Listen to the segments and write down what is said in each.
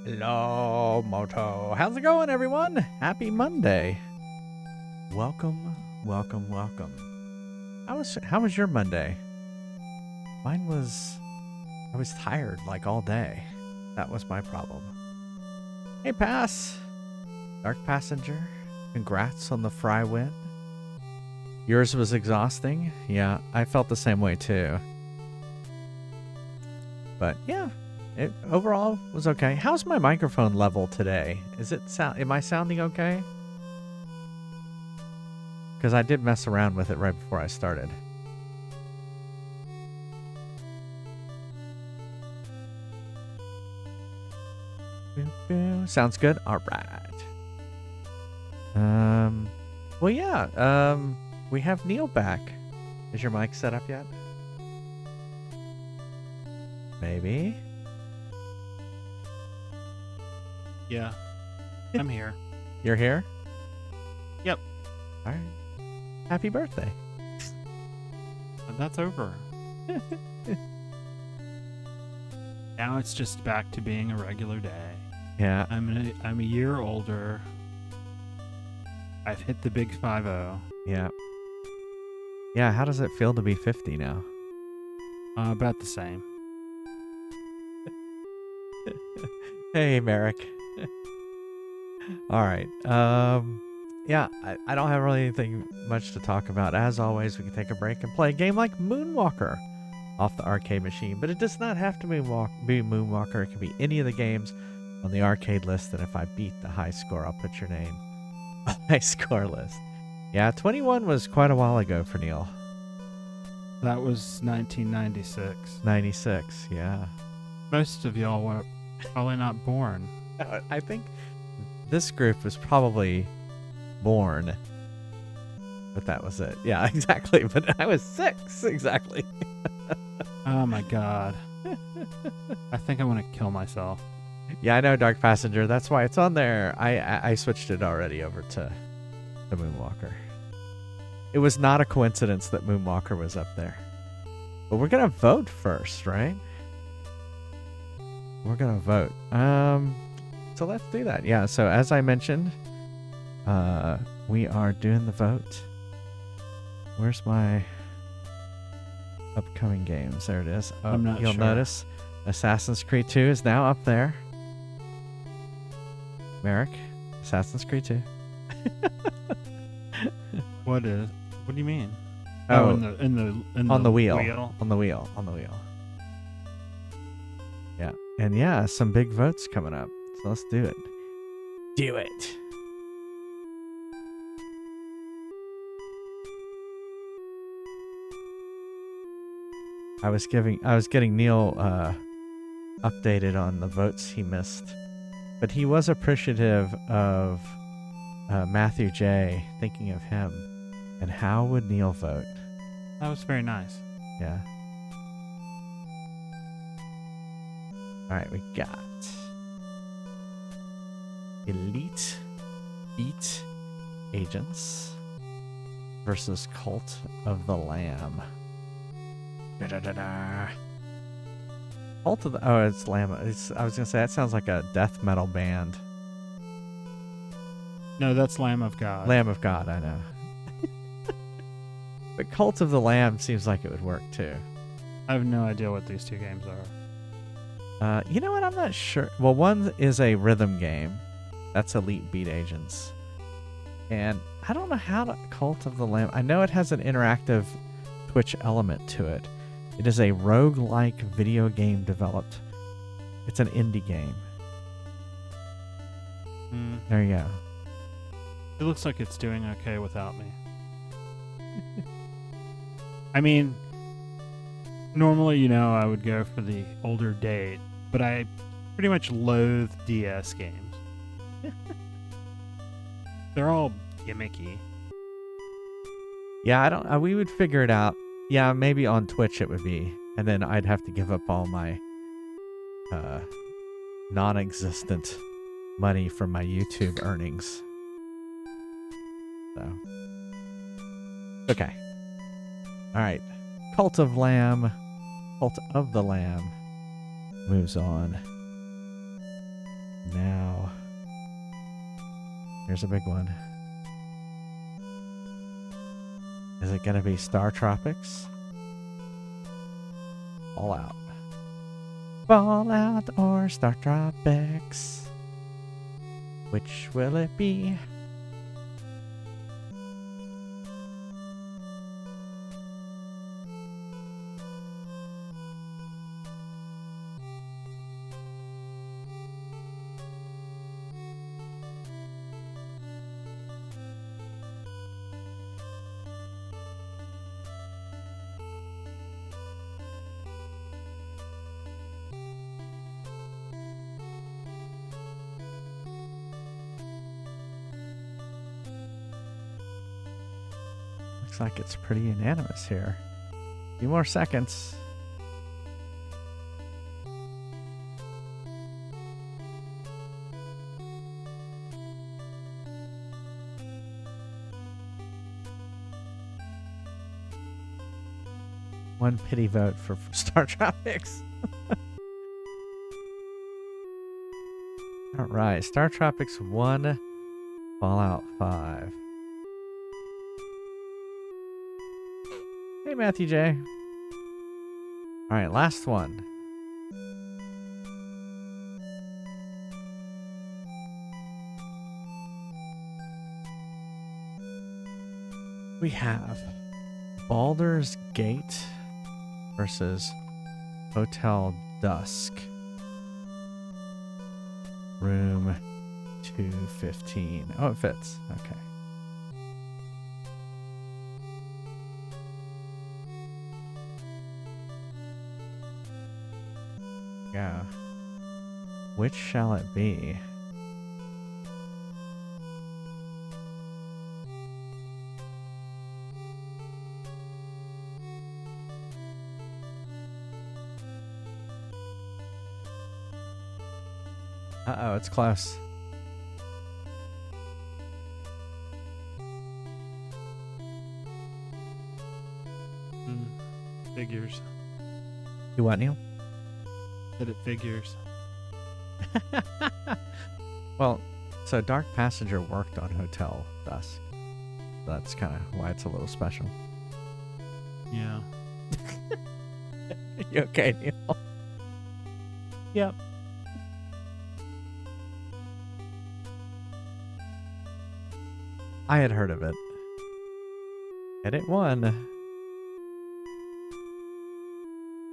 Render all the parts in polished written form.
Hello, Moto. How's it going, everyone? Happy Monday. Welcome, welcome, welcome. How was your Monday? Mine was, I was tired like all day. That was my problem. Hey, Pass. Dark Passenger. Congrats on the fry win. Yours was exhausting. Yeah, I felt the same way too. But yeah. It overall was okay. How's my microphone level today? Am I sounding okay? Because I did mess around with it right before I started. Sounds good. All right. Well, yeah. We have Neil back. Is your mic set up yet? Maybe. Yeah, I'm here. You're here? Yep. All right. Happy birthday. But that's over. Now it's just back to being a regular day. Yeah. I'm a year older. I've hit the big 5-0. Yeah. Yeah, how does it feel to be 50 now? About the same. Hey, Merrick. All right. Yeah, I don't have really anything much to talk about. As always, we can take a break and play a game like Moonwalker off the arcade machine. But it does not have to be Moonwalker. It can be any of the games on the arcade list. And if I beat the high score, I'll put your name on the high score list. Yeah, 21 was quite a while ago for Neil. That was 1996. 96, yeah. Most of y'all were probably not born. I think this group was probably born, but that was it. Yeah, exactly. But I was 6, exactly. Oh my god. I think I want to kill myself. Yeah, I know, Dark Passenger. That's why it's on there. I switched it already over to the Moonwalker. It was not a coincidence that Moonwalker was up there. But we're gonna vote first, right? We're gonna vote. So let's do that. Yeah, so as I mentioned, we are doing the vote. Where's my upcoming games? There it is. I'm not You'll sure. notice Assassin's Creed 2 is now up there. Merrick, Assassin's Creed 2. What do you mean? Oh, On the wheel. On the wheel. Yeah. And yeah, some big votes coming up. So let's do it. Do it. I was getting Neil updated on the votes he missed. But he was appreciative of Matthew J, thinking of him. And how would Neil vote? That was very nice. Yeah. Alright, we got Elite Beat Agents versus Cult of the Lamb. Da-da-da-da. Cult of the... Oh, it's Lamb. I was going to say, that sounds like a death metal band. No, that's Lamb of God. Lamb of God, I know. But Cult of the Lamb seems like it would work too. I have no idea what these two games are. You know what? I'm not sure. Well, one is a rhythm game. That's Elite Beat Agents. And I don't know how to... Cult of the Lamb... I know it has an interactive Twitch element to it. It is a roguelike video game developed. It's an indie game. There you go. It looks like it's doing okay without me. I mean, normally, I would go for the older date, but I pretty much loathe DS games. They're all gimmicky. Yeah, I don't... we would figure it out. Yeah, maybe on Twitch it would be. And then I'd have to give up all my non-existent money from my YouTube earnings. So. Okay. Alright. Cult of the Lamb moves on. Now, here's a big one. Is it going to be Star Tropics? Fallout. Fallout or Star Tropics? Which will it be? Looks like it's pretty unanimous here. A few more seconds. One pity vote for Star Tropics. All right, Star Tropics 1, Fallout 5. Hey, Matthew J. All right, last one. We have Baldur's Gate versus Hotel Dusk. Room 215. Oh, it fits. Okay. Yeah. Which shall it be? Uh-oh, it's close. Figures. You what, Neil? That it figures. Well, so Dark Passenger worked on Hotel Dusk. That's kind of why it's a little special. Yeah. You okay, Neil? Yep. I had heard of it. And it won.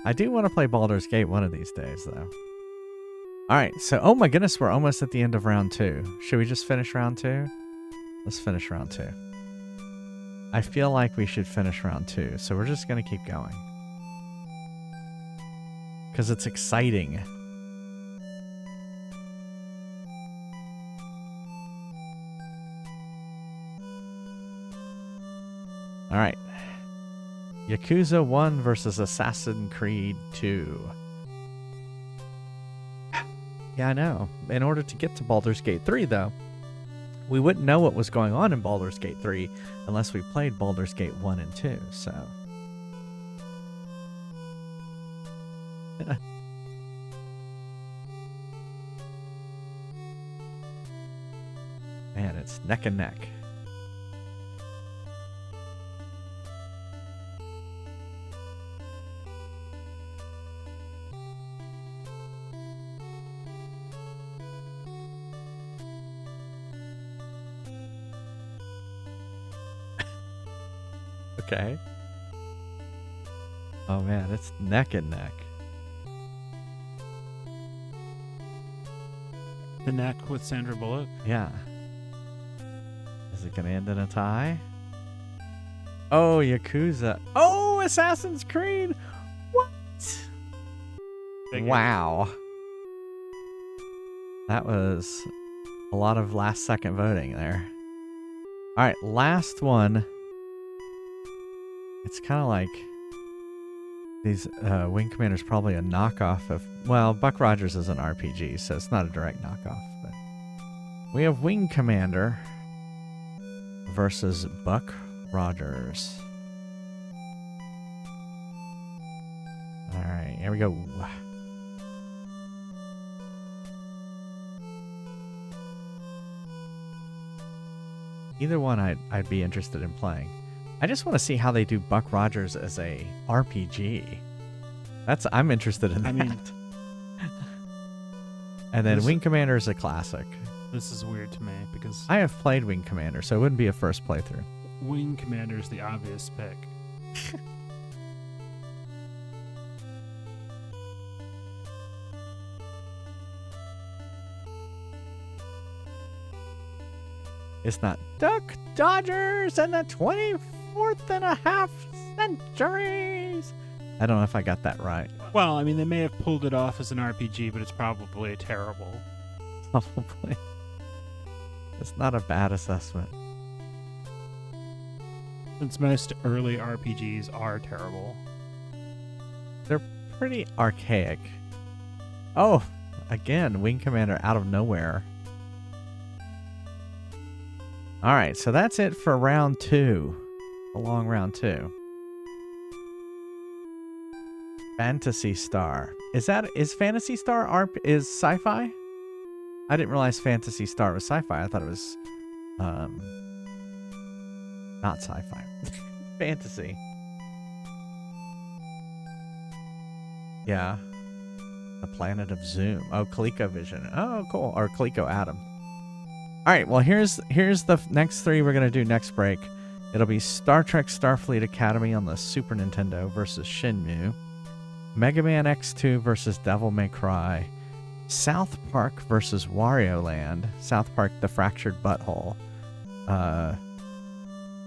I do want to play Baldur's Gate one of these days, though. Alright, so, oh my goodness, we're almost at the end of round 2. Should we just finish round 2? Let's finish round 2. I feel like we should finish round 2, so we're just going to keep going. Because it's exciting. Alright. Yakuza 1 versus Assassin's Creed 2. Yeah, I know. In order to get to Baldur's Gate 3, though, we wouldn't know what was going on in Baldur's Gate 3 unless we played Baldur's Gate 1 and 2, so... Man, it's neck and neck. Okay. Oh man, it's neck and neck. The neck with Sandra Bullock? Yeah. Is it gonna end in a tie? Oh, Yakuza. Oh, Assassin's Creed! What? Figure. Wow. That was a lot of last second voting there. Alright, last one. It's kind of like these Wing Commander's probably a knockoff of... Well, Buck Rogers is an RPG, so it's not a direct knockoff. But we have Wing Commander versus Buck Rogers. Alright, here we go. Either one I'd be interested in playing. I just want to see how they do Buck Rogers as a RPG. I'm interested in that. I mean, and then Wing Commander is a classic. This is weird to me because I have played Wing Commander, so it wouldn't be a first playthrough. Wing Commander is the obvious pick. It's not Duck Dodgers in the 24th and a half centuries. I don't know if I got that right. Well, I mean, they may have pulled it off as an RPG, but it's probably terrible. Probably. It's not a bad assessment. Since most early RPGs are terrible. They're pretty archaic. Oh, again, Wing Commander out of nowhere. All right, so that's it for round 2. A long round 2. Phantasy Star. Is Phantasy Star is sci-fi? I didn't realize Phantasy Star was sci-fi. I thought it was not sci-fi. Fantasy. Yeah. The planet of Zoom. Oh, ColecoVision. Oh, cool. Or Coleco Atom. All right, well, here's the next 3 we're going to do next break. It'll be Star Trek Starfleet Academy on the Super Nintendo versus Shenmue. Mega Man X2 versus Devil May Cry. South Park versus Wario Land. South Park The Fractured Butthole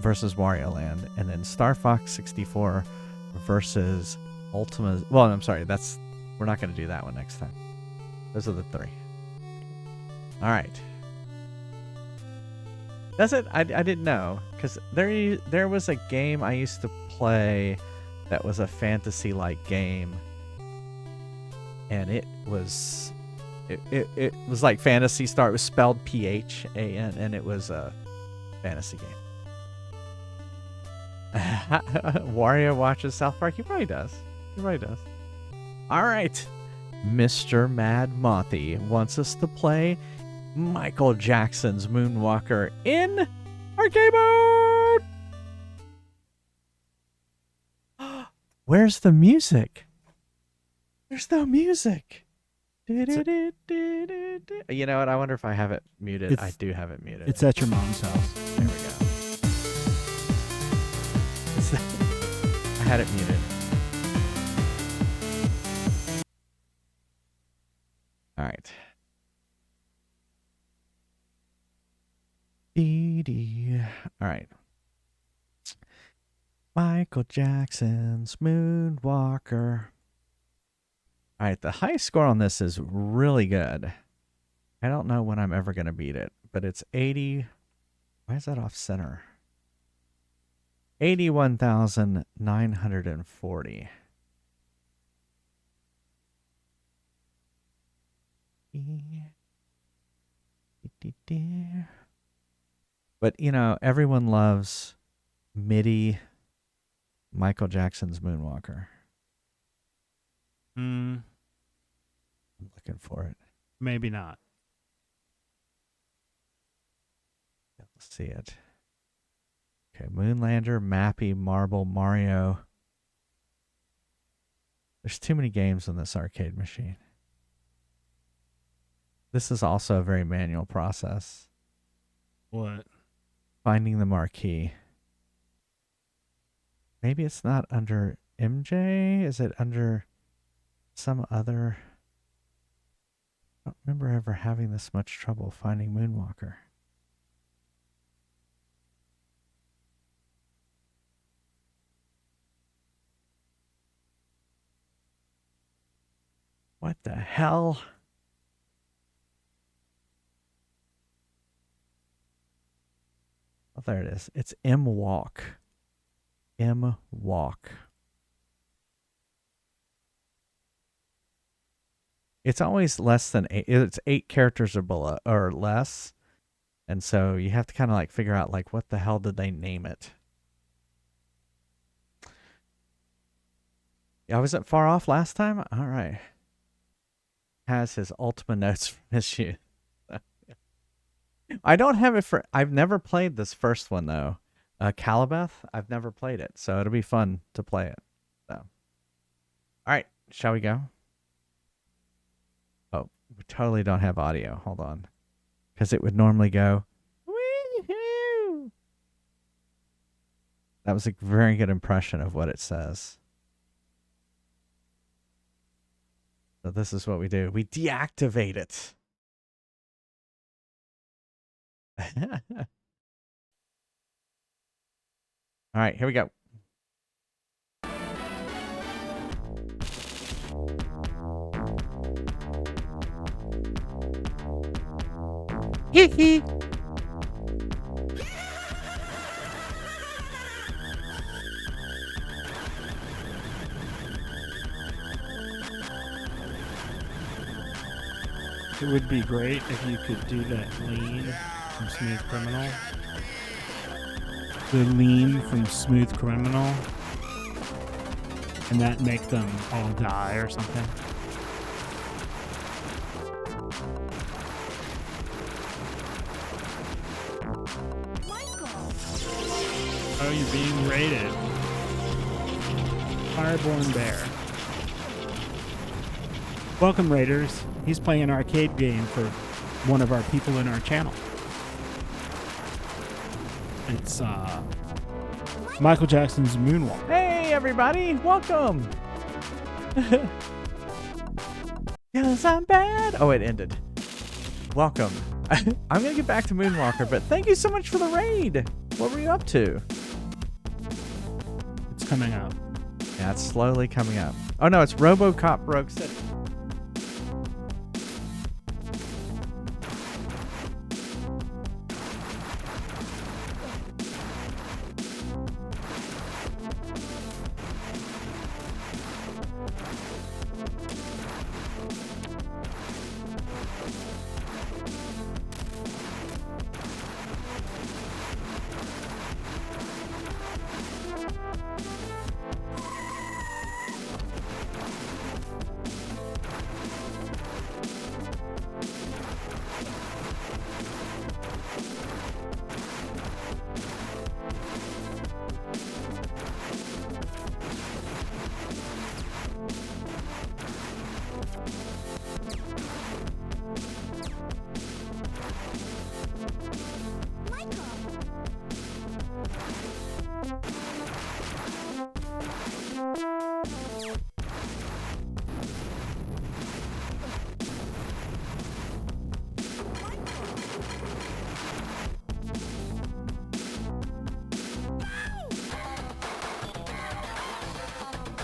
versus Wario Land. And then Star Fox 64 versus Ultima... Well, I'm sorry, we're not going to do that one next time. Those are the 3. All right. That's it. I didn't know, because there was a game I used to play that was a fantasy-like game, and it was like Phantasy Star. It was spelled PHAN, and it was a fantasy game. Wario watches South Park. He probably does. All right, Mr. Mad Mothy wants us to play Michael Jackson's Moonwalker in arcade mode. Where's the music? There's no music. You know what? I wonder if I have it muted. I do have it muted. It's at your mom's house. There we go. I had it muted. All right. All right. Michael Jackson's Moonwalker. All right, the high score on this is really good. I don't know when I'm ever going to beat it, but it's 80. Why is that off center? 81,940. But, you know, everyone loves MIDI Michael Jackson's Moonwalker. I'm looking for it. Maybe not. Let's see it. Okay, Moonlander, Mappy, Marble, Mario. There's too many games on this arcade machine. This is also a very manual process. What? Finding the marquee. Maybe it's not under MJ? Is it under some other? I don't remember ever having this much trouble finding Moonwalker. What the hell? Oh, there it is. It's M-Walk. M-Walk. It's always less than 8. It's 8 characters or below or less. And so you have to kind of like figure out like what the hell did they name it? Yeah, I wasn't far off last time. All right. Has his Ultima notes from his youth. I don't have it for. I've never played this first one though. Calabeth. I've never played it, so it'll be fun to play it. So, all right, shall we go? Oh, we totally don't have audio. Hold on, because it would normally go. Wee-hoo! That was a very good impression of what it says. So this is what we do. We deactivate it. All right, here we go. Hee hee. It would be great if you could do that lean from Smooth Criminal. The lean from Smooth Criminal. And that make them all die or something. Oh, you're being raided. Fireborn Bear. Welcome, Raiders. He's playing an arcade game for one of our people in our channel. It's Michael Jackson's Moonwalk. Hey, everybody. Welcome. Yes, I'm bad. Oh, it ended. Welcome. I'm going to get back to Moonwalker, but thank you so much for the raid. What were you up to? It's coming up. Yeah, it's slowly coming up. Oh, no, it's RoboCop Rogue City.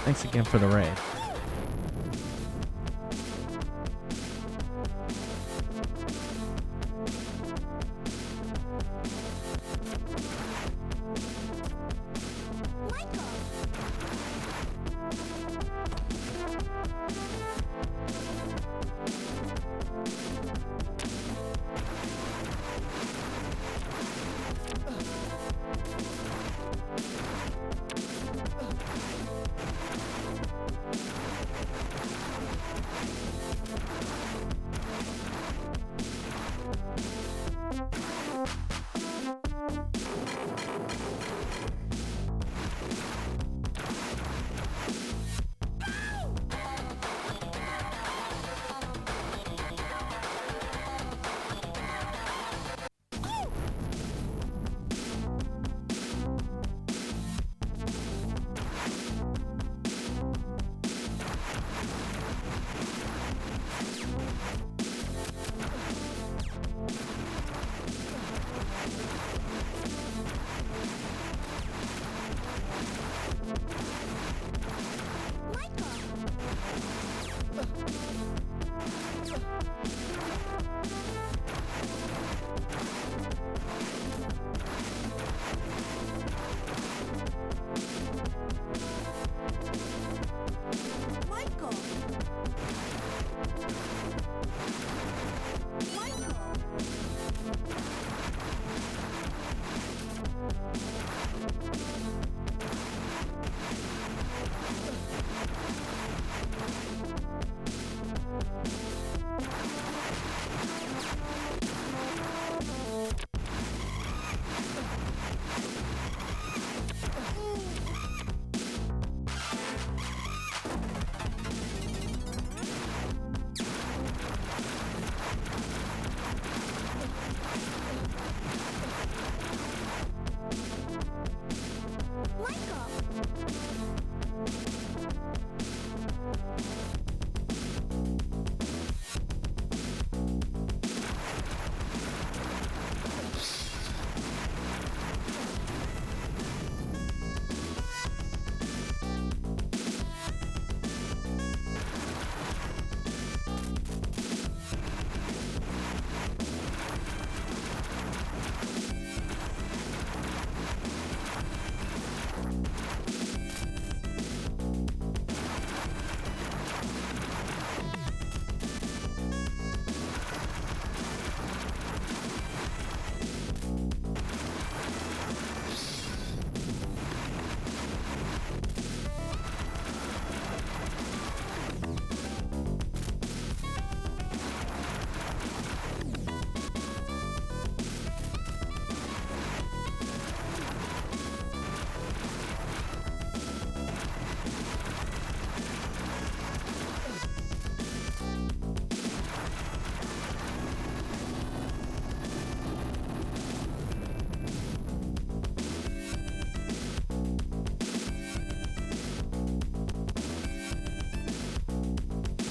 Thanks again for the raid.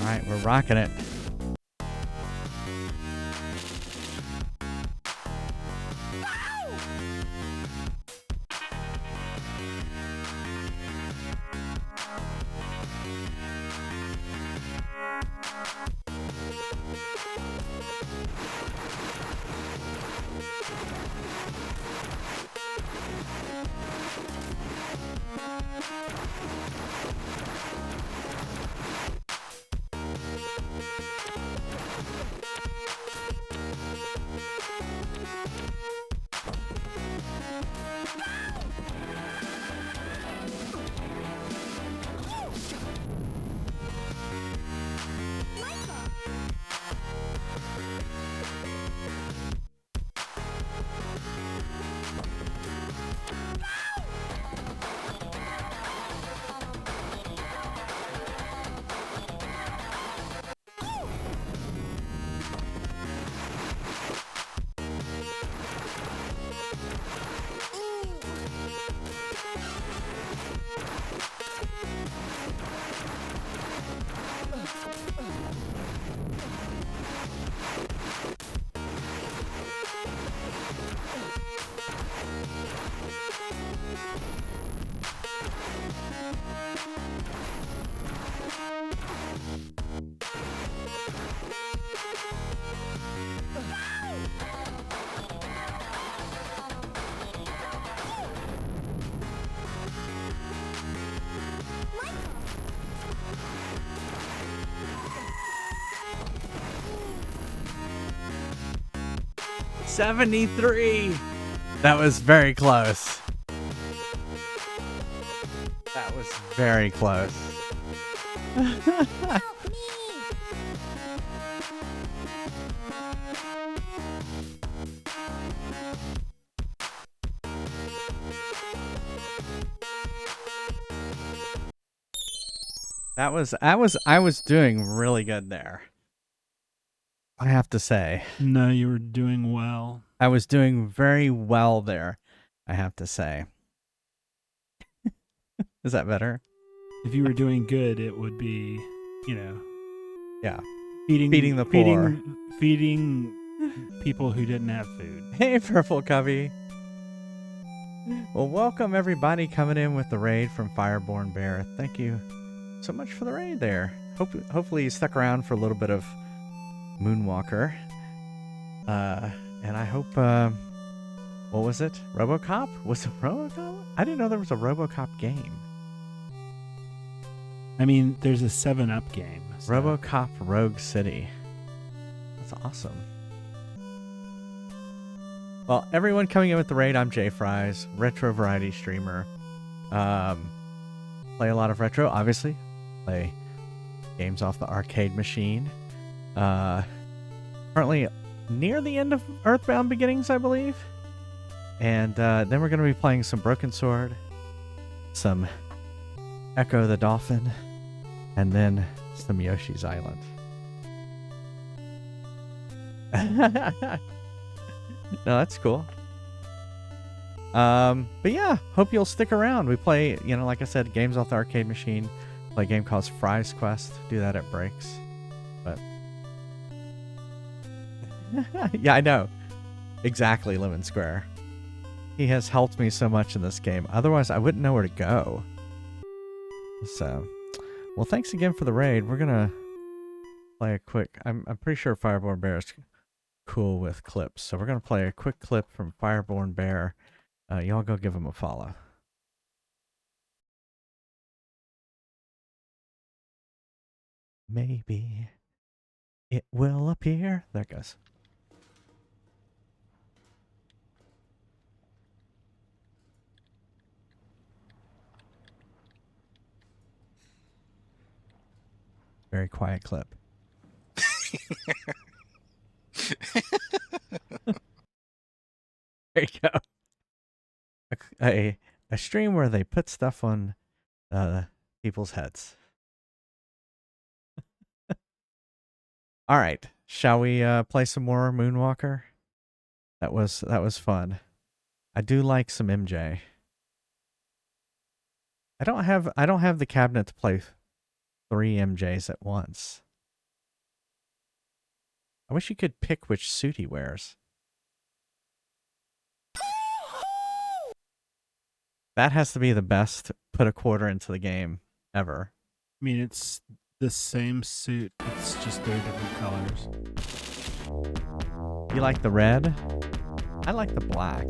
All right, we're rocking it. $73. That was very close. That was very close. I was doing really good there. I have to say. No, you were doing well. I was doing very well there, I have to say. Is that better? If you were doing good, it would be, you know, yeah, feeding the poor, feeding people who didn't have food. Hey, Purple Cubby. Well, welcome everybody coming in with the raid from Fireborn Bear. Thank you so much for the raid there. Hopefully you stuck around for a little bit of Moonwalker. And I hope, what was it? RoboCop? Was it RoboCop? I didn't know there was a RoboCop game. I mean, there's a 7-Up game. So. RoboCop Rogue City. That's awesome. Well, everyone coming in with the raid, I'm Jay Fries, retro variety streamer. Play a lot of retro, obviously. Play games off the arcade machine. Currently near the end of EarthBound Beginnings, I believe. And then we're going to be playing some Broken Sword, some Echo the Dolphin, and then some Yoshi's Island. No, that's cool. But yeah, hope you'll stick around. We play, you know, like I said, games off the arcade machine. Play a game called Fry's Quest. Do that at breaks. But yeah, I know. Exactly, Lemon Square. He has helped me so much in this game. Otherwise, I wouldn't know where to go. So, well, thanks again for the raid. We're gonna play a quick. I'm pretty sure Fireborn Bear is cool with clips, so we're gonna play a quick clip from Fireborn Bear. Y'all go give him a follow. Maybe it will appear. There it goes. Very quiet clip. There you go. A stream where they put stuff on people's heads. All right, shall we play some more Moonwalker? That was fun. I do like some MJ. I don't have the cabinet to play 3 MJs at once. I wish you could pick which suit he wears. That has to be the best put a quarter into the game ever. I mean, it's the same suit. It's just they're different colors. You like the red? I like the black.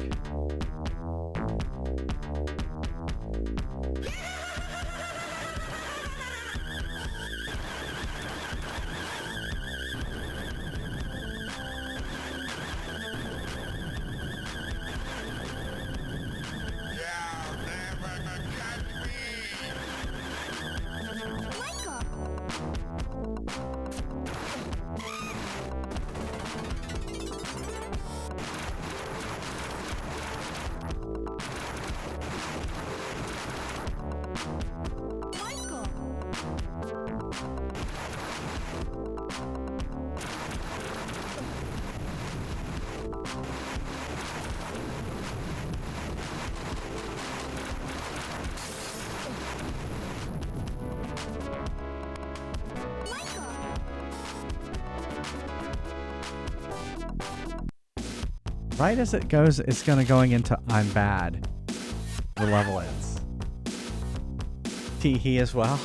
Right as it goes, it's going into I'm bad. The level ends. Tee-hee as well.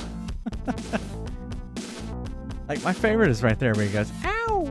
Like, my favorite is right there where he goes, ow!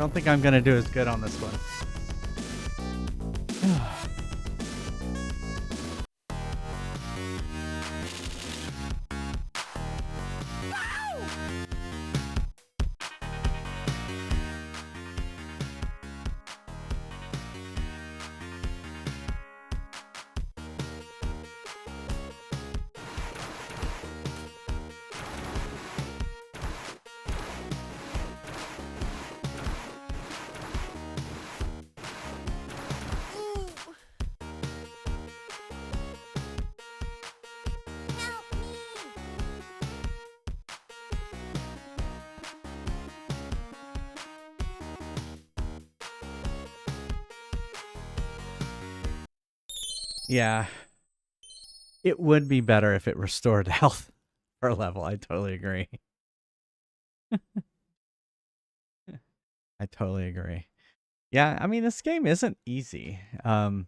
Don't think I'm gonna do as good on this one. Yeah. It would be better if it restored health per level. I totally agree. I totally agree. Yeah, I mean, this game isn't easy. The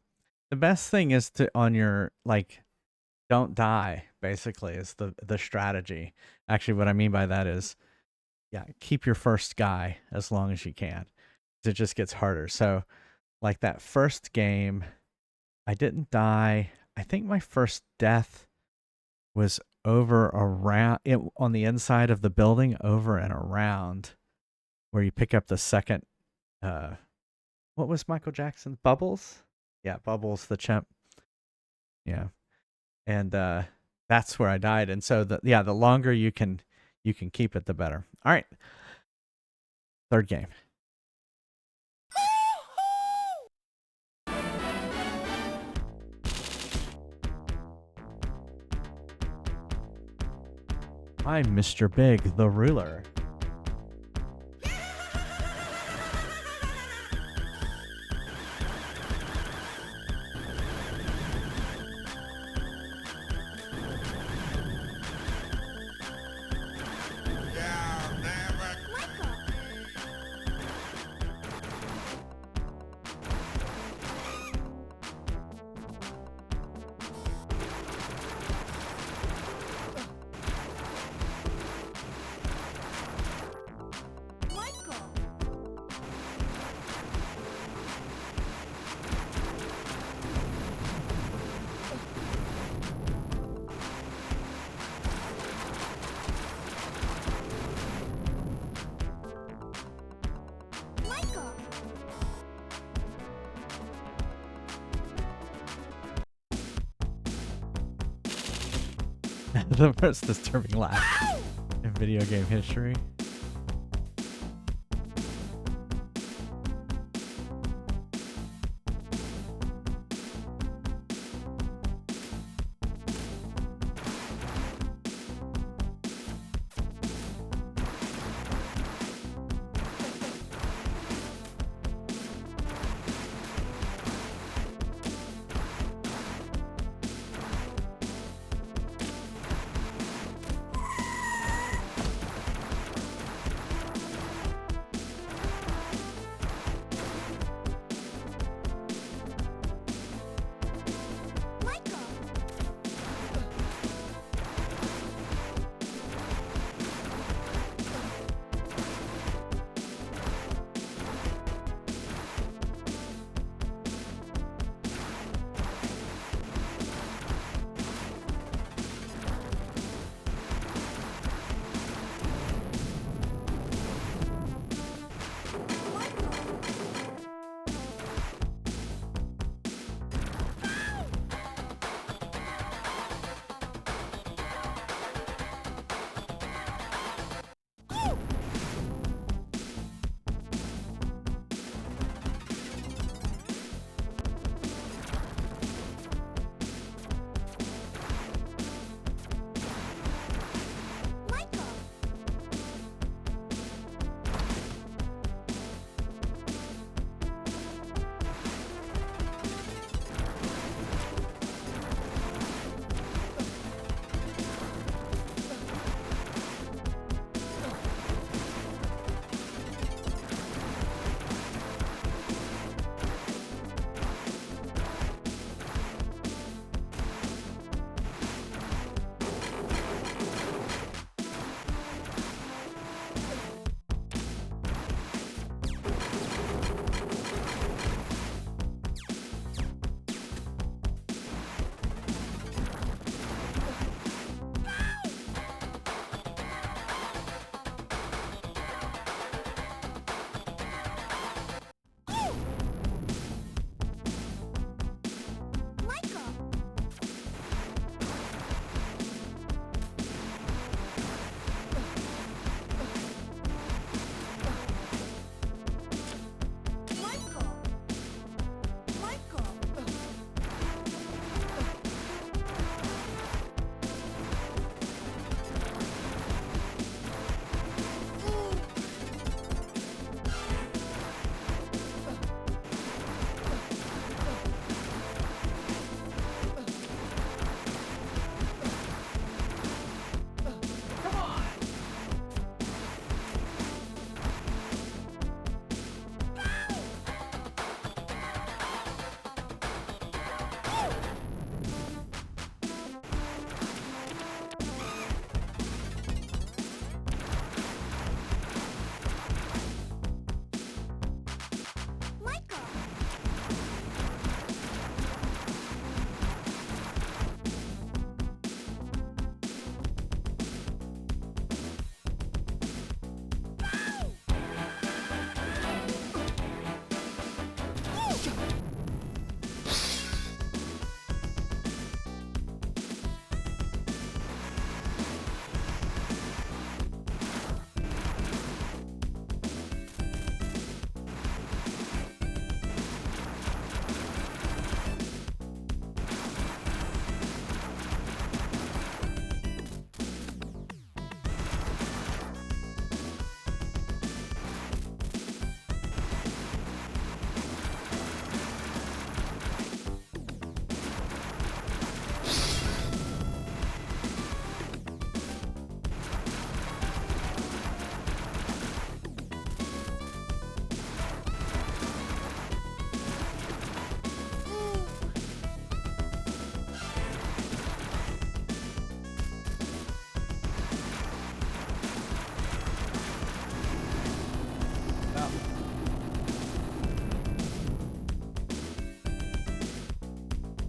best thing is to, on your, like, don't die, basically, is the strategy. Actually, what I mean by that is, yeah, keep your first guy as long as you can. It just gets harder. So, like that first game, I didn't die. I think my first death was over around it on the inside of the building, over and around where you pick up the second. What was Michael Jackson? Bubbles? Yeah, Bubbles, the chimp. Yeah, and that's where I died. And so the longer you can keep it, the better. All right, third game. I'm Mr. Big, the ruler. The most disturbing laugh in video game history.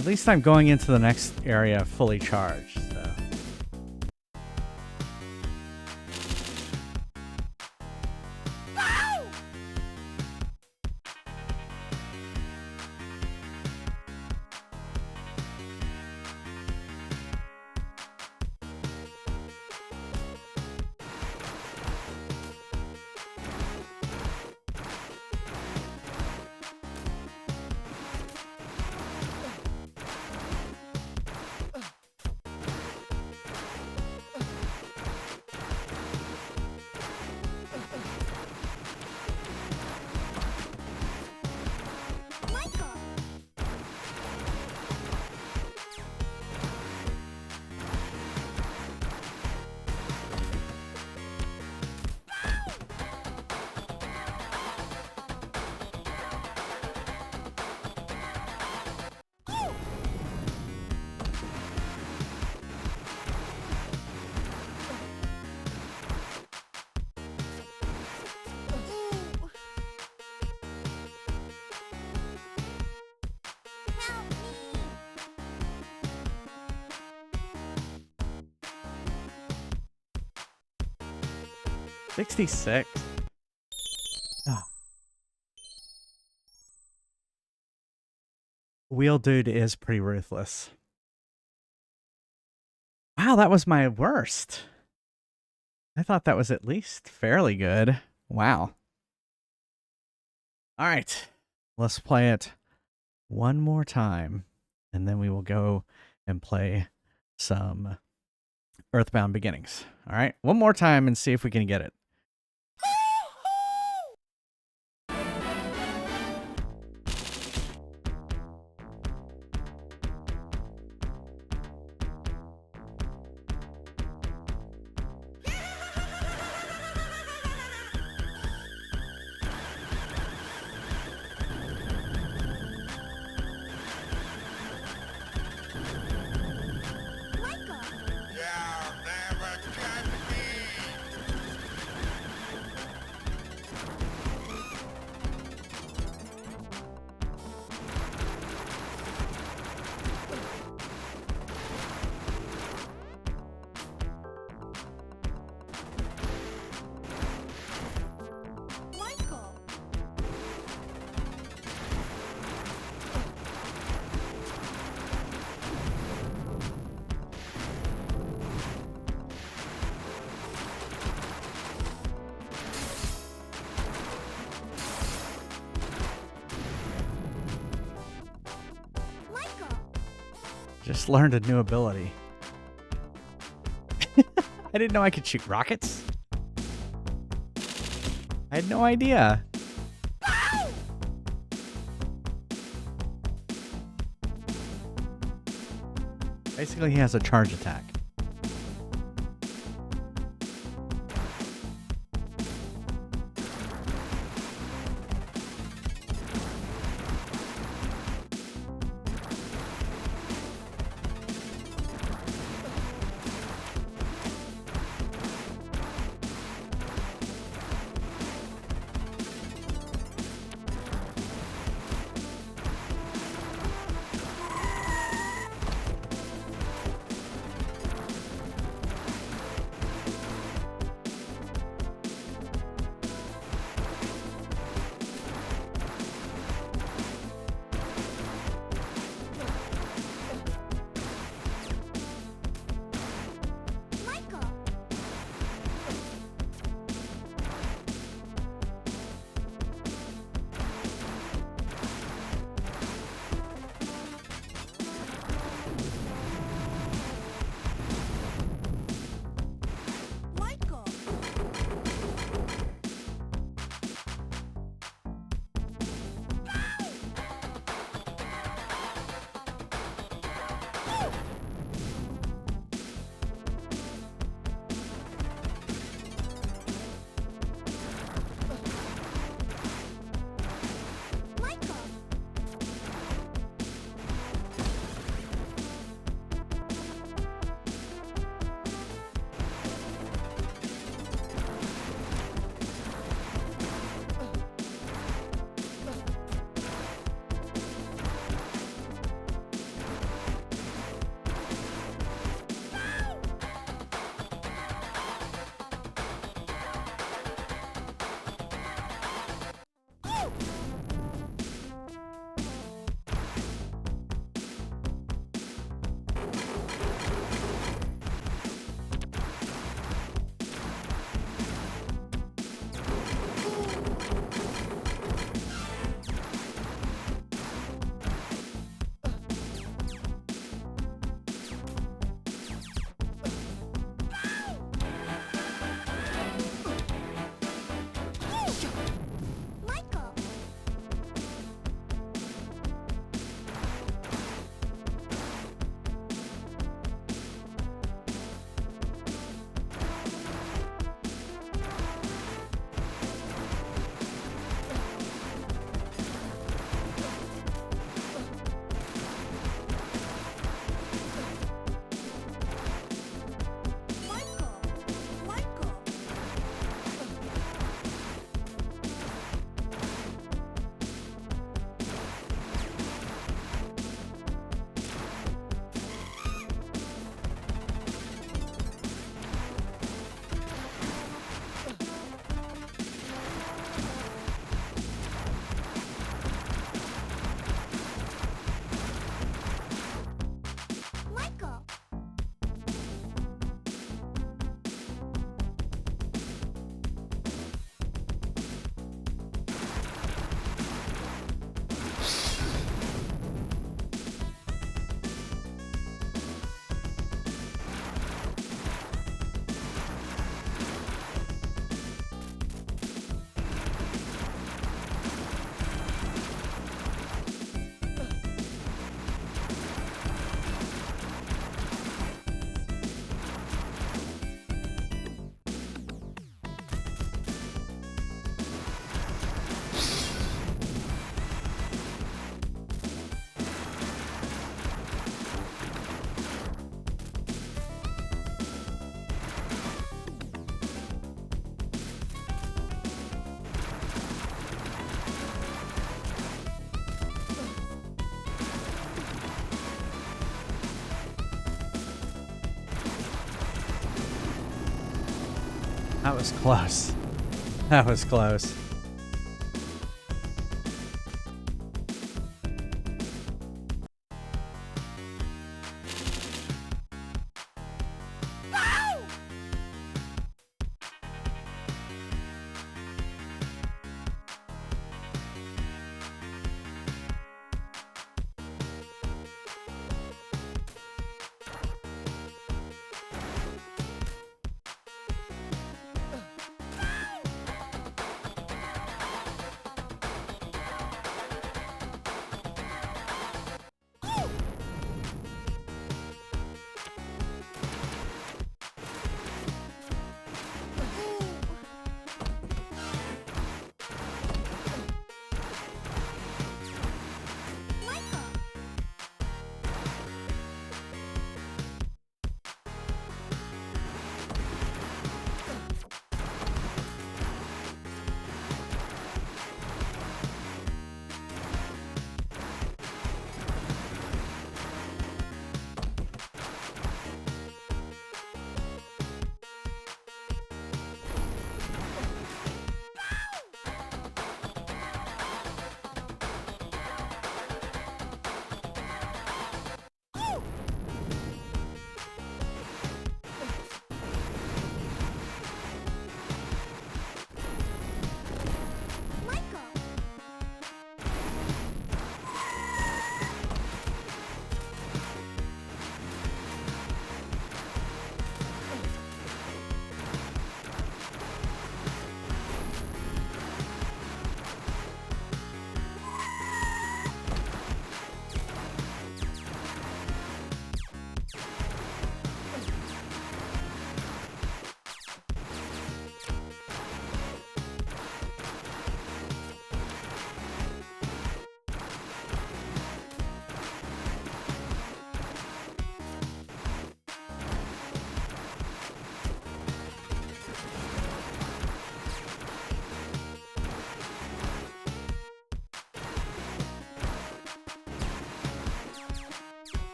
At least I'm going into the next area fully charged, so. Help me! 66. Oh. Wheel Dude is pretty ruthless. Wow, that was my worst. I thought that was at least fairly good. Wow. All right. Let's play it one more time, and then we will go and play some EarthBound Beginnings. All right. One more time and see if we can get it. Just learned a new ability. I didn't know I could shoot rockets. I had no idea. Basically, he has a charge attack. That was close. That was close.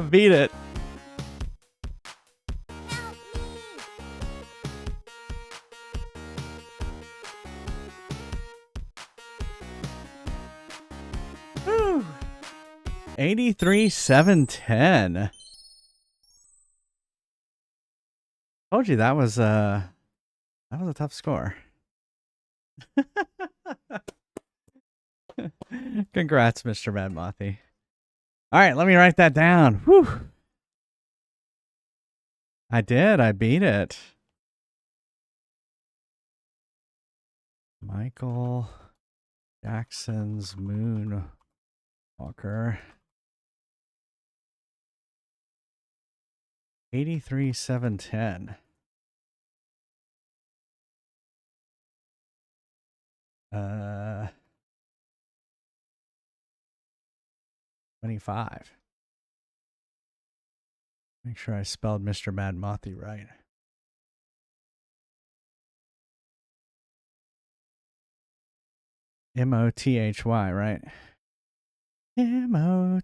Beat it. Woo. 83,710. Told you that was a tough score. Congrats, Mr. Mad Mothy. All right, let me write that down. Whew. I did. I beat it. Michael Jackson's Moonwalker. 83,710. 25. Make sure I spelled Mr. Mad Mothy right. M-O-T-H-Y, right? M-O-T-H-Y.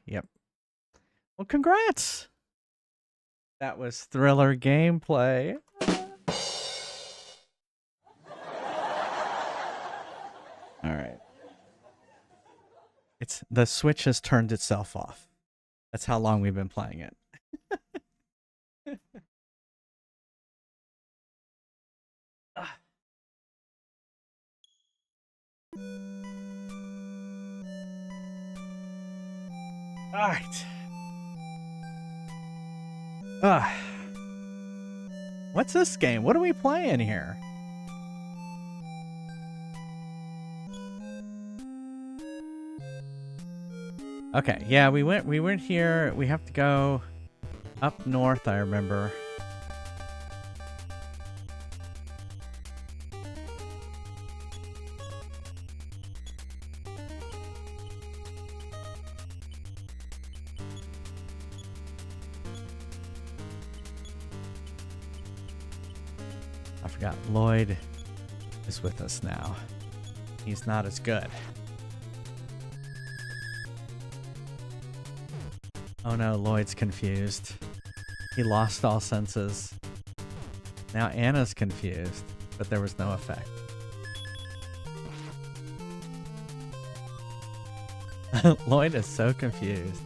Yep. Well, congrats. That was Thriller gameplay. All right. The Switch has turned itself off. That's how long we've been playing it. All right. What's this game? What are we playing here? Okay, yeah, we went here. We have to go up north, I remember. I forgot Lloyd is with us now. He's not as good. Oh no, Lloyd's confused. He lost all senses. Now Anna's confused, but there was no effect. Lloyd is so confused,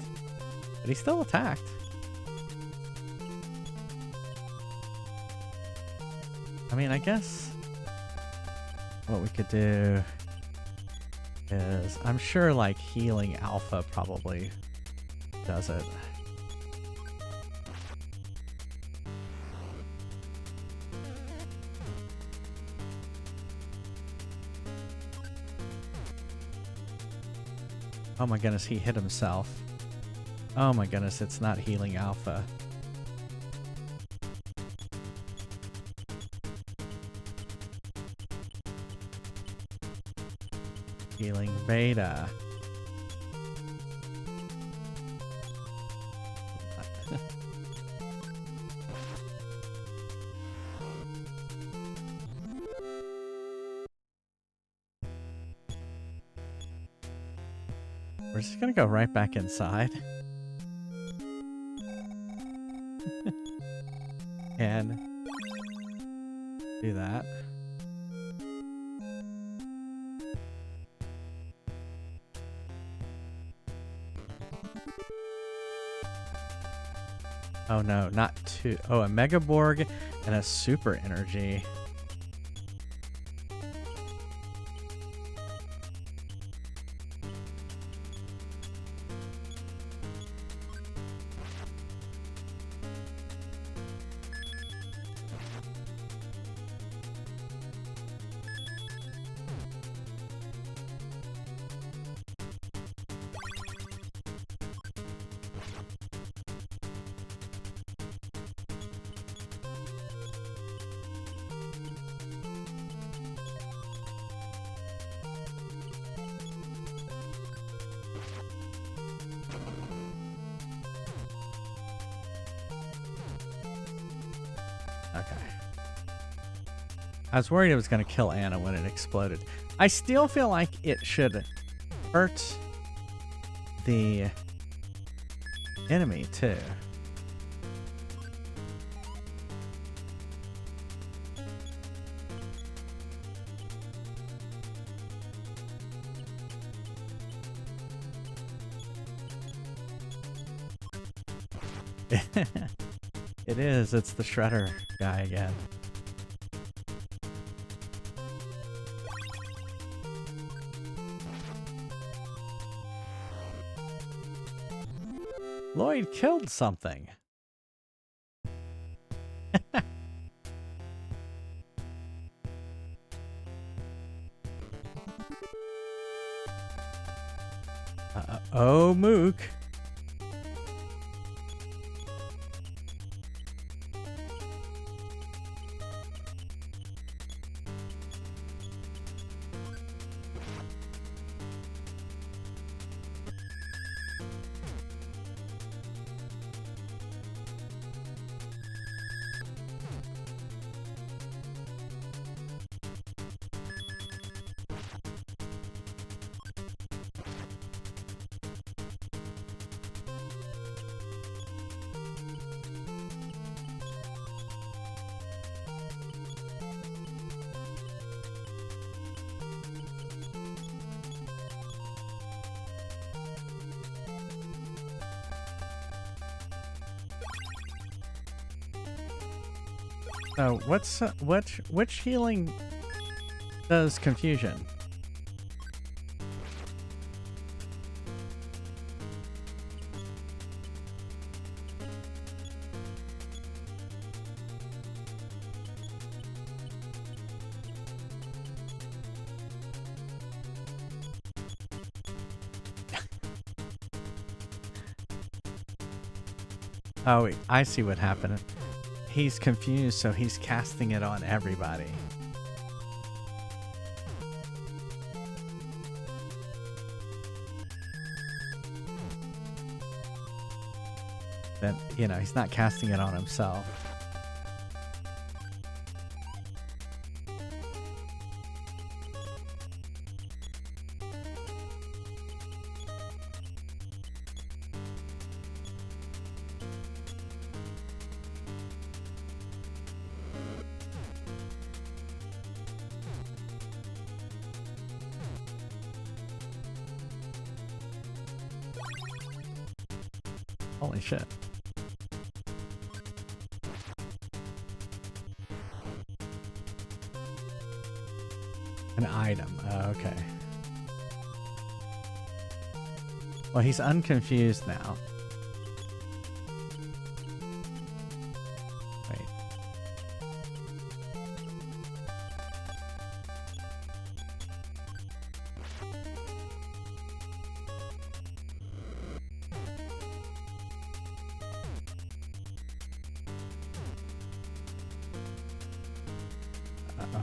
but he still attacked. I mean, I guess what we could do is, I'm sure like healing alpha probably does it. Oh my goodness, he hit himself. Oh my goodness, it's not healing alpha. Healing beta. We're just gonna go right back inside. And do that. Oh no, not two. Oh, a Mega Borg and a Super Energy. I was worried it was going to kill Anna when it exploded. I still feel like it should hurt the enemy, too. It is. It's the Shredder guy again. Lloyd killed something. Oh, Mook. So which healing does confusion? Oh, I see what happened. He's confused, so he's casting it on everybody. Then, you know, he's not casting it on himself. Holy shit. An item. Okay. Well, he's unconfused now. Wait. Uh-oh.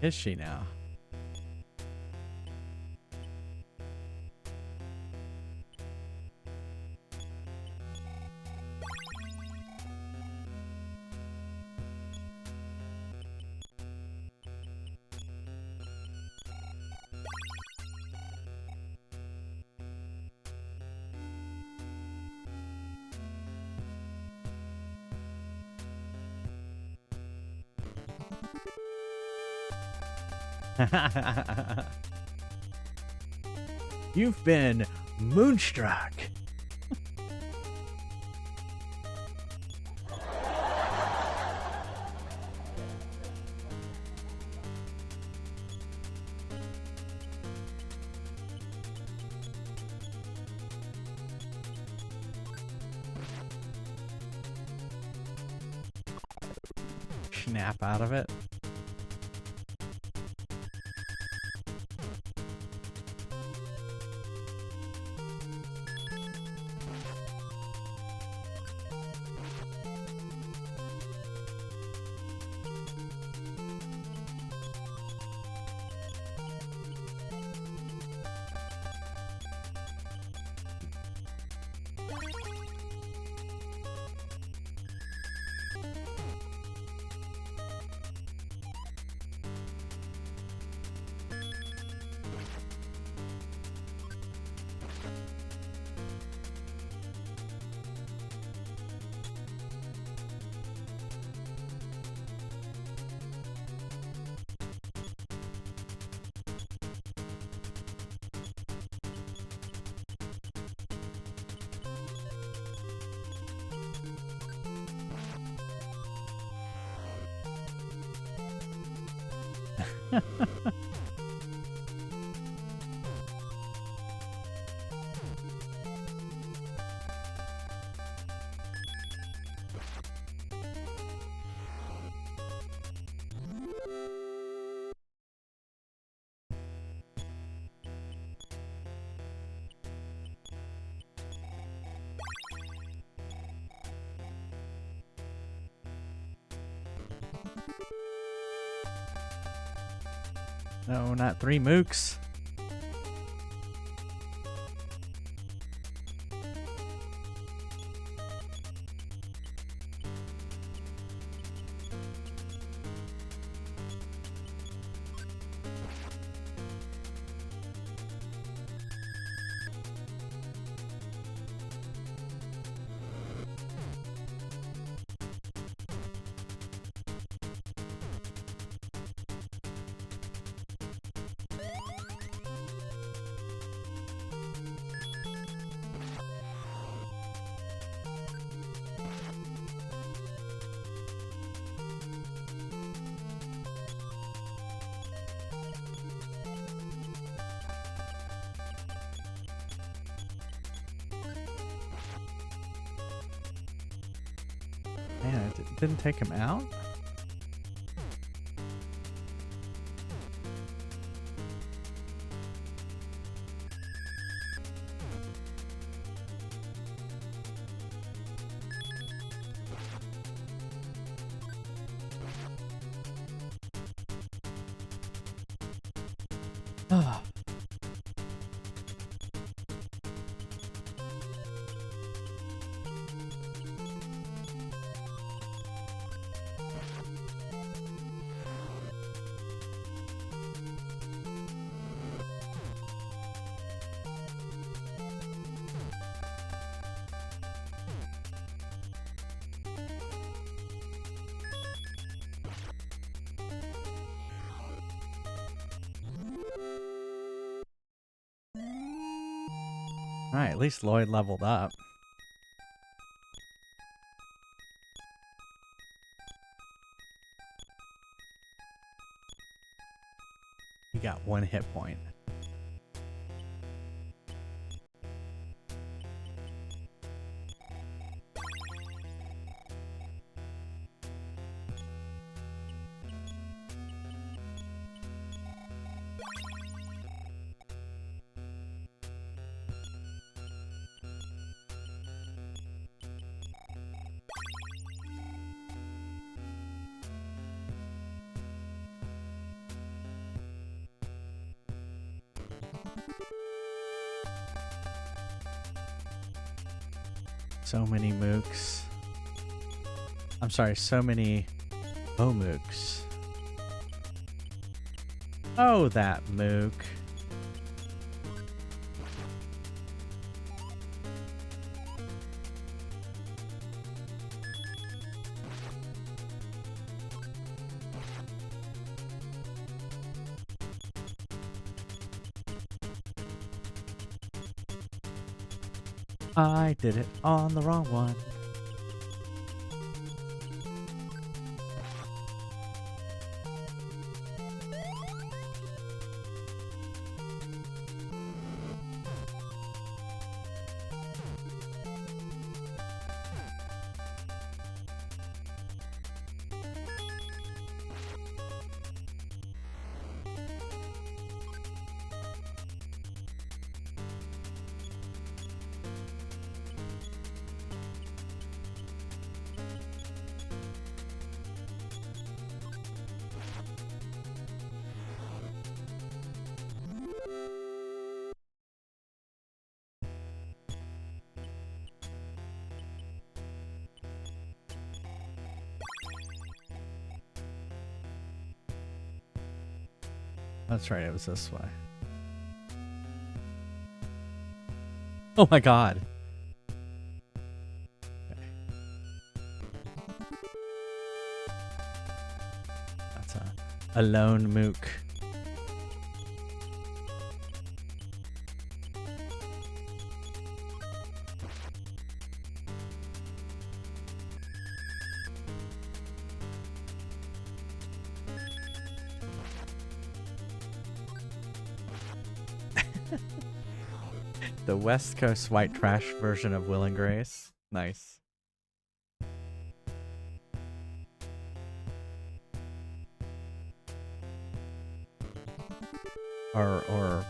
Is she now? You've been moonstruck. Snap out of it. No, not 3 mooks. Yeah, it didn't take him out? Ah. Alright, at least Lloyd leveled up. He got 1 hit point. So many mooks. I'm sorry, so many mooks. Oh, that mook. I did it on the wrong one. That's right, it was this way. Oh my god. Okay. That's a lone mook. The West Coast white trash version of Will and Grace. Nice. Or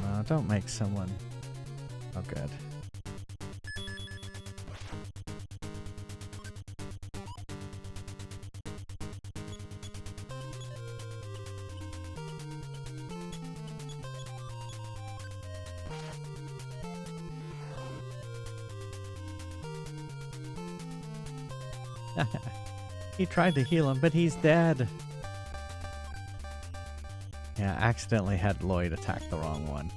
no, don't make someone. Oh, good. He tried to heal him, but he's dead. Yeah, accidentally had Lloyd attack the wrong one.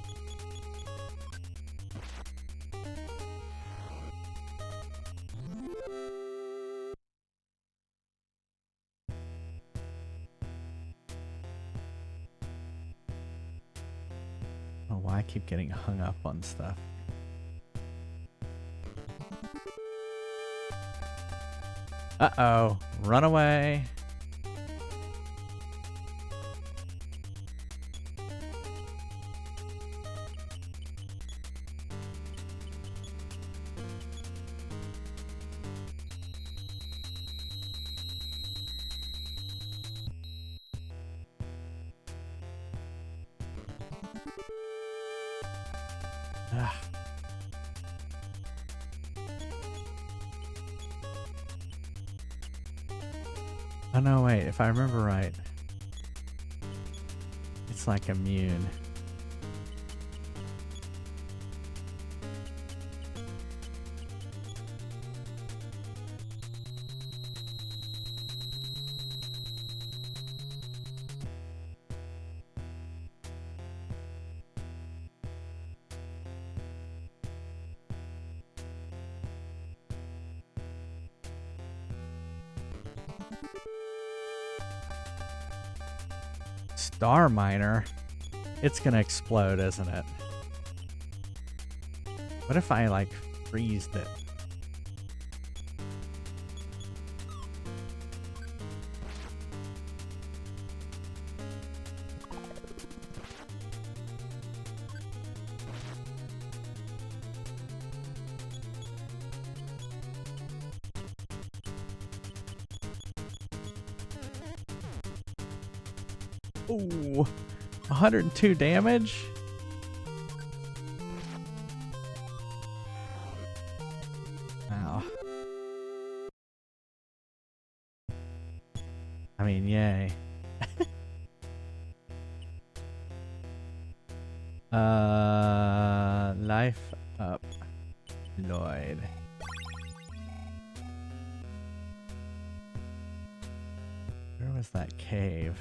why I keep getting hung up on stuff. Uh-oh. Run away. Ugh. Oh no, wait, if I remember right, it's like immune. Star miner? It's gonna explode, isn't it? What if I, like, freezed it? Ooh, 102 damage? Wow. I mean, yay. Life up, Lloyd. Where was that cave?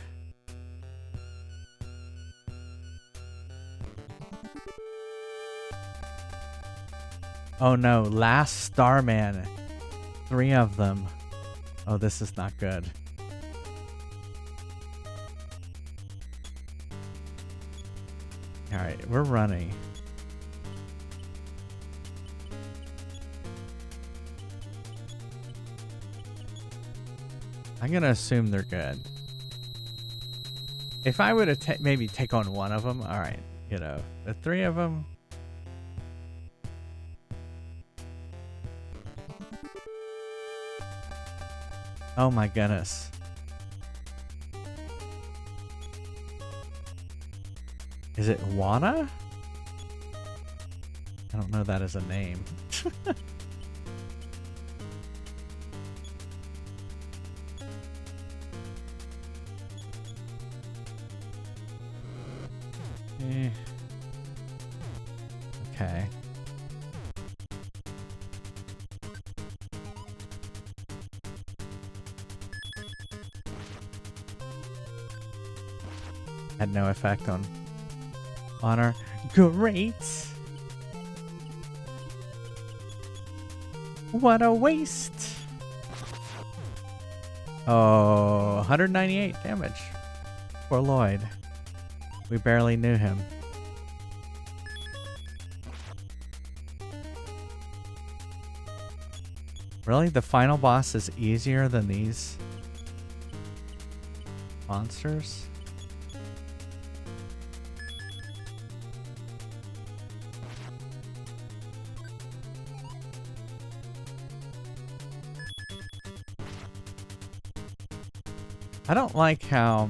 Oh no, last Starman. 3 of them. Oh, this is not good. Alright, we're running. I'm gonna assume they're good. If I would have maybe take on one of them, alright, you know, the 3 of them. Oh my goodness. Is it Wana? I don't know that as a name. Okay. Had no effect on honor. Great. What a waste. Oh, 198 damage. Poor Lloyd. We barely knew him. Really? The final boss is easier than these monsters? I don't like how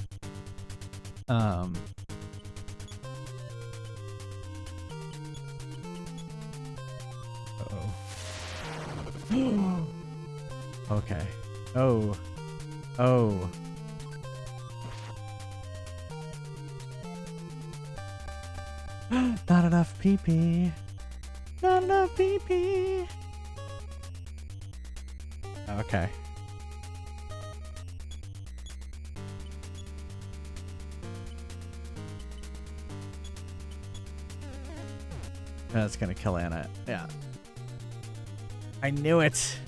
okay. Oh. Oh. Not enough PP. Not enough PP. Okay. That's gonna kill Anna. Yeah. I knew it.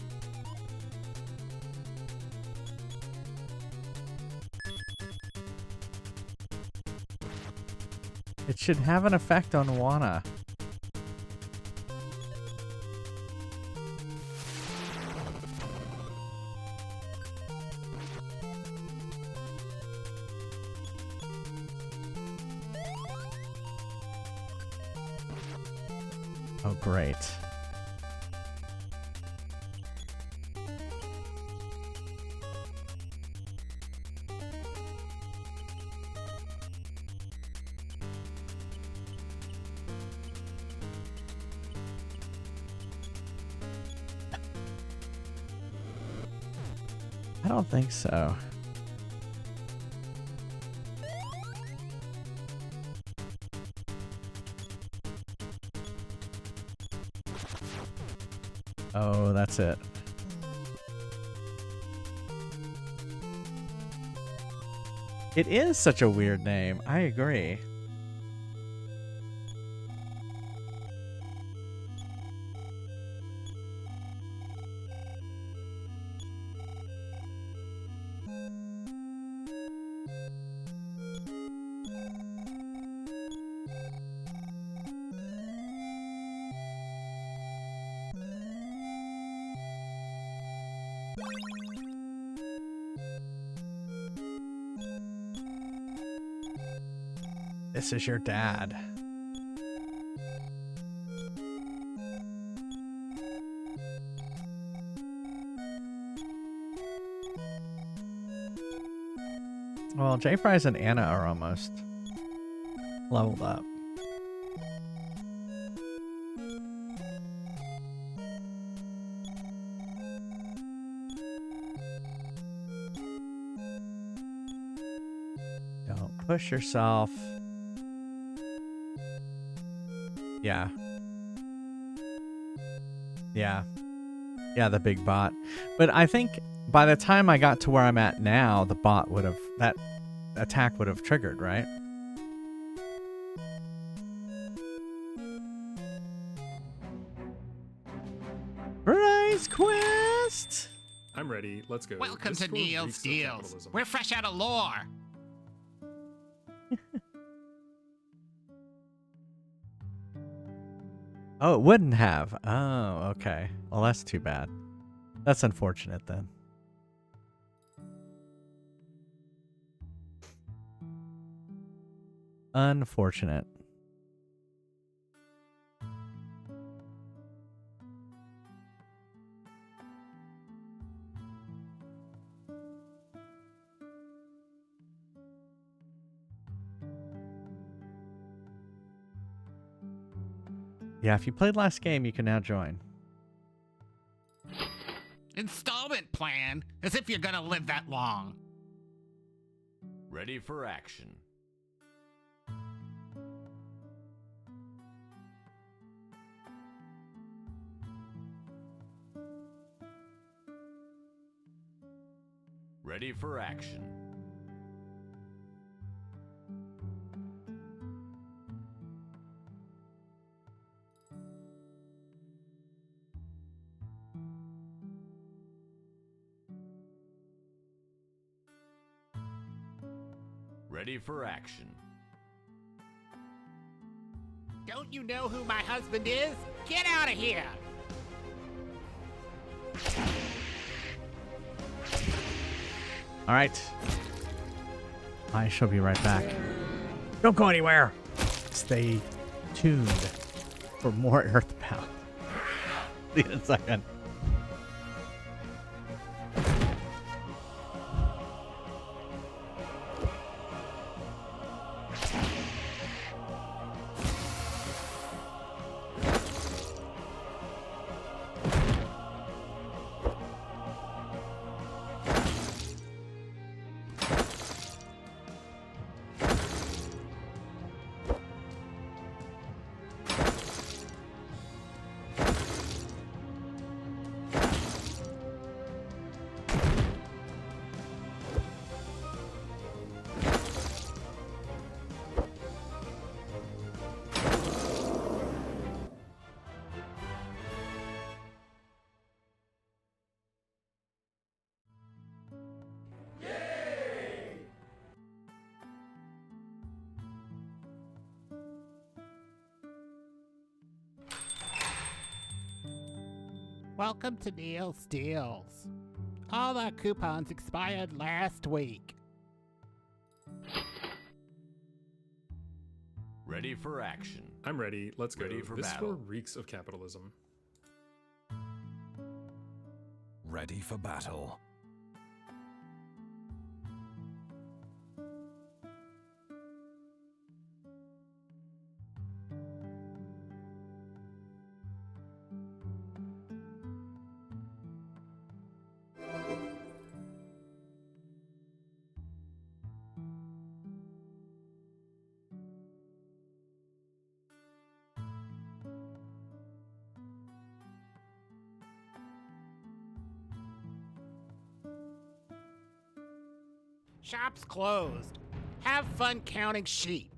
It should have an effect on Wana. Oh, great. I don't think so. Oh, that's it. It is such a weird name. I agree. This is your dad. Well, J Fries and Anna are almost leveled up. Don't push yourself. Yeah. Yeah. Yeah, the big bot. But I think by the time I got to where I'm at now, the bot would have, that attack would have triggered, right? Prize quest! I'm ready. Let's go. Welcome This to store Neil's reeks of Deals. capitalism. We're fresh out of lore. Oh, it wouldn't have. Oh, okay. Well, that's too bad. That's unfortunate then. Unfortunate. Yeah, if you played last game, you can now join. Installment plan? As if you're gonna live that long. Ready for action. Ready for action. Ready for action. Don't you know who my husband is? Get out of here! All right. I shall be right back. Don't go anywhere. Stay tuned for more EarthBound. See you in a second. Welcome to Neil's Deals. All our coupons expired last week. Ready for action. I'm ready. Let's go. Ready for This battle. store reeks of capitalism. Ready for battle. Shop's closed. Have fun counting sheep.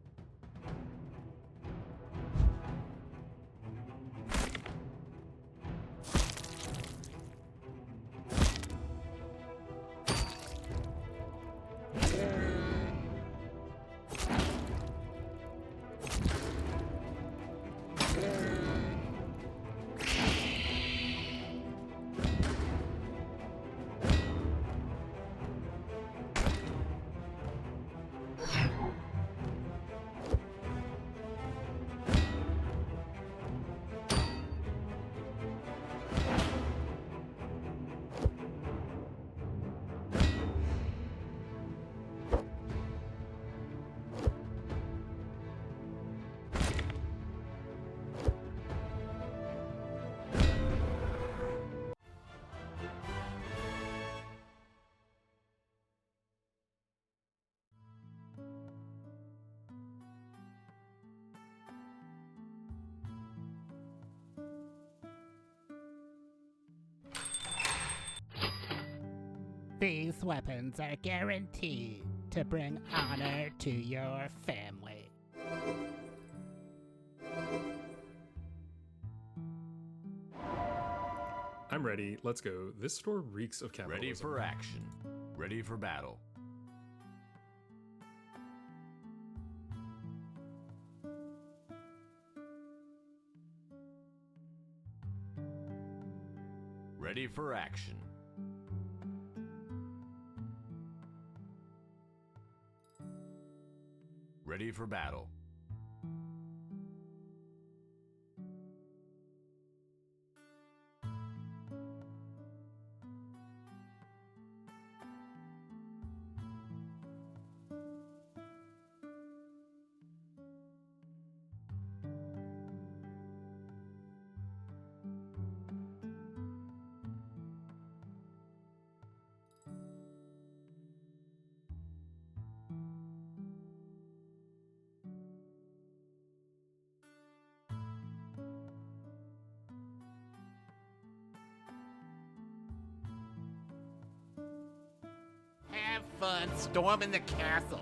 These weapons are guaranteed to bring honor to your family. I'm ready. Let's go. This store reeks of capitalism. Ready for action. Ready for battle. Ready for action. Ready for battle. Have fun storming the castle.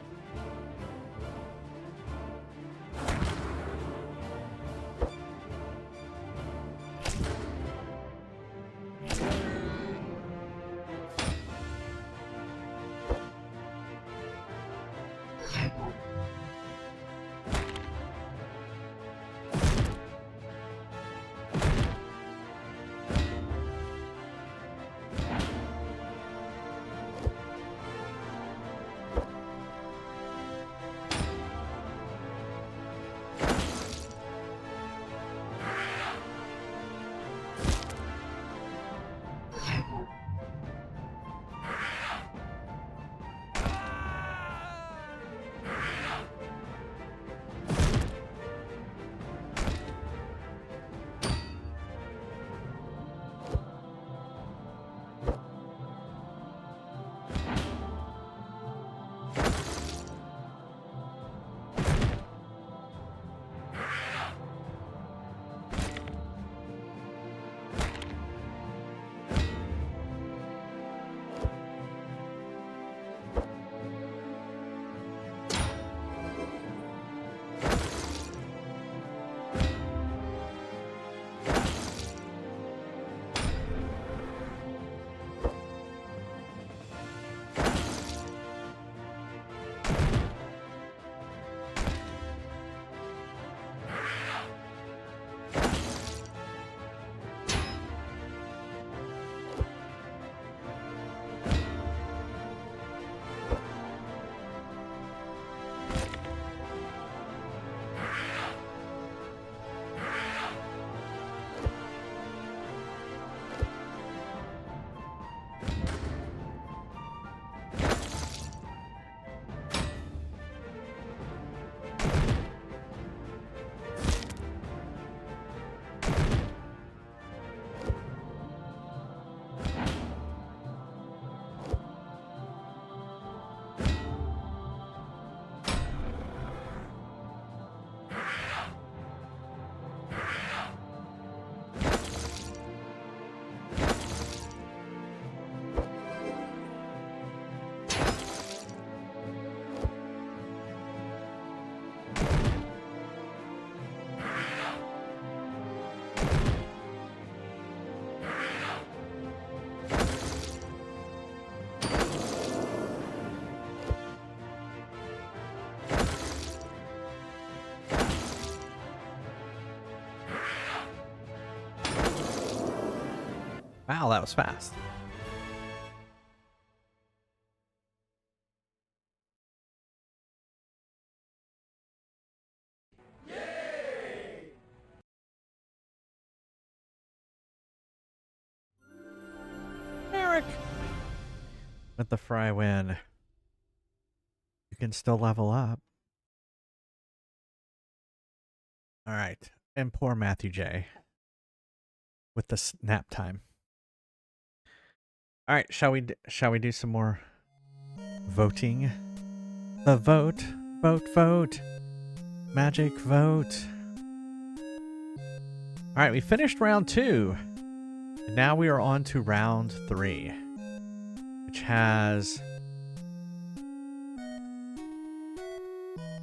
Wow, that was fast. Eric! With the fry win. You can still level up. All right. And poor Matthew J. With the nap time. All right, shall we do some more voting? The vote, vote. Magic vote. All right, we finished round 2. And now we are on to round 3, which has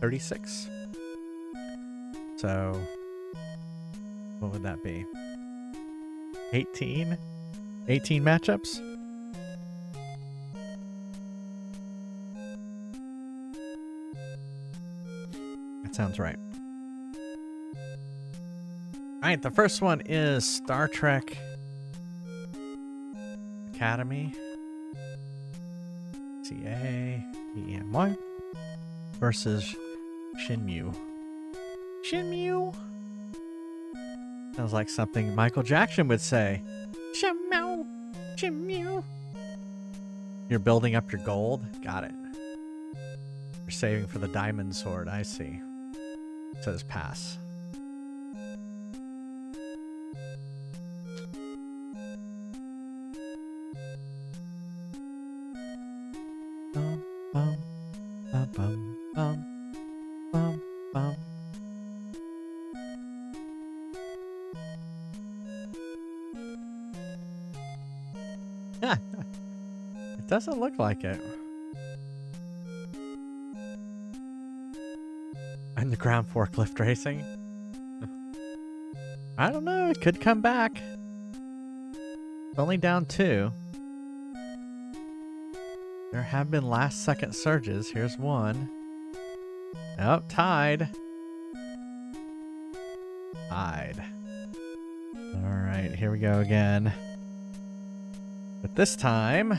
36. So, what would that be? 18? 18 matchups? That sounds right. Alright, the first one is Star Trek Academy. CA-EMY versus Shinmu. Shinmu? Sounds like something Michael Jackson would say. Shinmu! Shinmu! You're building up your gold? Got it. You're saving for the diamond sword, I see. It says pass. Bum, bum, bum, bum, bum, bum, bum. It doesn't look like it. Underground forklift racing? I don't know. It could come back. It's only down 2. There have been last second surges. Here's one. Oh, tied. Tied. Alright, here we go again. But this time,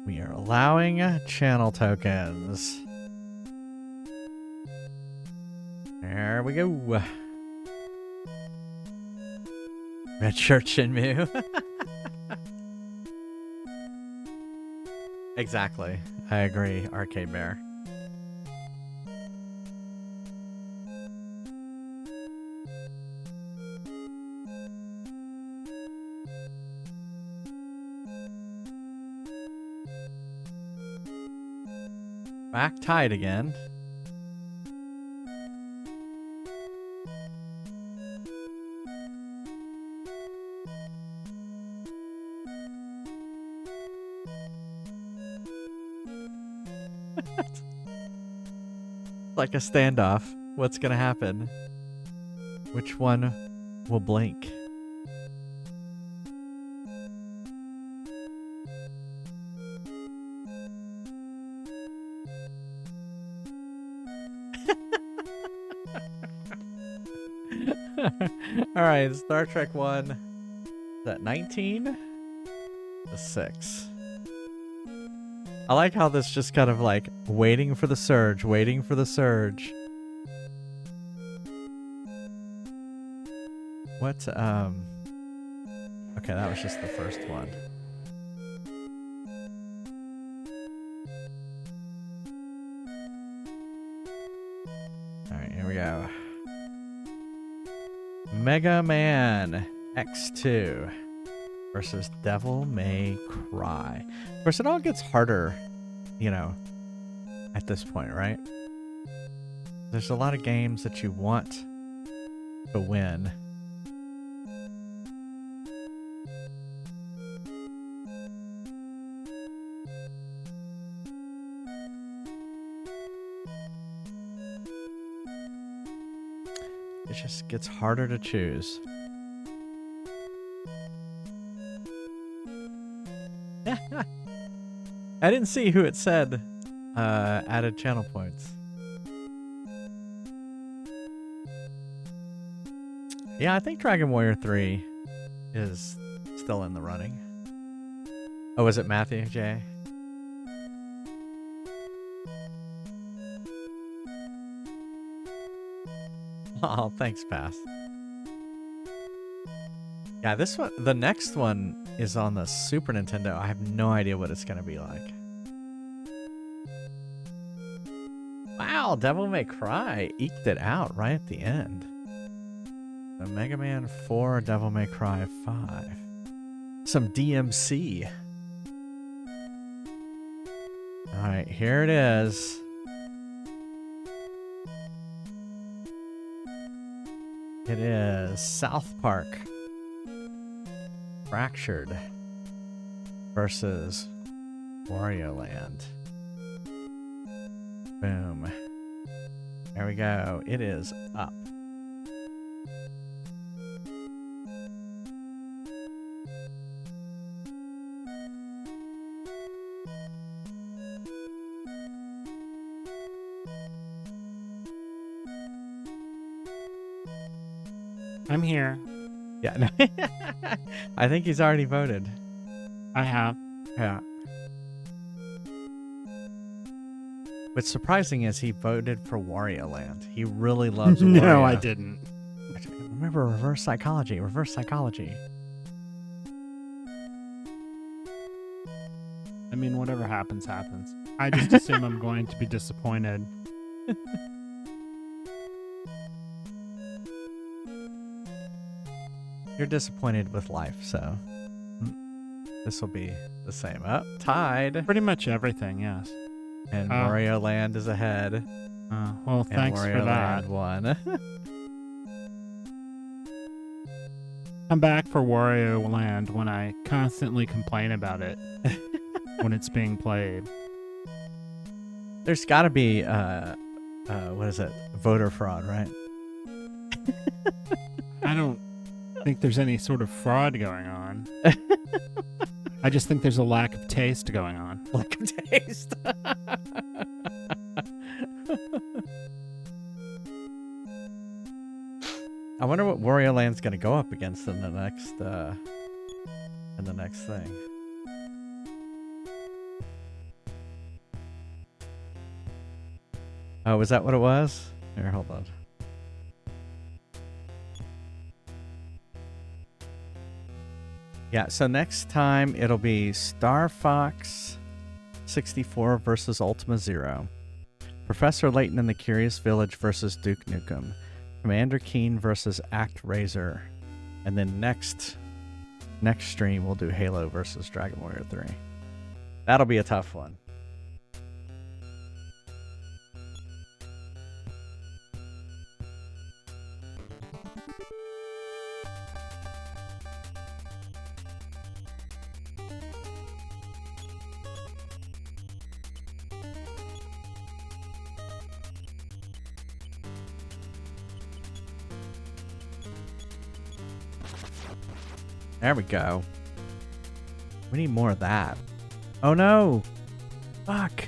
we are allowing channel tokens. There we go. Red shirt Shinmu. Exactly. I agree, Arcade Bear. Back tied again. Like a standoff. What's gonna happen? Which one will blink? Alright, Star Trek 1. Is that 19? The 6. I like how this just kind of like waiting for the surge, waiting for the surge. What, okay, that was just the first one. Alright, here we go. Mega Man X2 versus Devil May Cry. Of course, it all gets harder, you know, at this point, right? There's a lot of games that you want to win. It just gets harder to choose. I didn't see who it said added channel points. Yeah, I think Dragon Warrior 3 is still in the running. Oh, is it Matthew J? Oh, thanks, Pass. Yeah, this one, the next one is on the Super Nintendo. I have no idea what it's going to be like. Wow, Devil May Cry eked it out right at the end. So Mega Man 4, Devil May Cry 5. Some DMC. Alright, here it is. It is South Park Fractured versus Wario Land. Boom. There we go. It is up. I'm here. Yeah, no. I think he's already voted. I have. Yeah. What's surprising is he voted for Wario Land. He really loves Wario. No, I didn't. Remember reverse psychology. Reverse psychology. I mean, whatever happens, happens. I just assume I'm going to be disappointed. You're disappointed with life, so this will be the same. Up, tied. Pretty much everything, yes. And Wario Land is ahead. Well, thanks and Wario for that. Land won. I'm back for Wario Land when I constantly complain about it when it's being played. There's got to be, what is it? Voter fraud, right? I don't think there's any sort of fraud going on. I just think there's a lack of taste going on. Lack of taste. I wonder what Wario Land's gonna go up against in the next thing. Oh, was that what it was? Here, hold on. Yeah, so next time it'll be Star Fox 64 versus Ultima Zero, Professor Layton and the Curious Village versus Duke Nukem, Commander Keen versus Act Razor, and then next stream we'll do Halo versus Dragon Warrior 3. That'll be a tough one. There we go. We need more of that. Oh no! Fuck!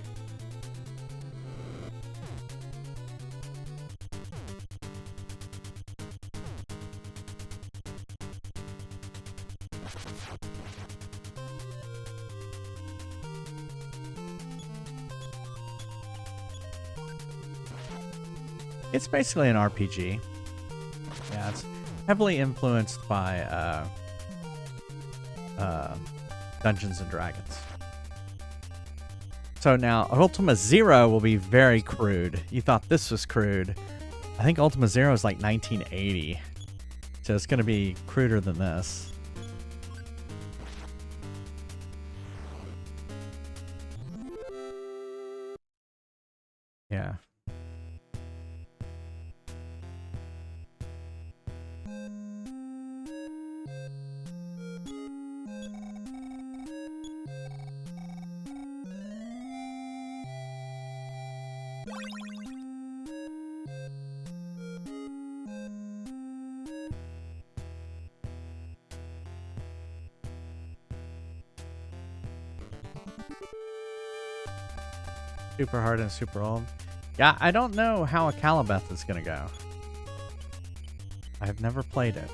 It's basically an RPG. Yeah, it's heavily influenced by Dungeons and Dragons. So now Ultima Zero will be very crude. You thought this was crude. I think Ultima Zero is like 1980. So it's going to be cruder than this. Yeah. Super hard and super old. Yeah, I don't know how a Calabeth is going to go. I've never played it.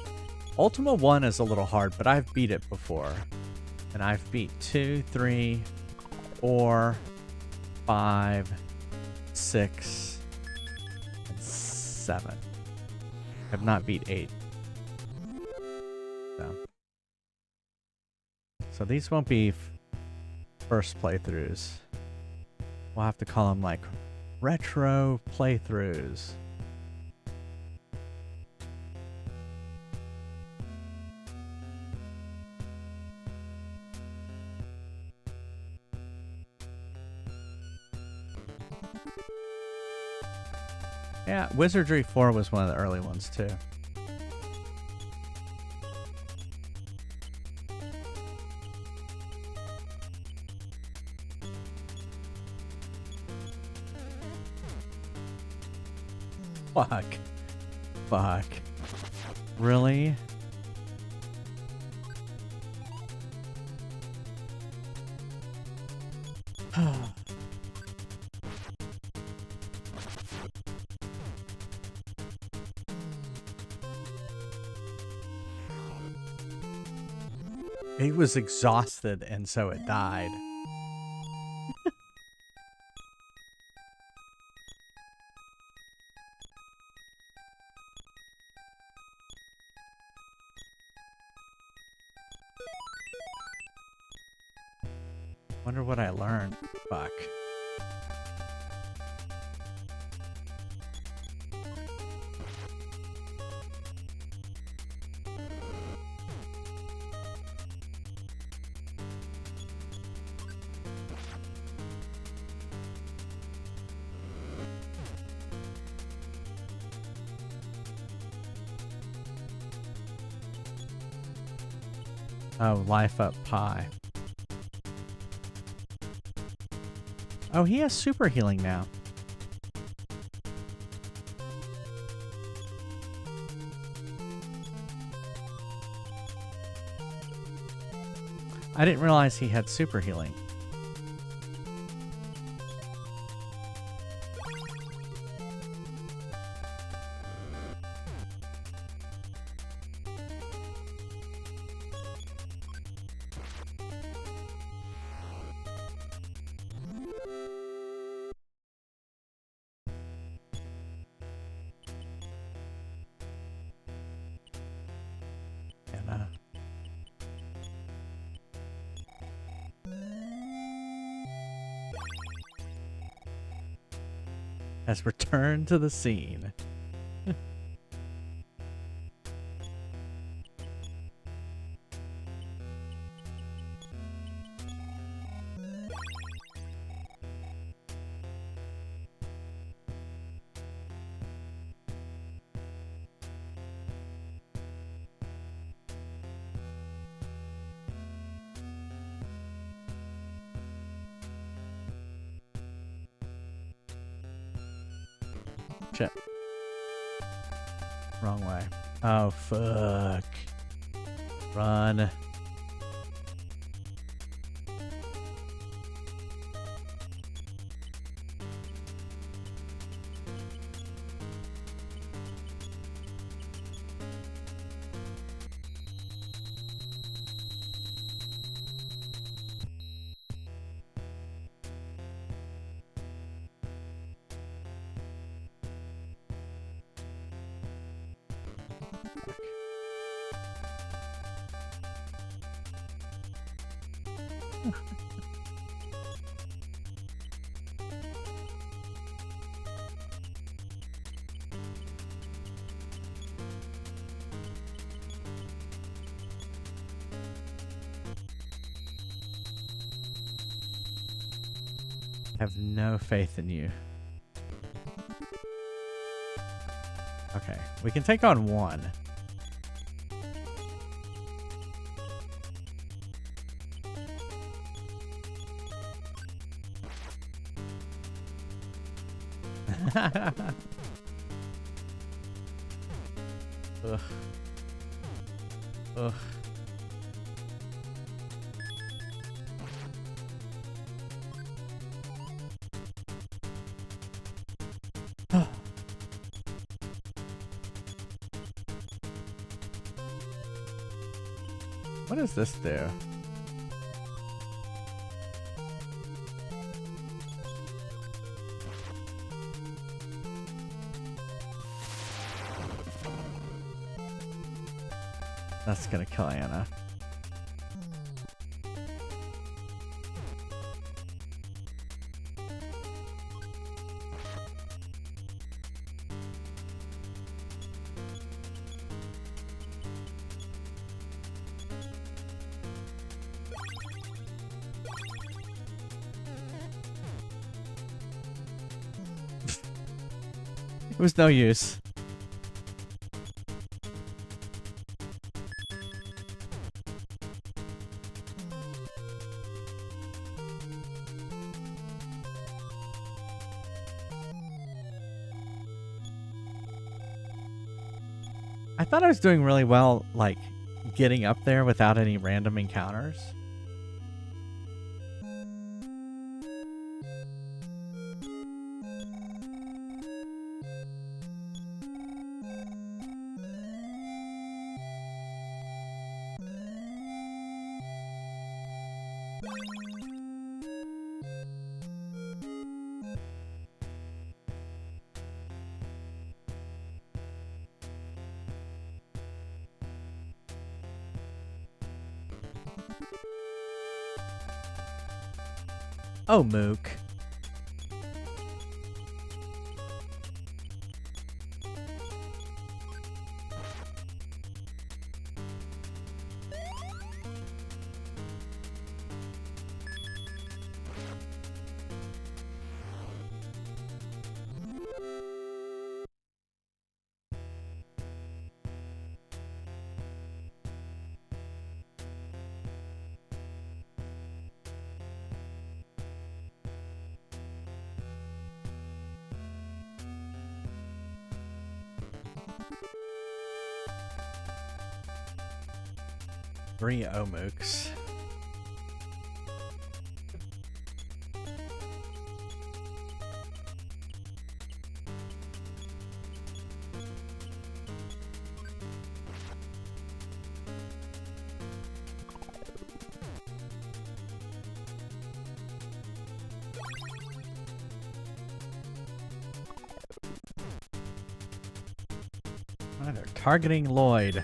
Ultima 1 is a little hard, but I've beat it before. And I've beat 2, 3, 4, 5, 6, and 7. I've not beat 8. So these won't be first playthroughs. We'll have to call them like retro playthroughs. Yeah, Wizardry 4 was one of the early ones too. Fuck. Fuck. Really? It was exhausted and so it died. Wonder what I learned. Fuck. Oh, life up pie. Oh, he has super healing now. I didn't realize he had super healing. Has returned to the scene. Shit. Wrong way. Oh, fuck. Run. I have no faith in you. Okay, we can take on one. Ugh. Ugh. What does this do? That's gonna kill Anna. It was no use. I thought I was doing really well, like, getting up there without any random encounters. Oh, Mook. Three Omooks. Oh, they're targeting Lloyd.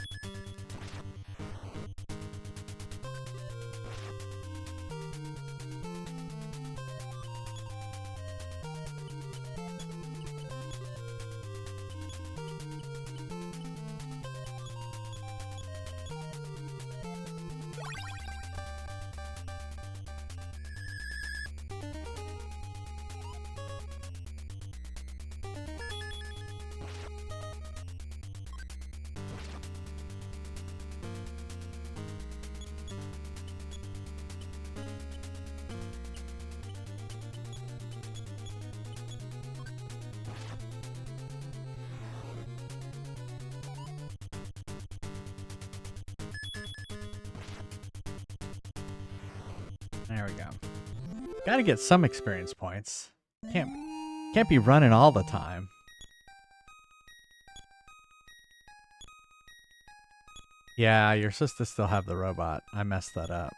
There we go. Gotta get some experience points. Can't be running all the time. Yeah, you're supposed to still have the robot. I messed that up.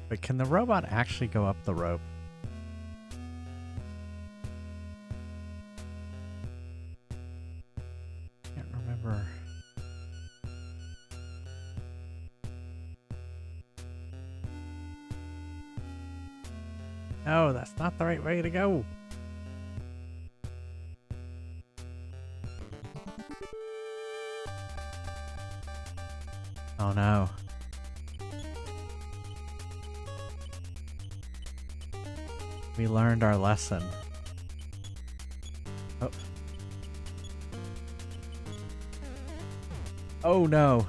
But can the robot actually go up the rope? Can't remember. No, that's not the right way to go. Oh no. We learned our lesson. Oh. Oh no.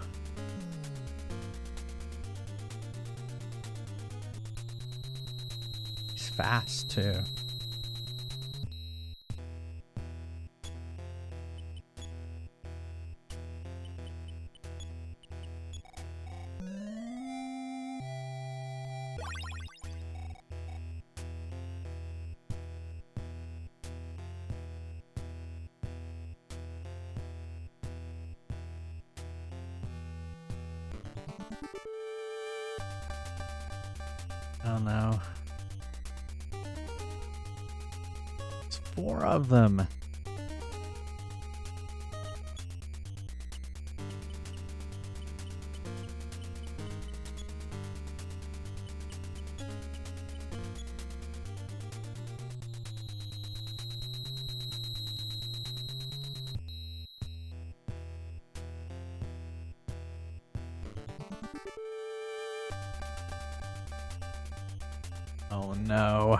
He's fast too. Oh no. There's 4 of them. Oh no.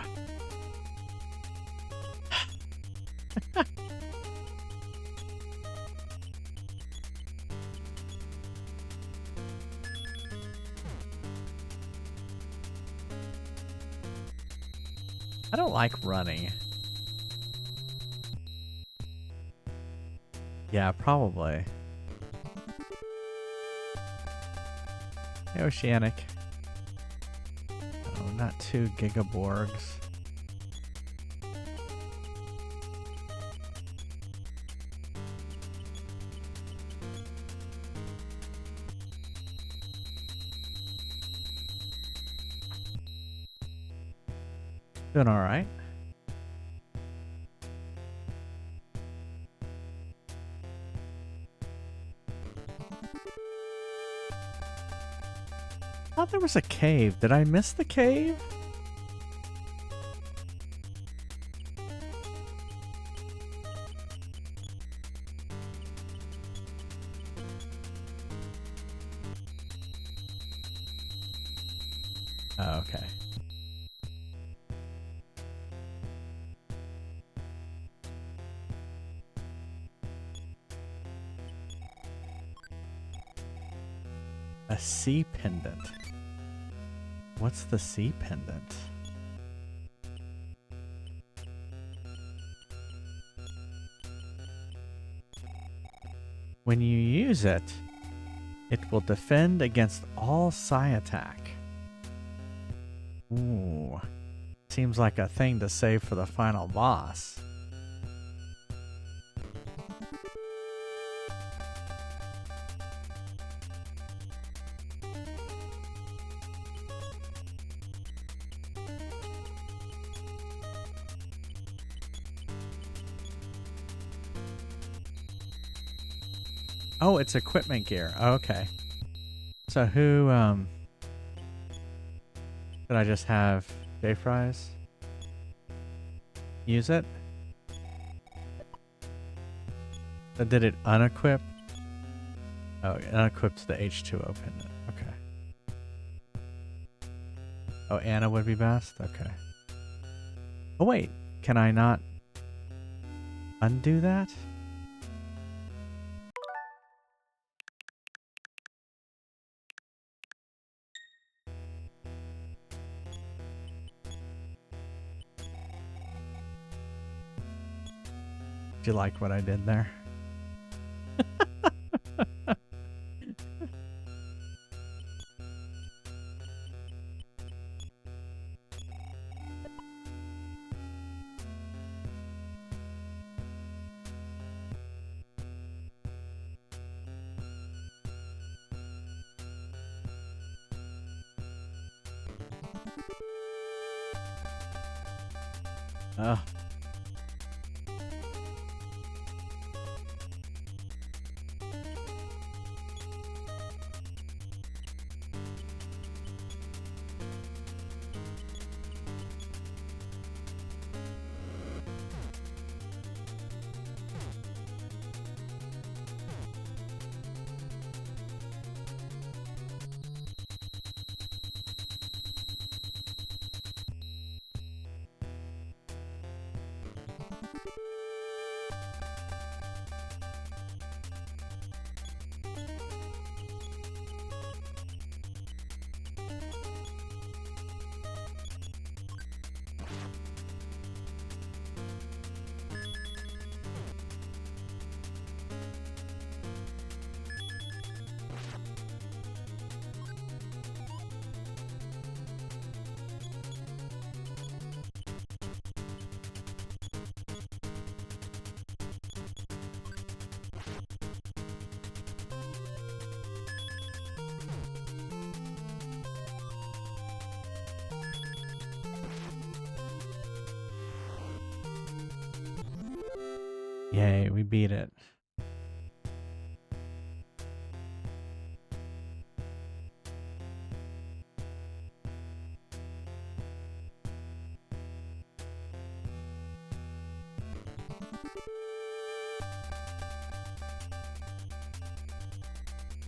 I don't like running. Yeah, probably. Hey, Oceanic. Oh, not 2 Gigaborgs. Doing all right. I thought there was a cave. Did I miss the cave? Oh, okay. A sea pendant. What's the sea pendant? When you use it, it will defend against all psi attack. Ooh. Seems like a thing to save for the final boss. Oh, it's equipment gear. Oh, okay. So who, did I just have J-Fries use it? Or did it unequip? Oh, it unequips the H2O pendant. Okay. Oh, Anna would be best? Okay. Oh, wait. Can I not undo that? Do you like what I did there? Oh. Yay, we beat it.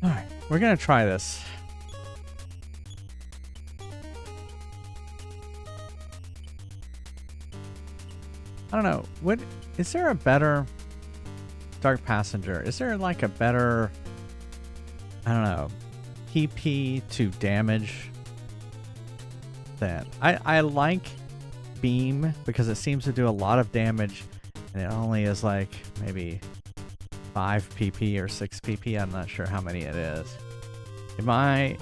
Alright, we're gonna try this. I don't know. What is there a better Dark Passenger? Is there like a better, I don't know, PP to damage than I like Beam because it seems to do a lot of damage and it only is like maybe 5 PP or 6 PP. I'm not sure how many it is. Am I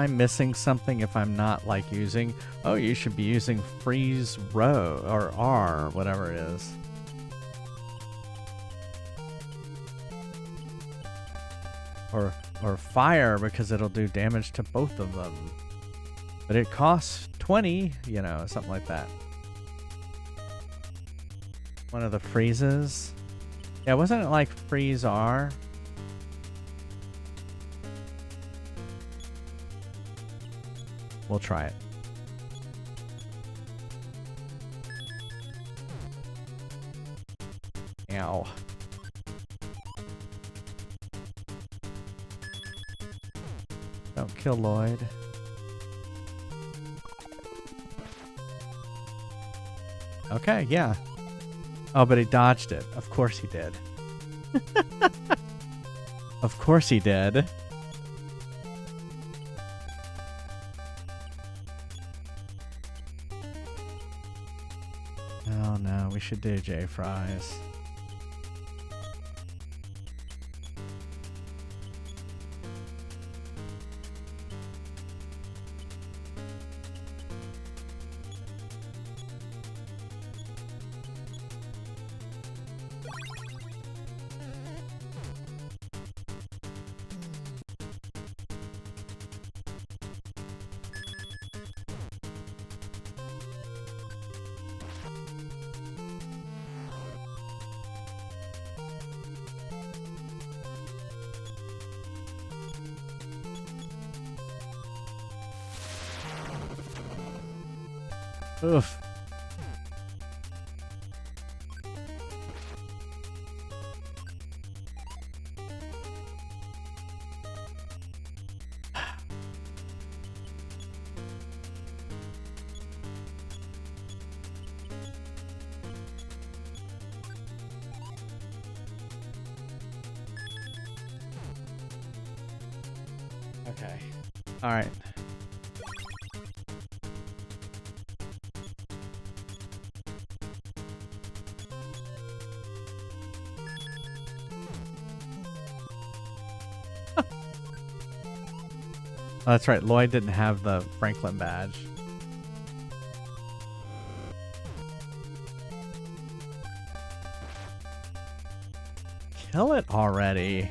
missing something if I'm not like using, oh, you should be using freeze row or R, whatever it is. Or fire because it'll do damage to both of them. But it costs 20, you know, something like that. One of the freezes. Yeah, wasn't it like freeze R? We'll try it. Ow. Don't kill Lloyd. Okay, yeah. Oh, but he dodged it. Of course he did. Of course he did. Oh no, we should do J fries. Oof. Okay. All right. Oh, that's right. Lloyd didn't have the Franklin badge. Kill it already.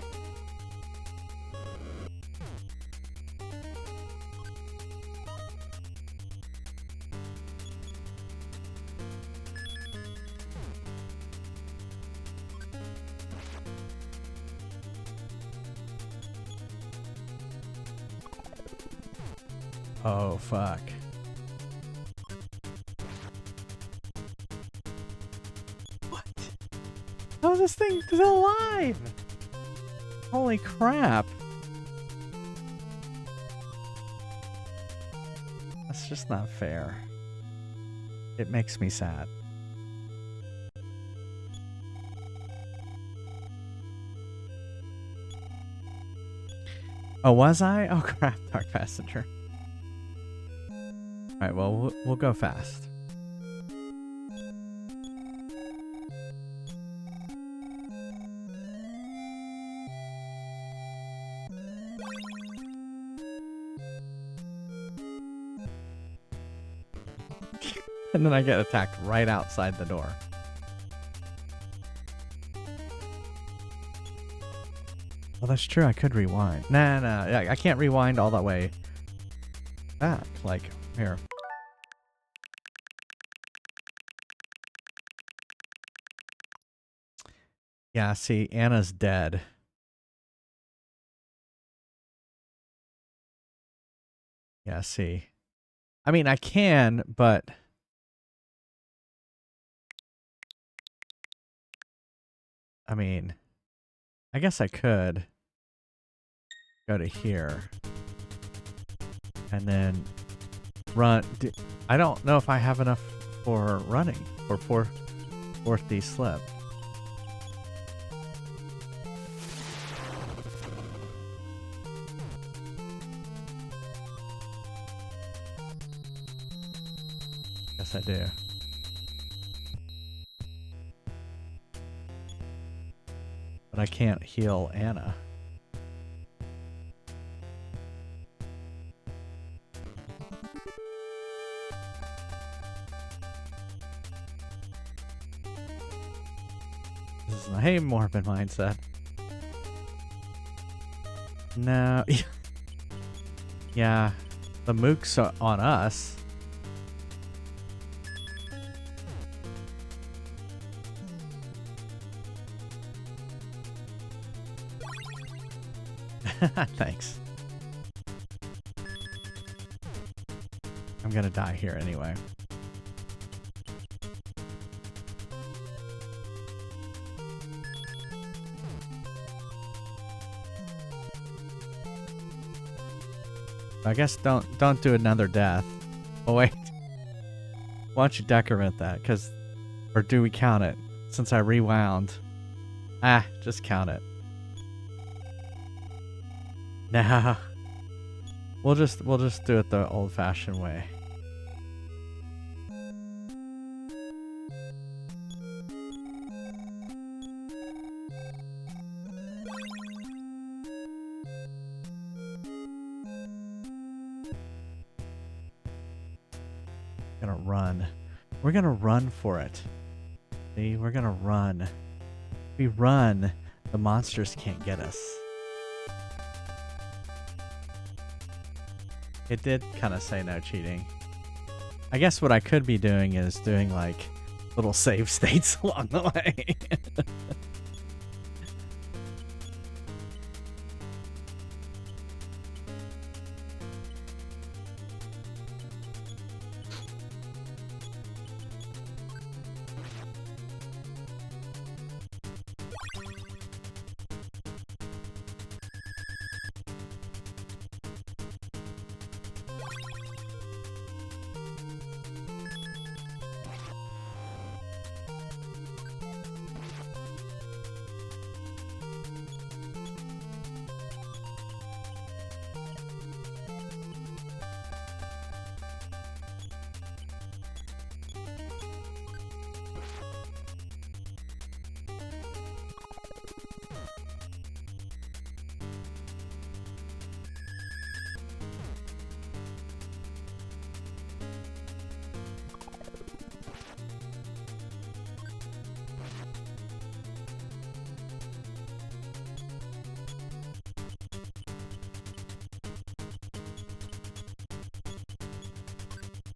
Oh, fuck. What? How is this thing still alive? Holy crap. That's just not fair. It makes me sad. Oh, was I? Oh, crap. Dark Passenger. Alright, well, we'll go fast. And then I get attacked right outside the door. Well, that's true. I could rewind. Nah, I can't rewind all that way back. Like, here. Yeah, see, Anna's dead. Yeah, see. I mean, I can, but I mean, I guess I could go to here and then run. I don't know if I have enough for running for fourth D slip. Yes, I do. But I can't heal Anna. This is my hey morbid mindset. No. Yeah. The mooks are on us. Thanks. I'm gonna die here anyway. I guess don't do another death. Oh wait. Why don't you decrement that? Or do we count it? Since I rewound. Ah, just count it. Nah. We'll just do it the old-fashioned way. Gonna run. We're gonna run for it. See, we're gonna run. If we run, the monsters can't get us. It did kind of say no cheating. I guess what I could be doing is doing like little save states along the way.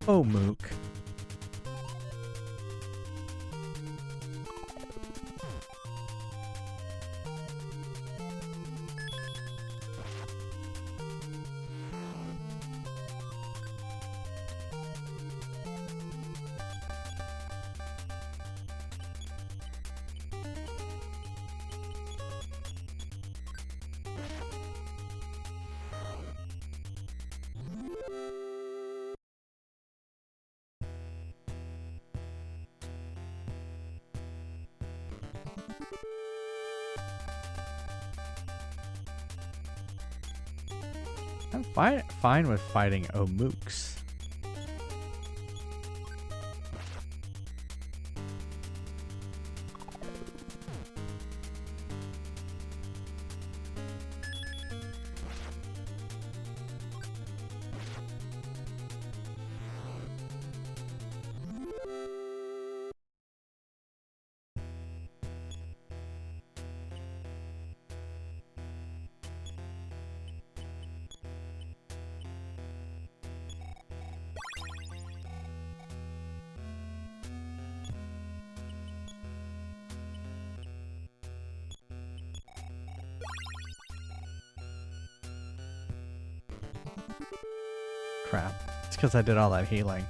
Oh, Mook. I'm fine with fighting Omooks. crap. It's because I did all that healing.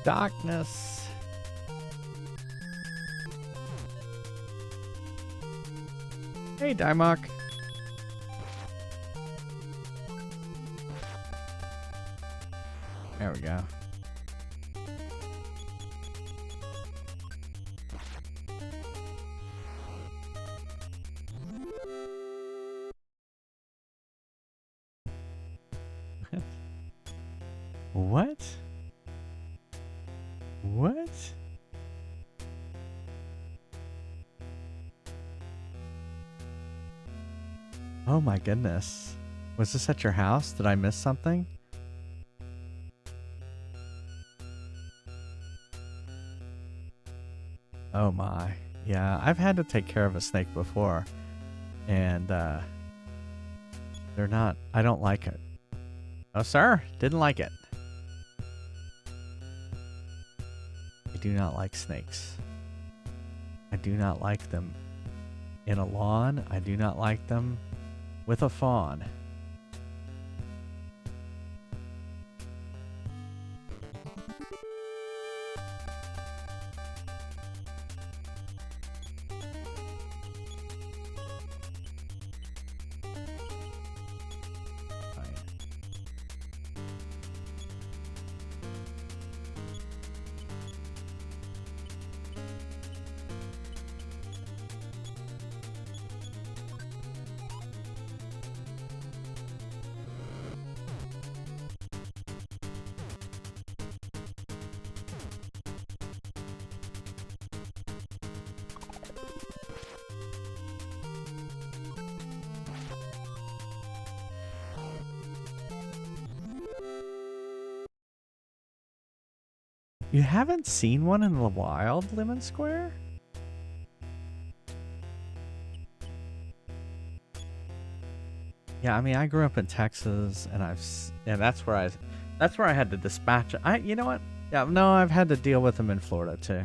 Darkness. Hey, Dimok. There we go. What? What? Oh my goodness. Was this at your house? Did I miss something? Oh my. Yeah, I've had to take care of a snake before. And, they're not... I don't like it. Oh, sir. Didn't like it. I do not like snakes. I do not like them in a lawn. I do not like them with a fawn. You haven't seen one in the wild, Lemon Square? Yeah, I mean, I grew up in Texas, and that's where I had to dispatch. You know what? Yeah, no, I've had to deal with them in Florida too.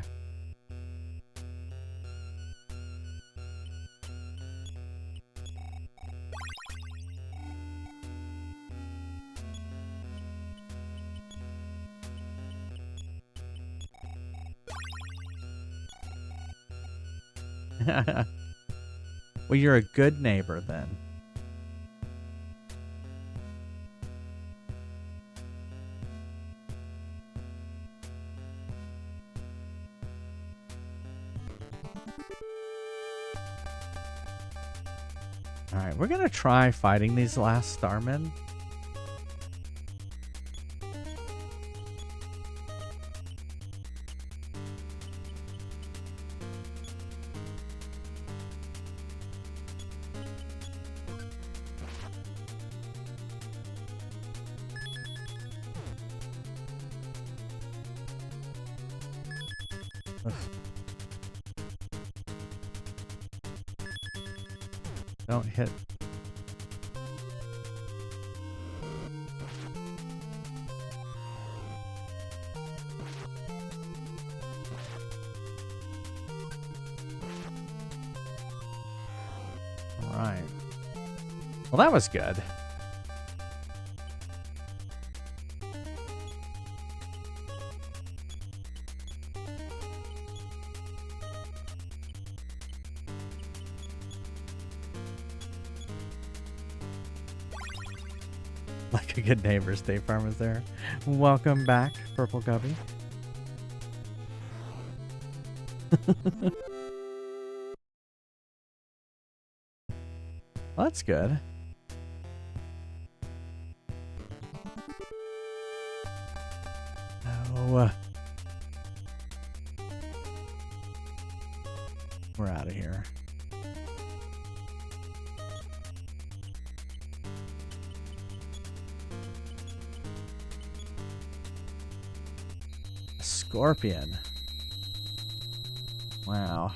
Well, you're a good neighbor then. Alright, we're gonna try fighting these last Starmen. Don't hit. Well, that was good. Like a good neighbor, State Farm is there. Welcome back, Purple Gubby. Well, that's good. No. We're out of here. Scorpion. Wow.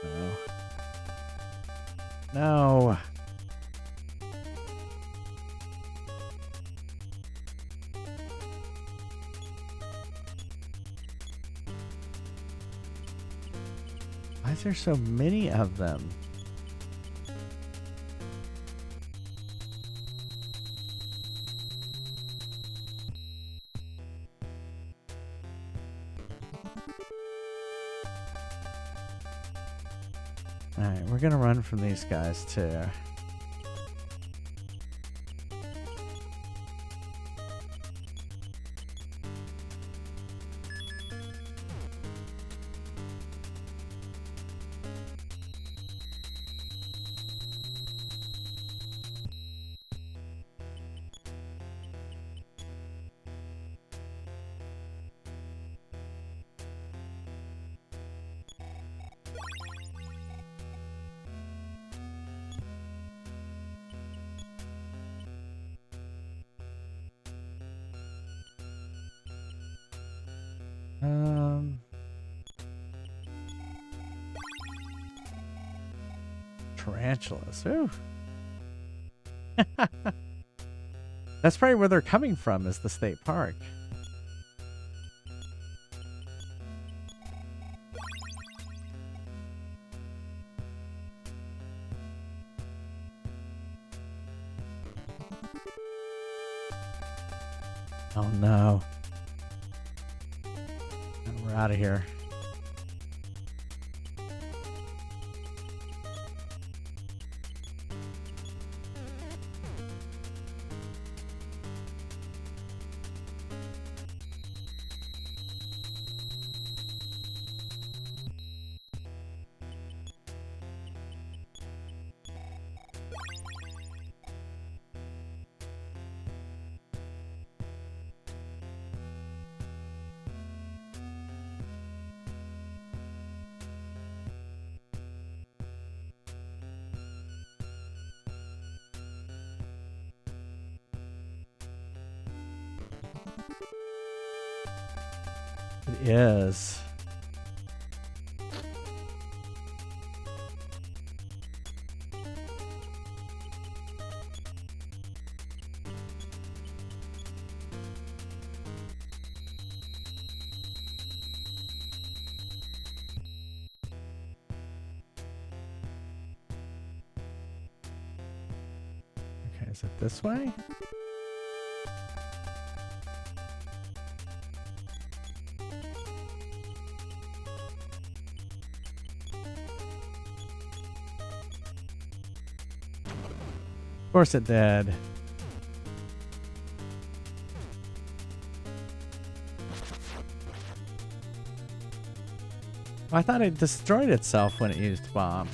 No. No. Why is there so many of them? Alright, we're gonna run from these guys too. Tarantulas. Ooh. That's probably where they're coming from, is the state park. Oh no. We're out of here. It is. Okay, is it this way? Of course it did. I thought it destroyed itself when it used bomb.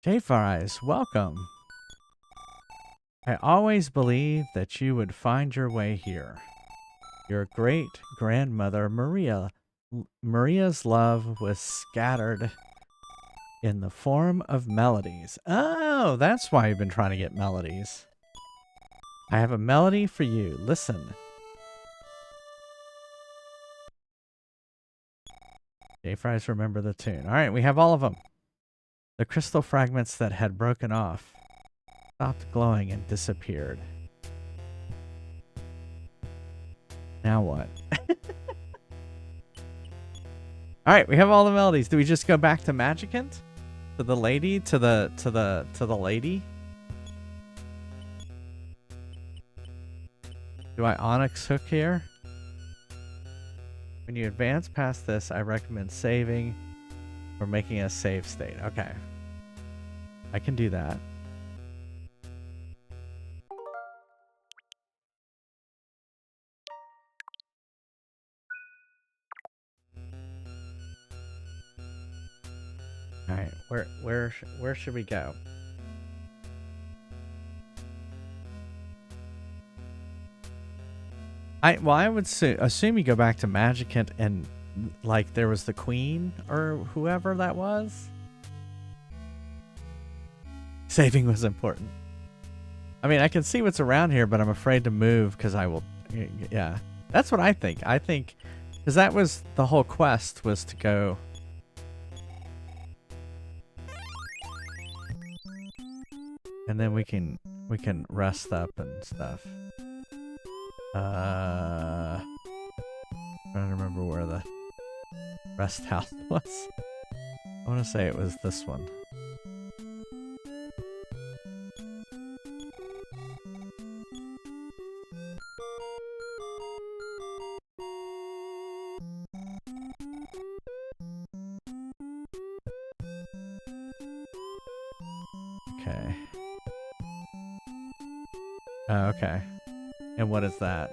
J-Fries, welcome. I always believed that you would find your way here. Your great grandmother Maria's love was scattered in the form of melodies. Oh, that's why you've been trying to get melodies. I have a melody for you. Listen. J-Fries, remember the tune. All right, we have all of them. The crystal fragments that had broken off stopped glowing and disappeared. Now what? All right, we have all the melodies. Do we just go back to Magicant? To the lady? To the lady? Do I Onyx hook here? When you advance past this, I recommend saving or making a save state. Okay. I can do that. All right, where should we go? I would assume you go back to Magicant and like there was the queen or whoever that was. Saving was important. I mean, I can see what's around here, but I'm afraid to move because I will. Yeah, that's what I think. I think because that was the whole quest was to go. And then we can rest up and stuff. Trying to remember where the rest house was. I want to say it was this one. Okay. Oh, okay. And what is that?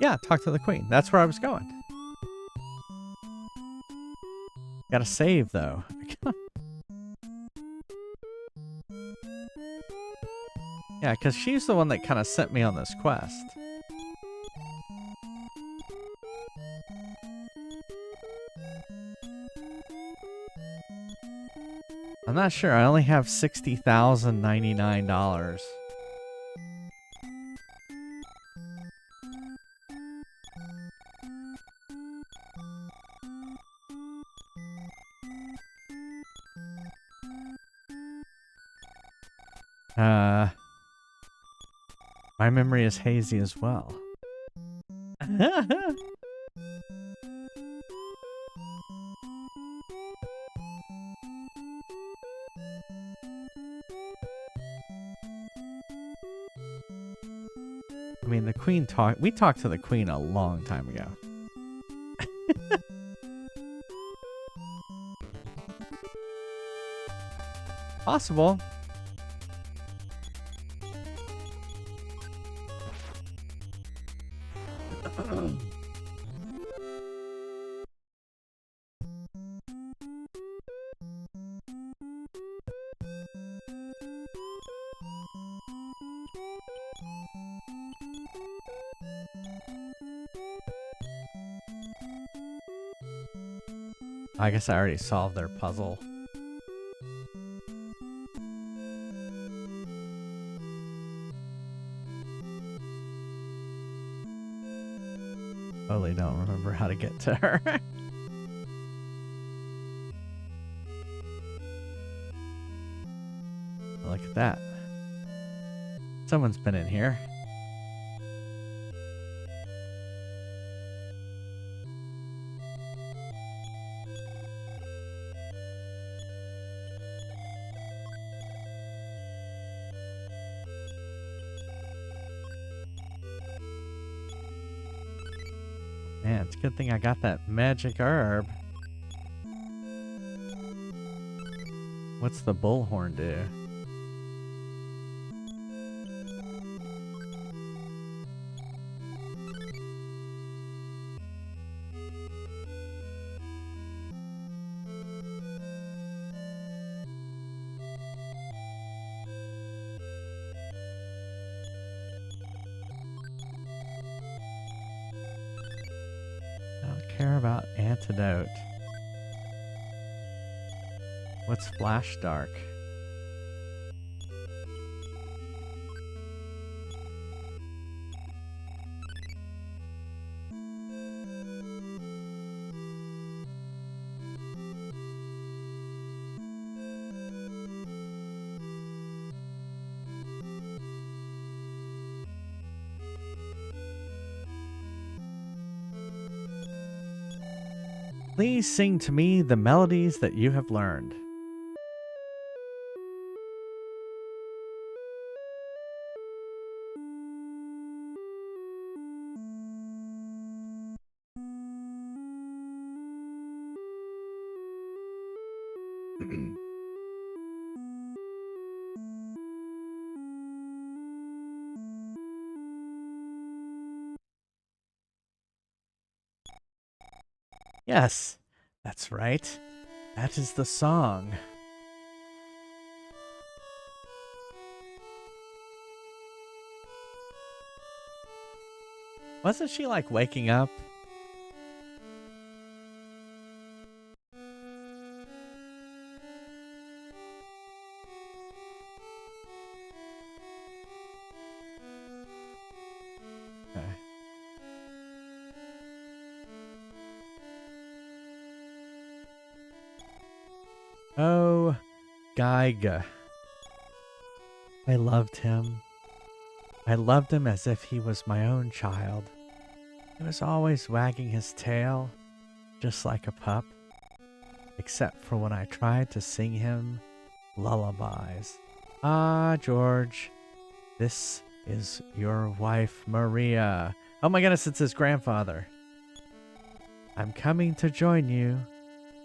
Yeah, talk to the queen. That's where I was going. Gotta save, though. Yeah, because she's the one that kind of sent me on this quest. I'm not sure. I only have $60,099. My memory is hazy as well. I mean, the queen we talked to the queen a long time ago. Possible. I guess I already solved their puzzle. Totally don't remember how to get to her. Look at that. Someone's been in here. Man, it's a good thing I got that magic herb. What's the bullhorn do? care about antidote. What's flash dark? Please sing to me the melodies that you have learned. Yes, that's right. That is the song. Wasn't she like waking up? Okay. Oh, Giegue. I loved him. I loved him as if he was my own child. He was always wagging his tail, just like a pup, except for when I tried to sing him lullabies. Ah, George, this is your wife, Maria. Oh my goodness, it's his grandfather. I'm coming to join you.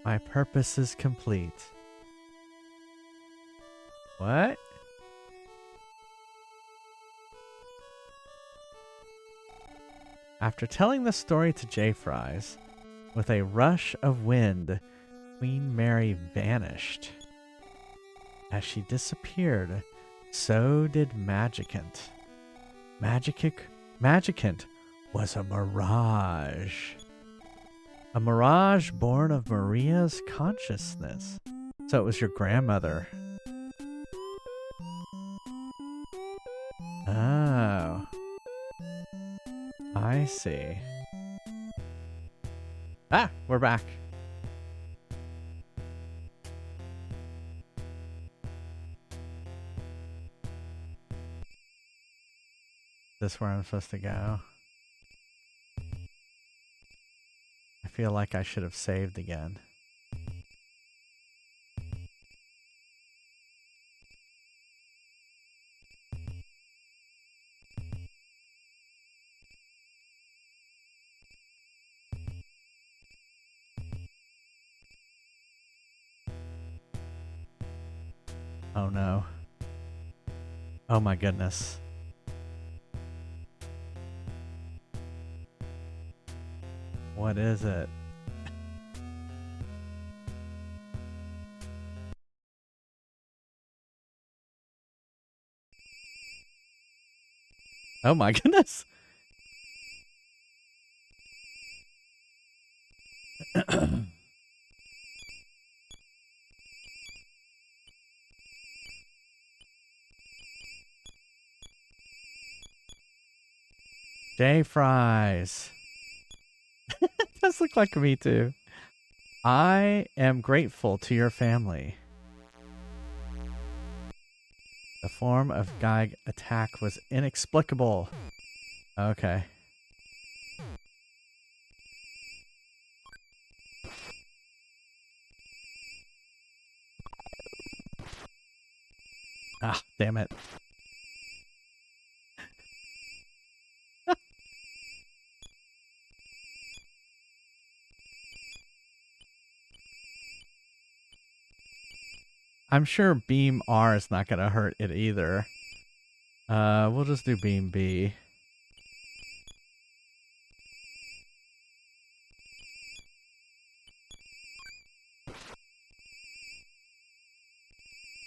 My purpose is complete. What? After telling the story to J. Fries, with a rush of wind, Queen Mary vanished. As she disappeared, so did Magicant. Magicant was a mirage. A mirage born of Maria's consciousness. So it was your grandmother. Oh. I see. Ah, we're back. Is this where I'm supposed to go? I feel like I should have saved again. Oh no. Oh my goodness. What is it? Oh my goodness. J. Fries. Does look like me too. I am grateful to your family. The form of Giegue attack was inexplicable. Okay. Ah, damn it. I'm sure Beam R is not going to hurt it either. We'll just do Beam B.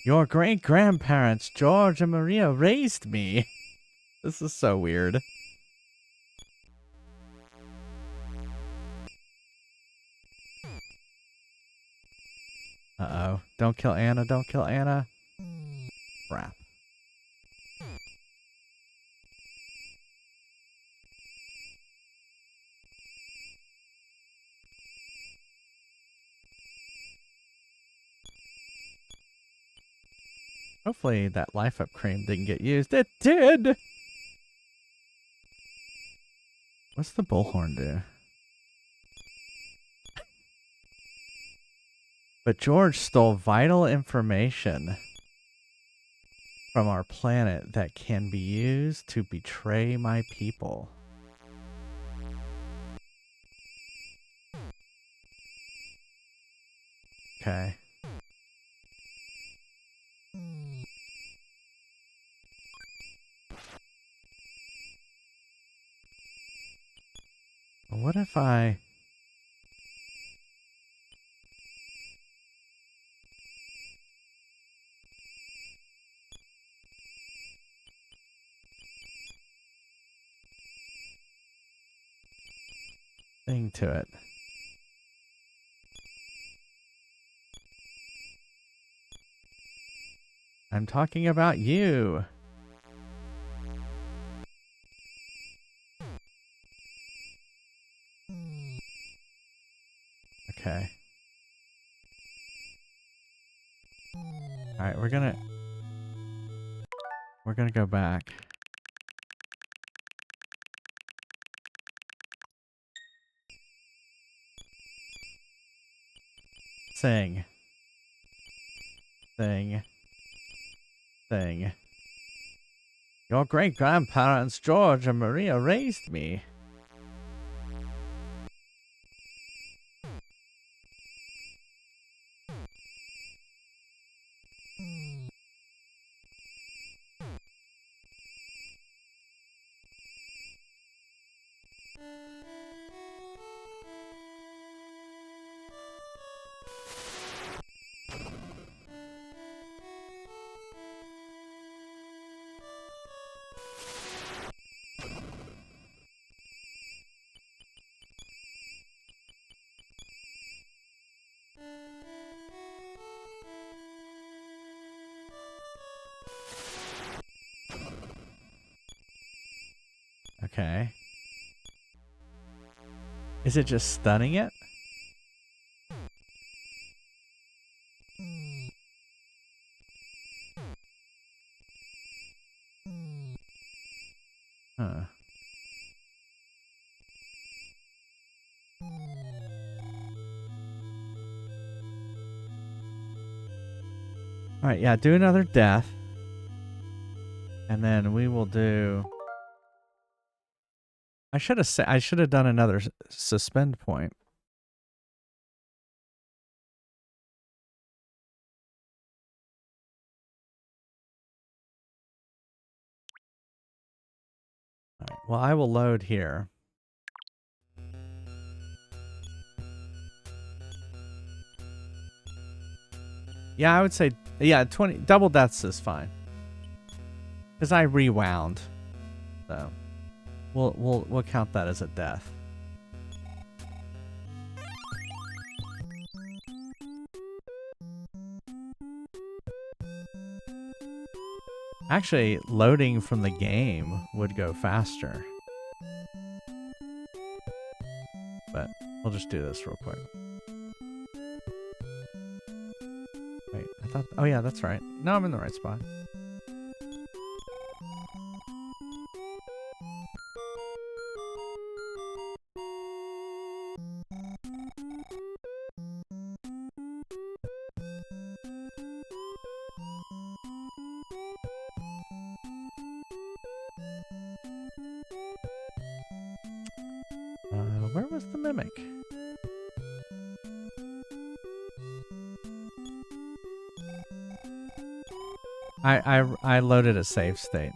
Your great-grandparents, George and Maria, raised me. This is so weird. Uh-oh. Don't kill Anna. Don't kill Anna. Crap. Hopefully that life up cream didn't get used. It did! What's the bullhorn do? But George stole vital information from our planet that can be used to betray my people. Okay. Well, what if I... thing to it? I'm talking about you. Okay. All right, we're gonna go back. Sing. Sing. Sing. Your great-grandparents George and Maria raised me. Okay. Is it just stunning it? Huh. Alright, yeah, do another death. And then we will do... I should have done another suspend point. All right, well, I will load here. Yeah, I would say, yeah, 20 double deaths is fine. Because I rewound. So we'll count that as a death. Actually, loading from the game would go faster. But we'll just do this real quick. Wait, I thought... Oh yeah, that's right. No, I'm in the right spot. Where was the mimic? I loaded a save state.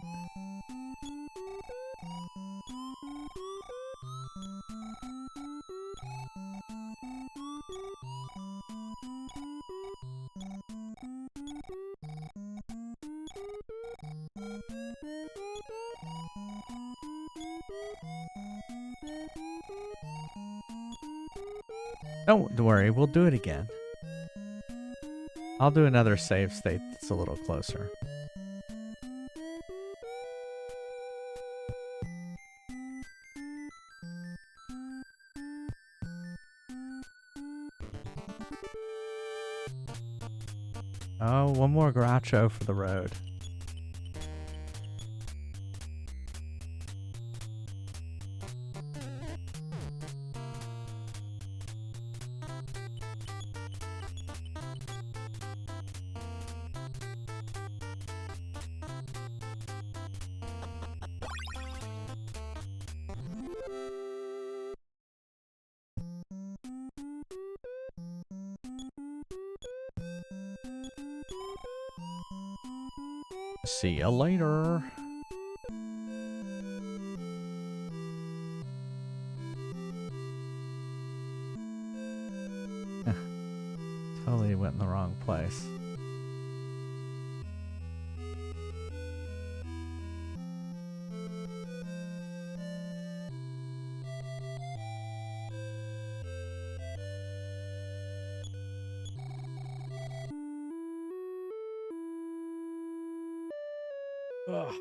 Don't worry, we'll do it again. I'll do another save state that's a little closer. Oh, one more Groucho for the road. See ya later. Totally went in the wrong place. Ugh.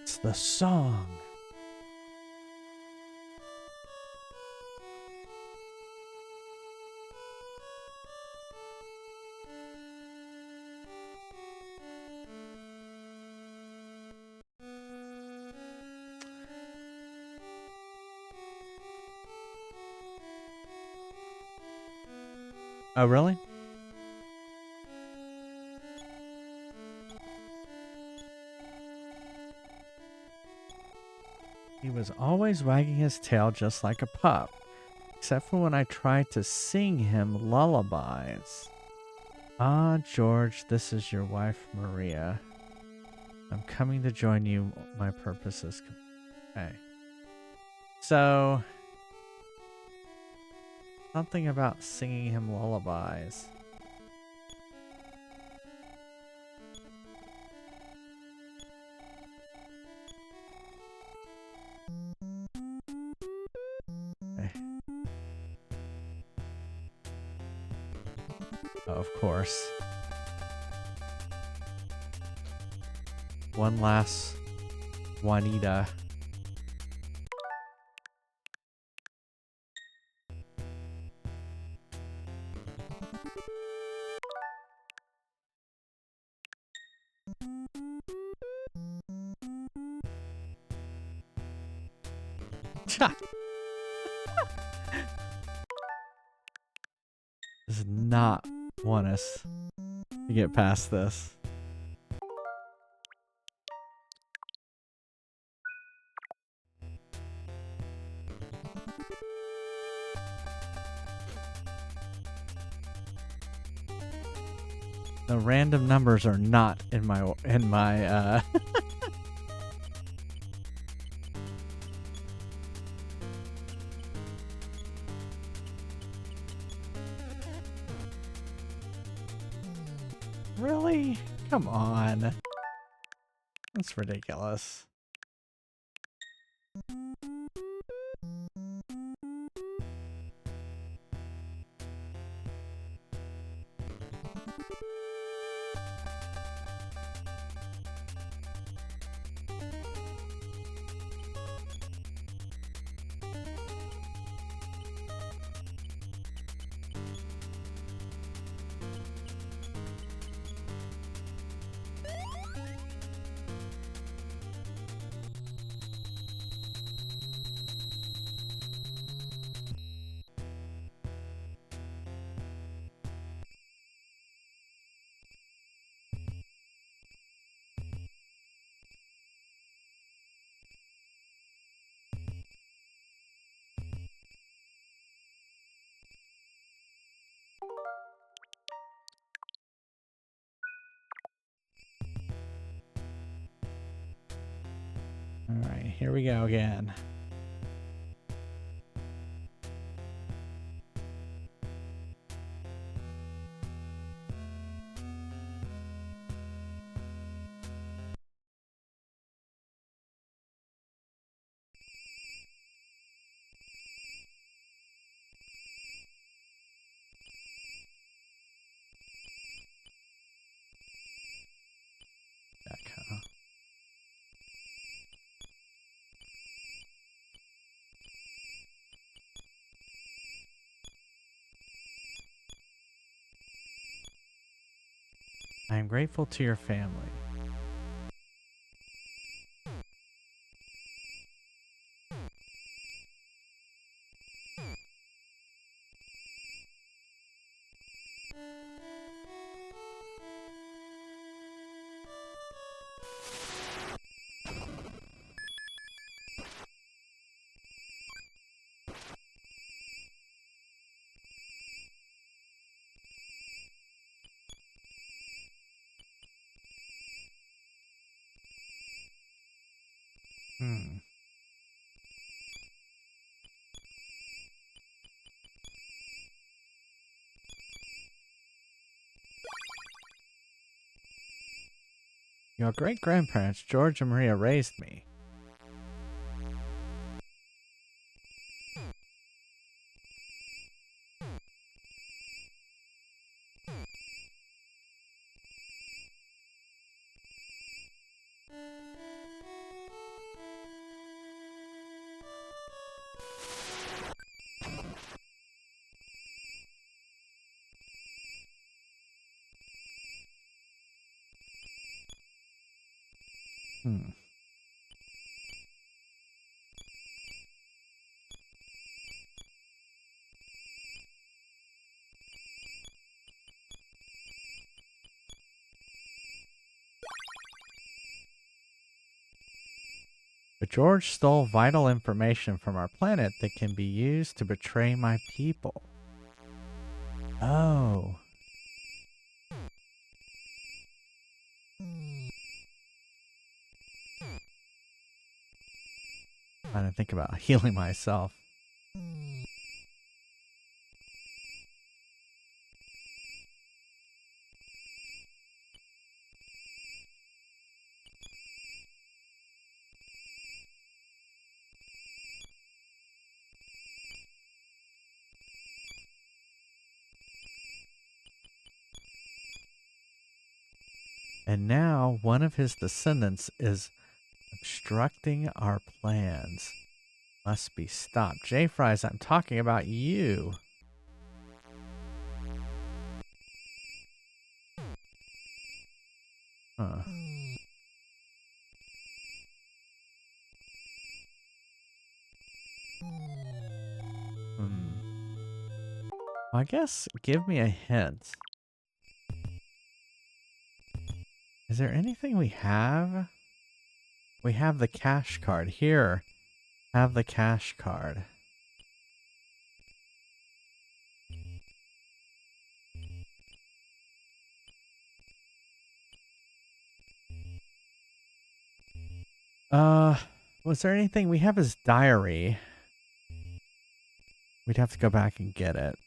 It's the song. Oh, really? He was always wagging his tail just like a pup, except for when I tried to sing him lullabies. Ah, George, this is your wife, Maria. I'm coming to join you. My purpose is okay. So, something about singing him lullabies. Okay. Oh, of course. One last Juanita. Does not want us to get past this. The random numbers are not in my Really? Come on. That's ridiculous. here we go again. I am grateful to your family. Your great-grandparents, George and Maria, raised me. But George stole vital information from our planet that can be used to betray my people. Oh. I didn't think about healing myself. And now one of his descendants is obstructing our plans. Must be stopped. J-Fries, I'm talking about you. Huh. Well, I guess give me a hint. Is there anything we have? We have the cash card. Here, have the cash card. Was there anything? We have his diary. We'd have to go back and get it.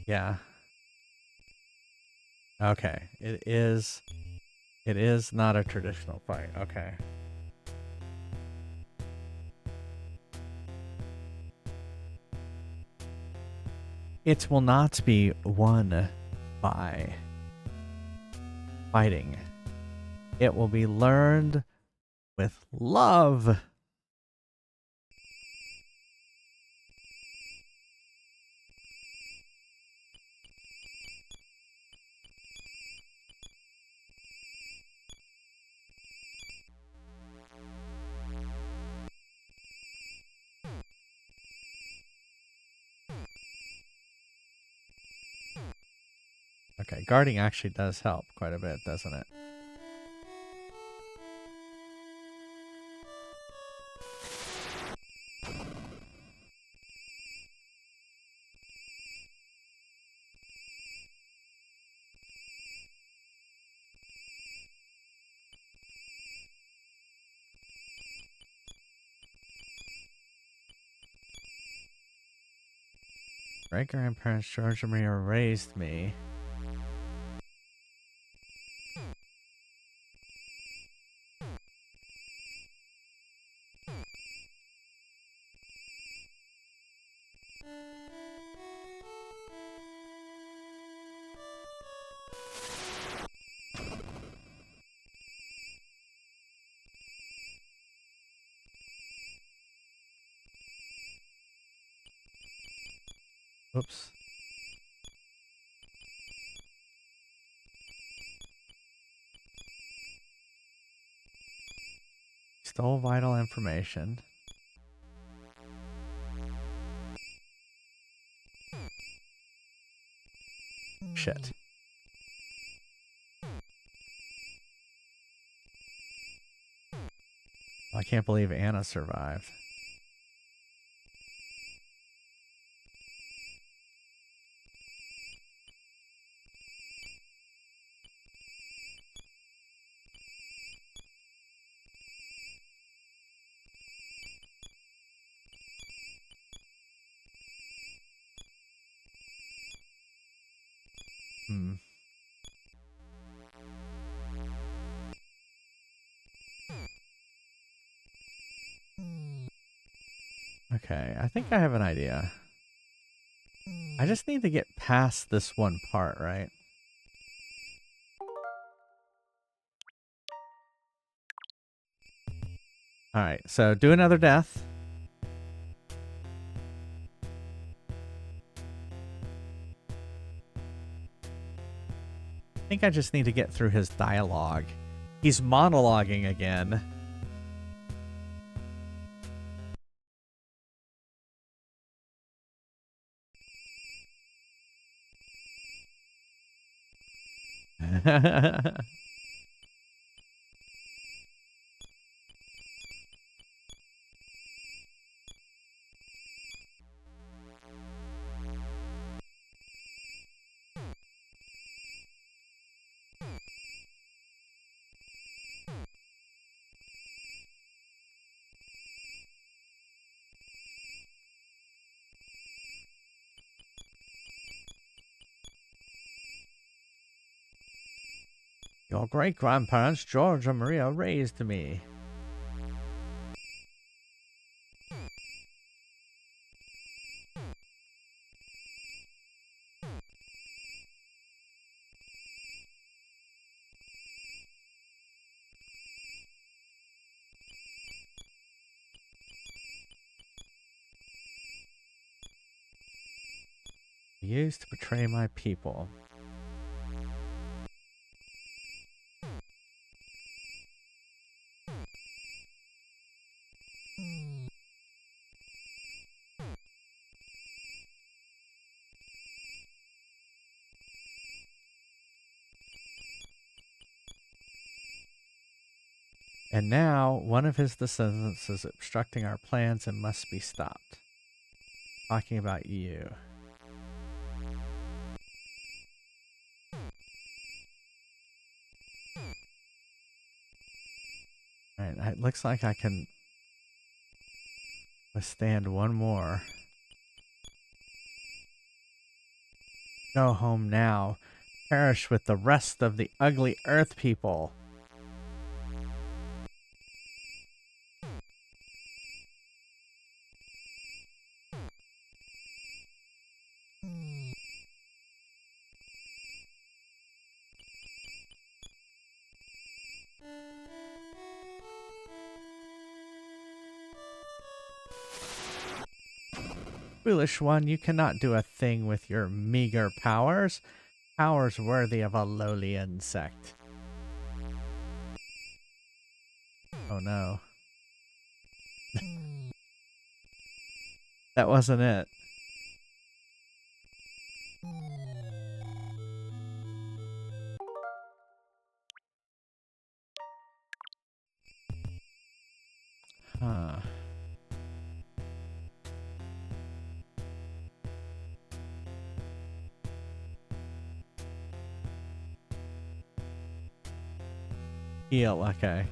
Yeah. Okay. It is not a traditional fight. Okay. It will not be won by fighting. It will be learned with love. Okay, guarding actually does help quite a bit, doesn't it? Great grandparents George and Maria raised me. Oops. Stole vital information. Shit. I can't believe Anna survived. Hmm. Okay, I think I have an idea. I just need to get past this one part, right? Alright, so do another death. I think I just need to get through his dialogue. He's monologuing again. Your great-grandparents, George and Maria, raised me. Used to betray my people. And now, one of his descendants is obstructing our plans and must be stopped. Talking about you. Alright, it looks like I can withstand one more. Go home now. Perish with the rest of the ugly earth people. Foolish one, you cannot do a thing with your meager powers. Powers worthy of a lowly insect. Oh no. That wasn't it. Huh. Heal, okay.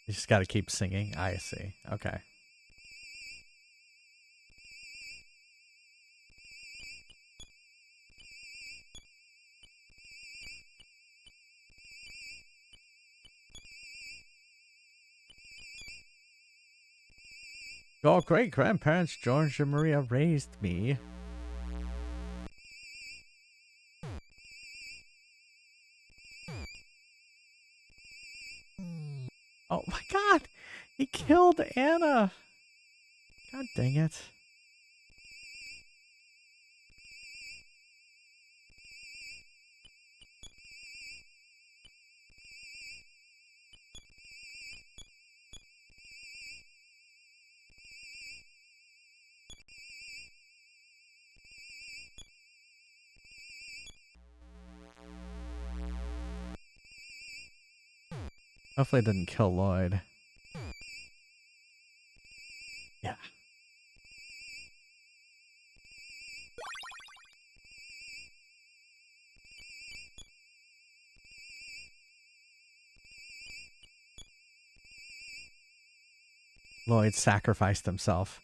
You just got to keep singing. I see. Okay. Your great grandparents, George and Maria, raised me. Oh my god! He killed Anna! God dang it. Hopefully it didn't kill Lloyd. Yeah. Lloyd sacrificed himself.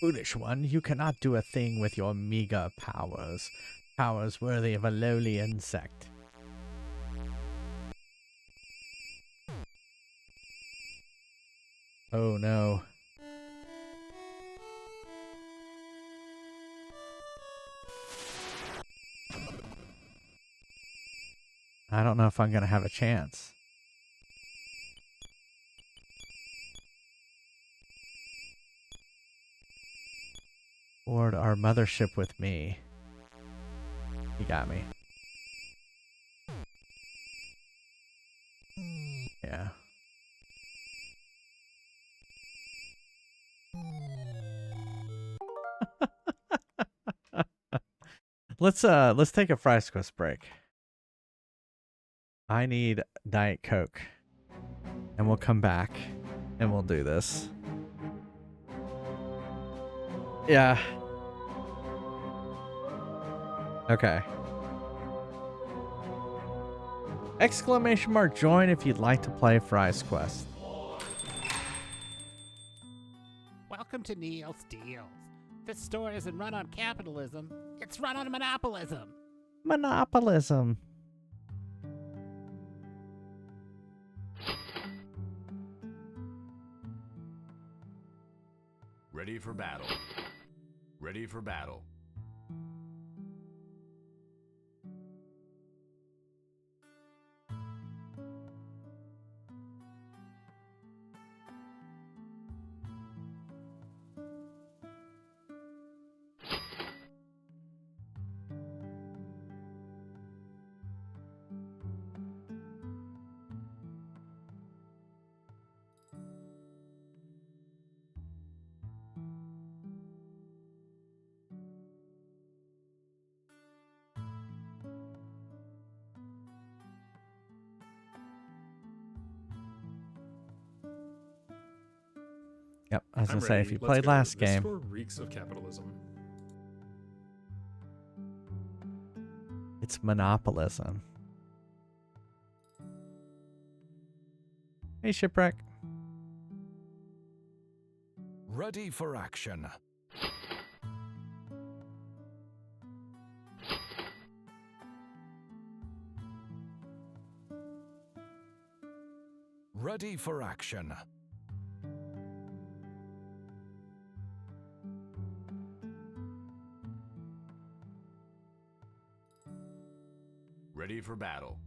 Foolish one, you cannot do a thing with your meager powers. Powers worthy of a lowly insect. Oh no. I don't know if I'm gonna have a chance. Board our mothership with me. You got me. Yeah. Let's take a Fries Quest break. I need Diet Coke. And we'll come back and we'll do this. Yeah. Okay. Exclamation mark join if you'd like to play Fries Quest. Welcome to Neil's Deals. This store isn't run on capitalism, it's run on monopolism. Monopolism. Ready for battle. Ready for battle. Yep, I was I'm gonna say, if ready. you Let's played go. last This game, store reeks of capitalism. it's monopolism. Hey, Shipwreck. Ready for action. Ready for action. Ready for battle.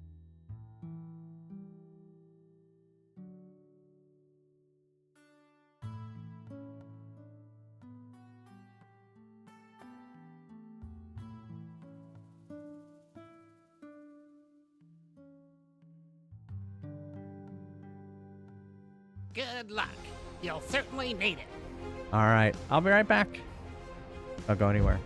Good luck. You'll certainly need it. All right, I'll be right back. Don't go anywhere.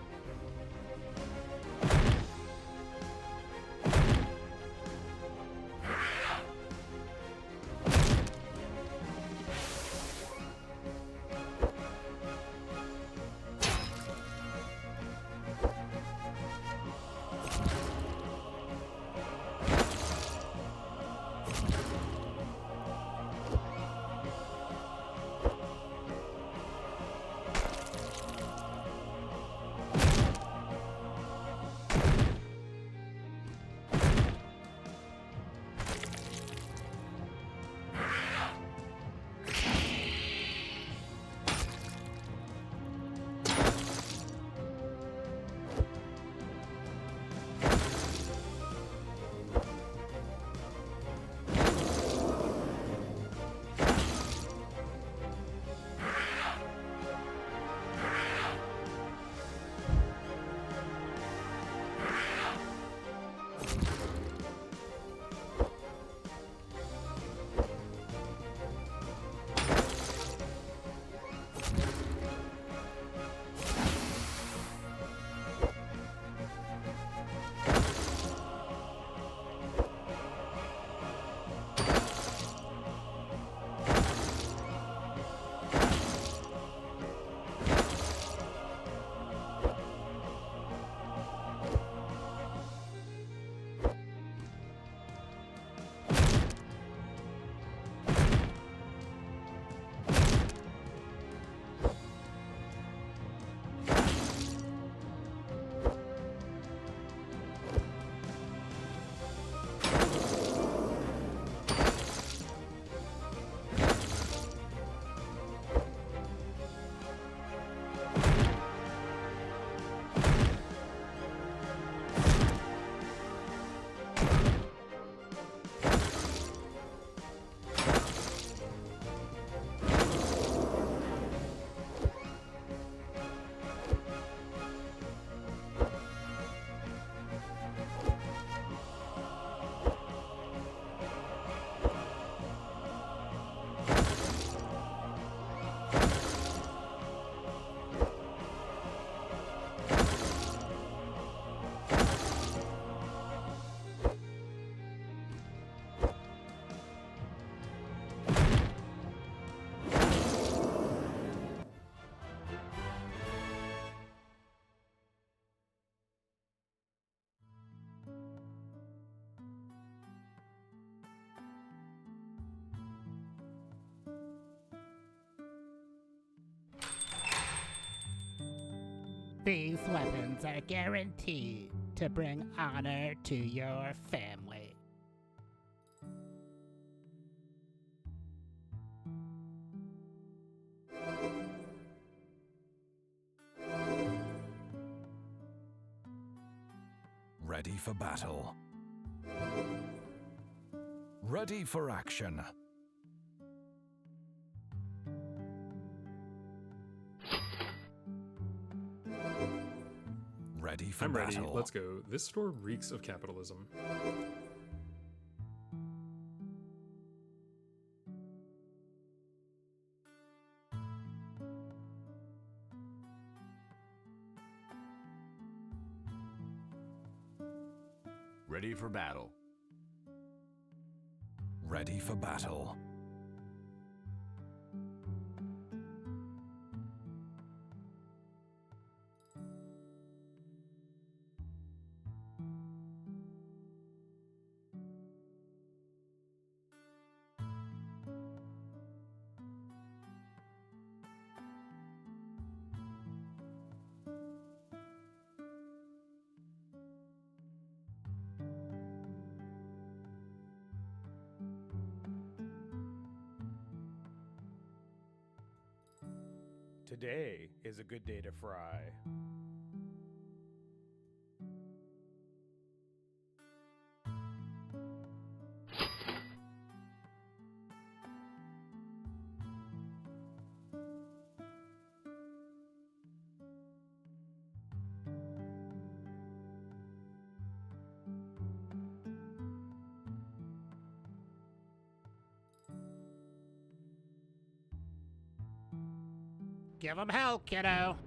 These weapons are guaranteed to bring honor to your family. Ready for battle. Ready for action. Ready for I'm ready. battle. Let's go. This store reeks of capitalism. Ready for battle. Ready for battle. Today is a good day to fry. Give 'em hell, kiddo.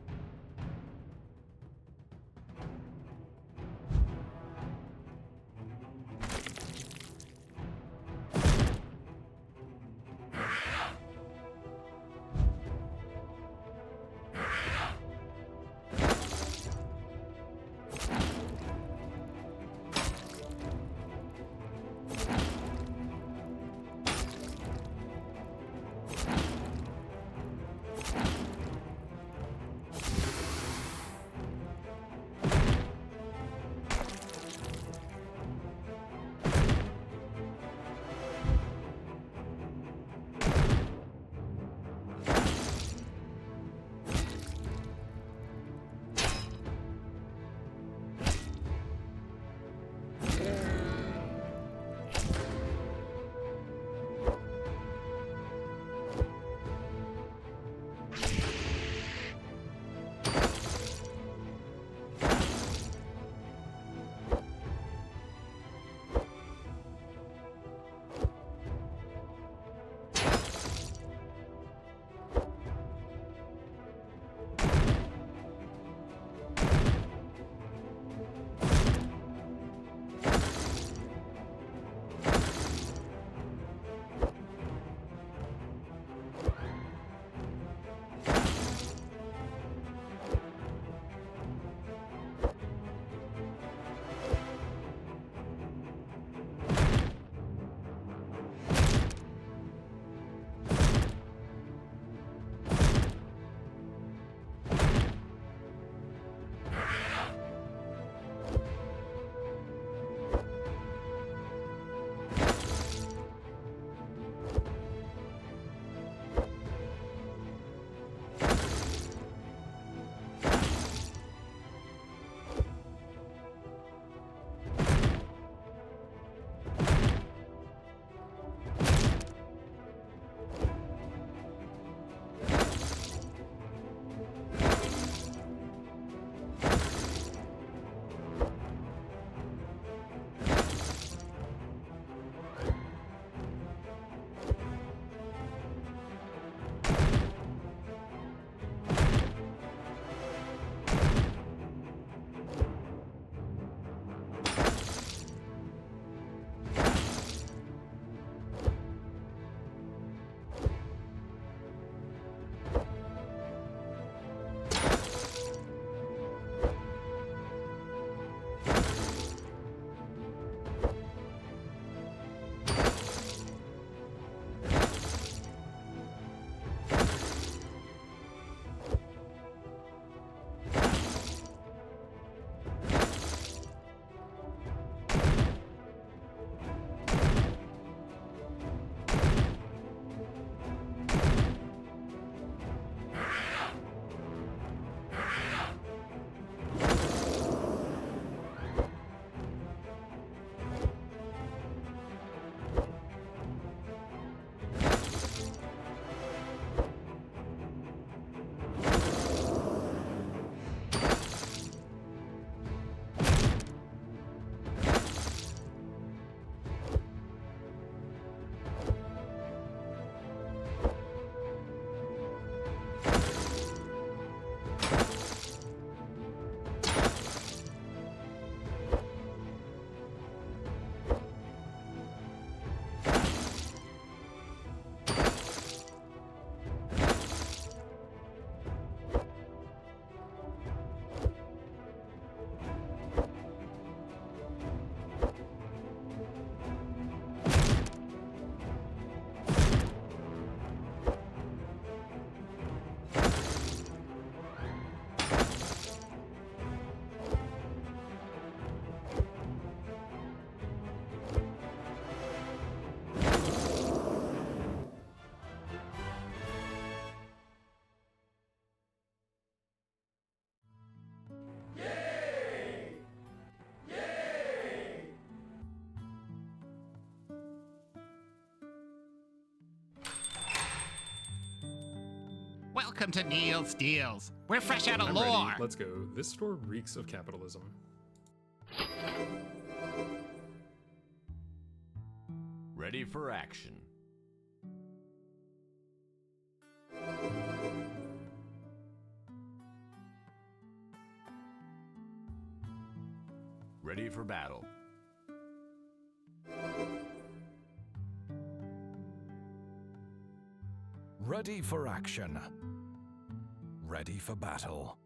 Welcome to Neil's Deals. We're fresh out of I'm lore. ready. Let's go. This store reeks of capitalism. Ready for action. Ready for battle. Ready for action. Ready for battle.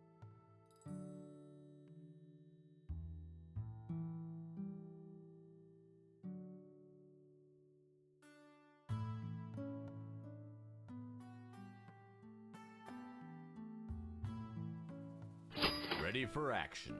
Ready for action.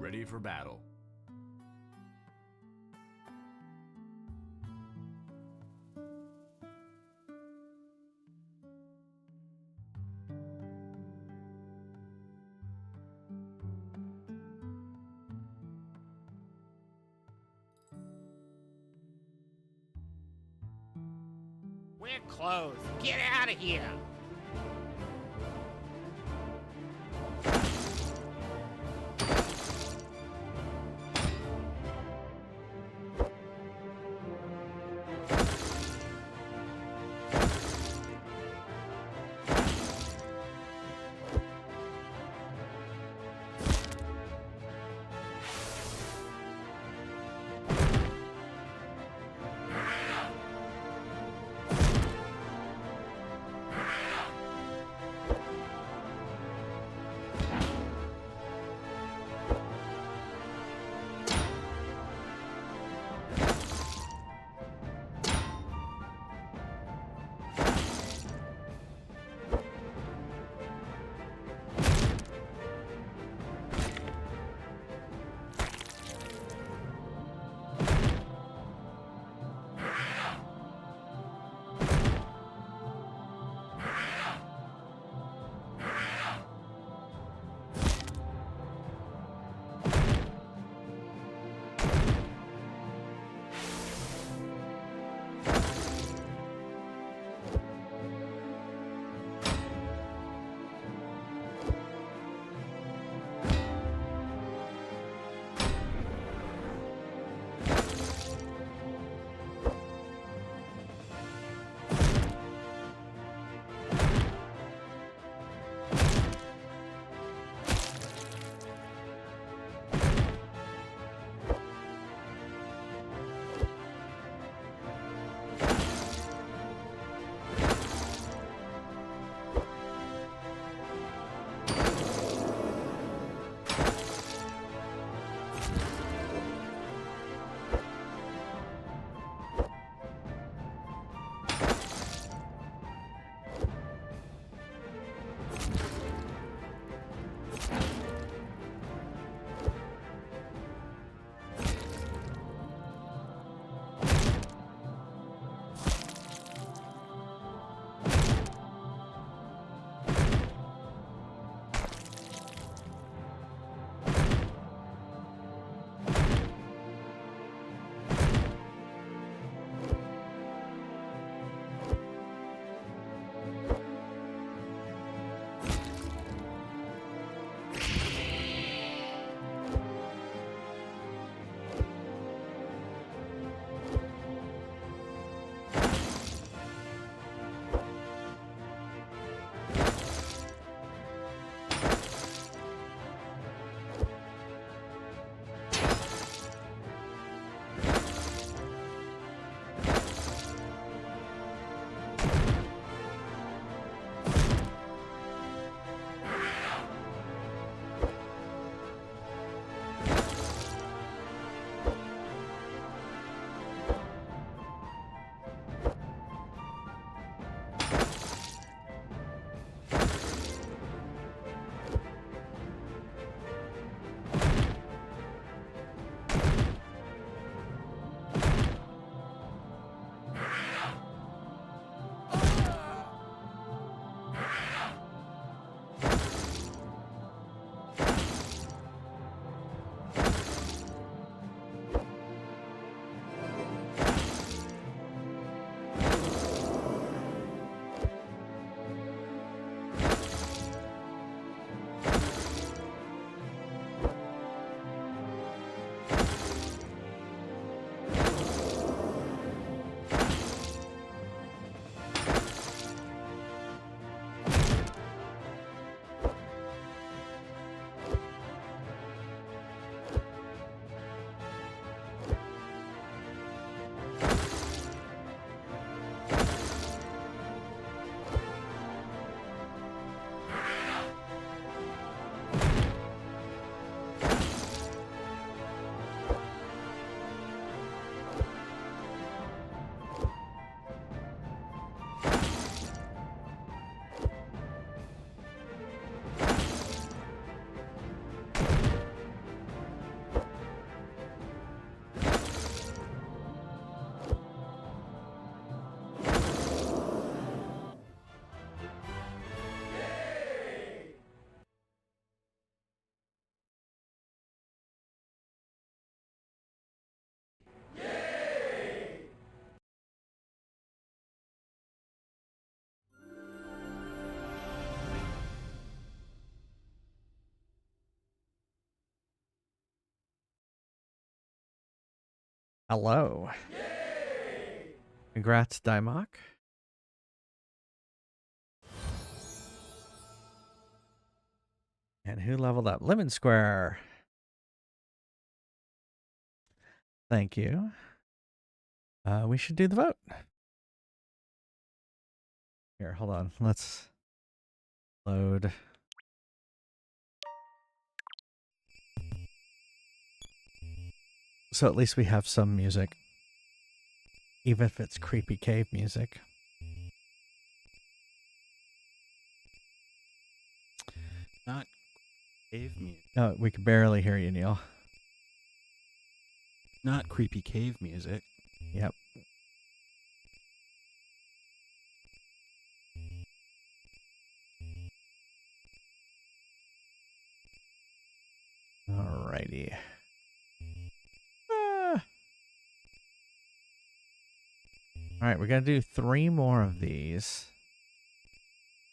Ready for battle. We're closed. Get out of here. Hello. Congrats, Dimok. And who leveled up? Lemon Square. Thank you. We should do the vote. Here, hold on. Let's load. So at least we have some music. Even if it's creepy cave music. Not cave music. No, we can barely hear you, Neil. Not creepy cave music. Yep. Alrighty. Alright, we're going to do 3 more of these.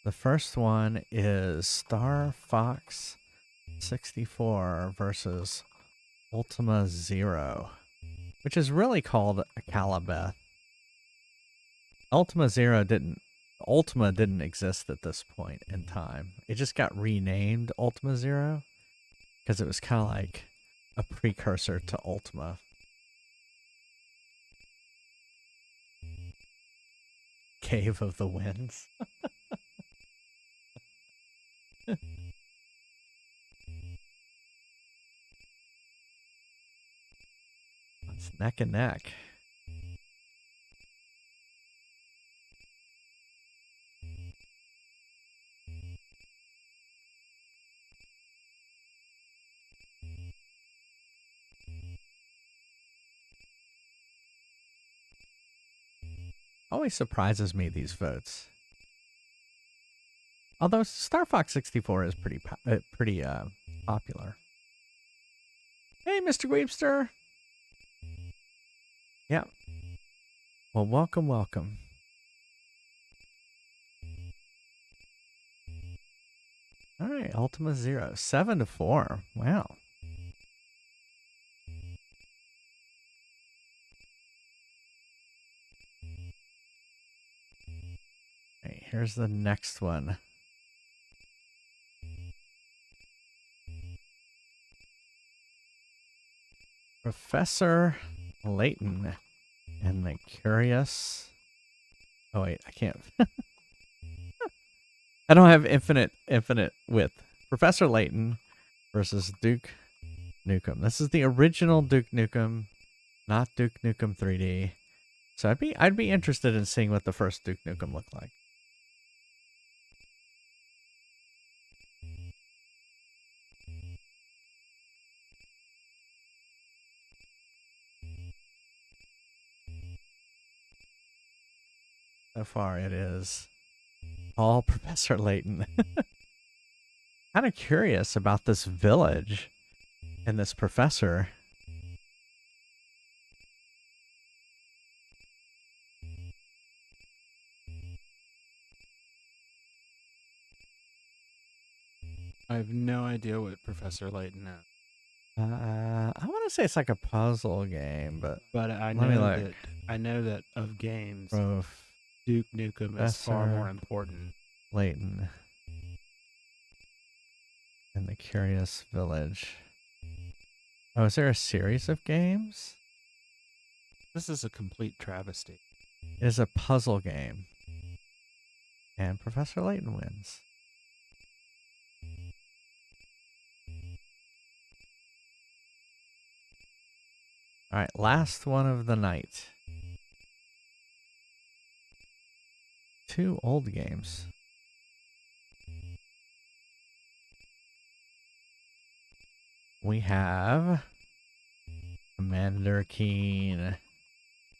The first one is Star Fox 64 versus Ultima Zero, which is really called Calabeth. Ultima didn't exist at this point in time. It just got renamed Ultima Zero because it was kind of like a precursor to Ultima. Cave of the Winds. It's neck and neck. Always surprises me, these votes. Although Star Fox 64 is pretty popular. Hey, Mr. Weepster. Yeah. Well, welcome, welcome. All right, Ultima Zero, 7-4. Wow. All right, here's the next one. Professor Layton and the Curious. Oh wait, I can't. I don't have infinite width. Professor Layton versus Duke Nukem. This is the original Duke Nukem, not Duke Nukem 3D. So I'd be interested in seeing what the first Duke Nukem looked like. So far, it is all Professor Layton. Kind of curious about this village and this professor. I have no idea what Professor Layton is. I want to say it's like a puzzle game, but I let me look. know that of games, Prof. Duke Nukem is far Professor more important. Layton and the Curious Village. Oh, is there a series of games? This is a complete travesty. It is a puzzle game. And Professor Layton wins. All right, last one of the night. 2 old games. We have Commander Keen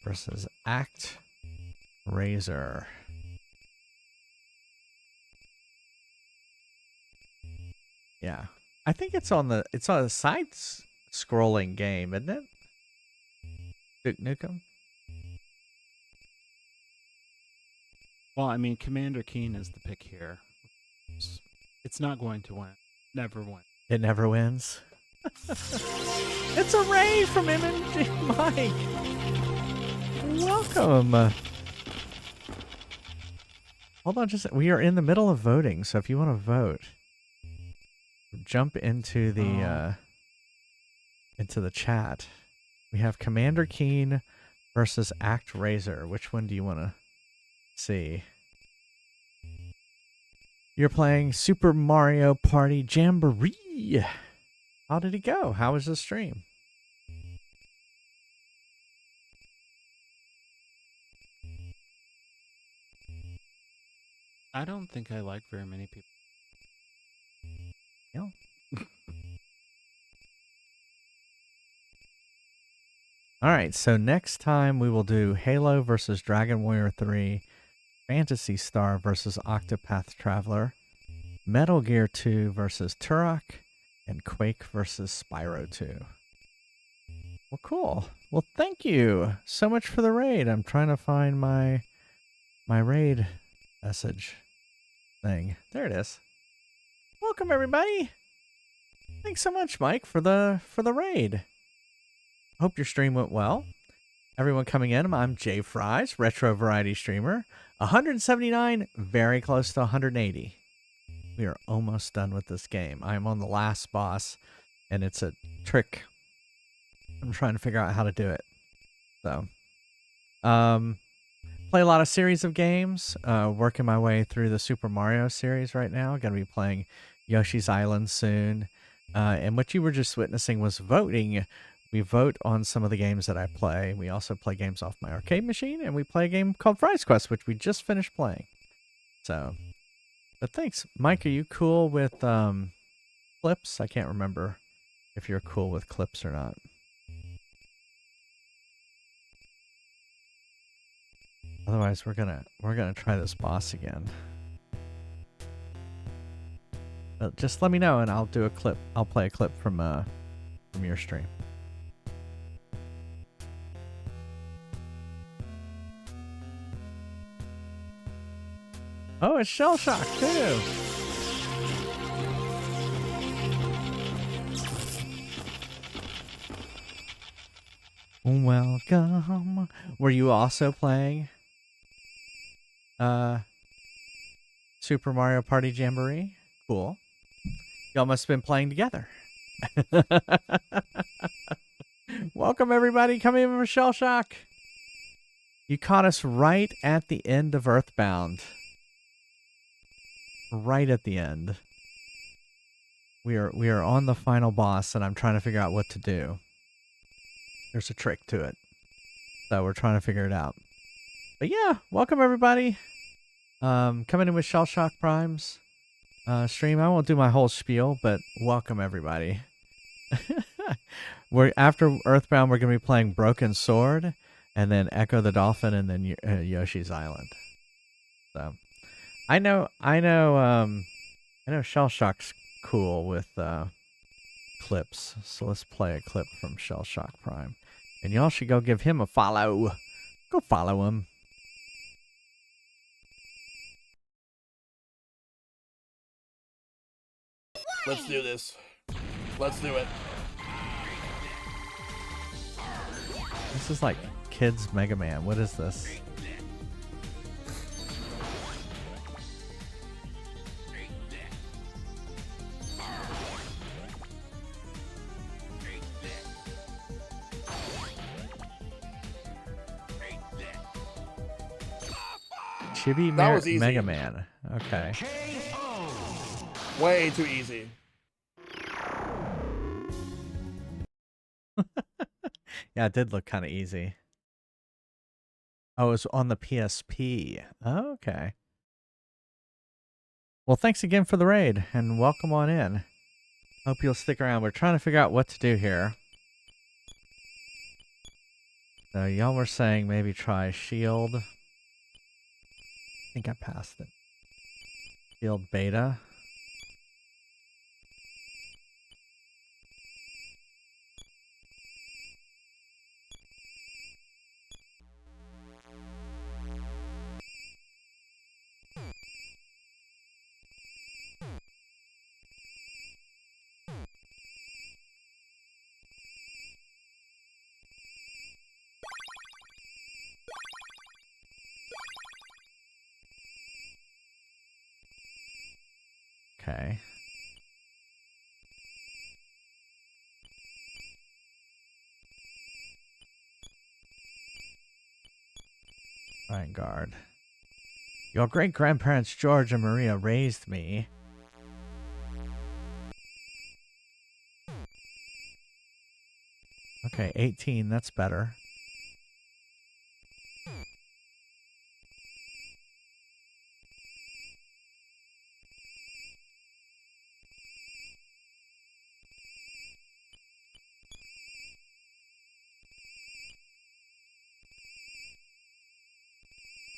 versus Act Razor. Yeah, I think it's on a side scrolling game, isn't it? Duke Nukem. Well, I mean, Commander Keen is the pick here. It's not going to win. Never win. It never wins. It's a raid from MMG Mike. Welcome. Hold on, we are in the middle of voting, so if you want to vote, jump into the chat. We have Commander Keen versus Act Razor. Which one do you want to see? You're playing Super Mario Party Jamboree. How did it go? How was the stream? I don't think I like very many people. Yeah. All right, so next time we will do Halo versus Dragon Warrior 3, Phantasy Star versus Octopath Traveler, Metal Gear 2 versus Turok, and Quake versus Spyro 2. Well, cool. Well, thank you so much for the raid. I'm trying to find my raid message thing. There it is. Welcome, everybody. Thanks so much, Mike, for the raid. Hope your stream went well. Everyone coming in, I'm Jay Fries, retro variety streamer. 179, very close to 180. We are almost done with this game. I'm on the last boss, and it's a trick. I'm trying to figure out how to do it. So, play a lot of series of games. Working my way through the Super Mario series right now. Going to be playing Yoshi's Island soon. And what you were just witnessing was voting. We vote on some of the games that I play. We also play games off my arcade machine, and we play a game called Fries Quest, which we just finished playing. So, but thanks. Mike, are you cool with clips? I can't remember if you're cool with clips or not. Otherwise, we're gonna try this boss again. But just let me know, and I'll do a clip. I'll play a clip from your stream. Oh, it's Shell Shock too. Welcome. Were you also playing Super Mario Party Jamboree? Cool. Y'all must have been playing together. Welcome, everybody. Come in for Shell Shock. You caught us right at the end of EarthBound. Right at the end. We are on the final boss, and I'm trying to figure out what to do. There's a trick to it. So we're trying to figure it out. But yeah, welcome everybody. Coming in with Shell Shock Primes stream. I won't do my whole spiel, but welcome everybody. We're after EarthBound, we're gonna be playing Broken Sword, and then Echo the Dolphin, and then Yoshi's Island. So I know Shell Shock's cool with clips, so let's play a clip from Shell Shock Prime, and y'all should go give him a follow. Go follow him. Let's do this. Let's do it. This is like kids Mega Man. What is this? Chibi That was easy. Mega Man. Okay. Way too easy. Yeah, it did look kind of easy. Oh, it was on the PSP. Oh, okay. Well, thanks again for the raid, and welcome on in. Hope you'll stick around. We're trying to figure out what to do here. So y'all were saying maybe try Shield. I think I passed it. Shield Beta. Okay. Vanguard. Your great-grandparents George and Maria raised me. Okay, 18, that's better.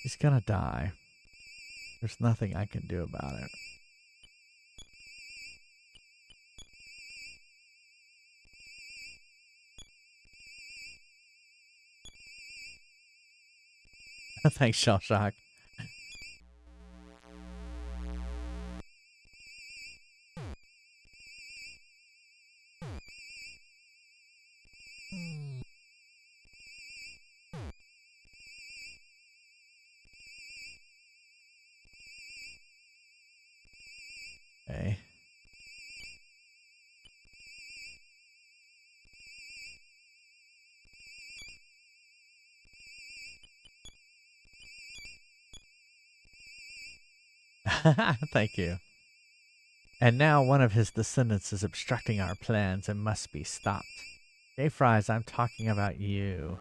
He's gonna die. There's nothing I can do about it. Thanks, Shell Shock. Okay. Thank you. And now one of his descendants is obstructing our plans and must be stopped. J Fries, I'm talking about you.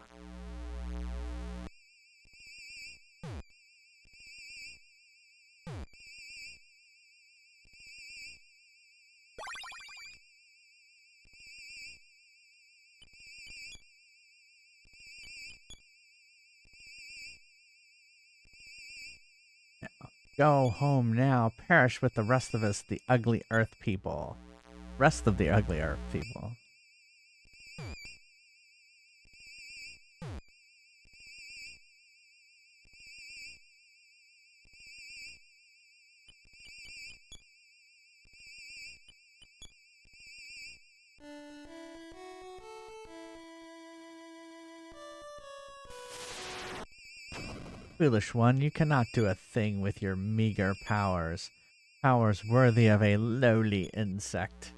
Go home now, perish with the rest of us, the ugly earth people. Rest of the ugly earth people. Foolish one, you cannot do a thing with your meager powers. Powers worthy of a lowly insect.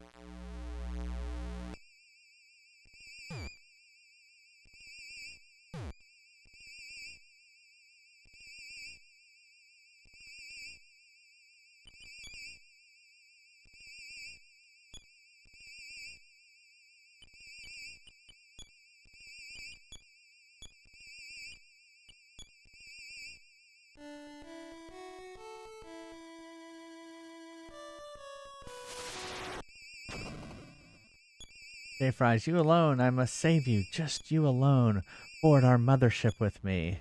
J Fries, you alone, I must save you, just you alone. Board our mothership with me.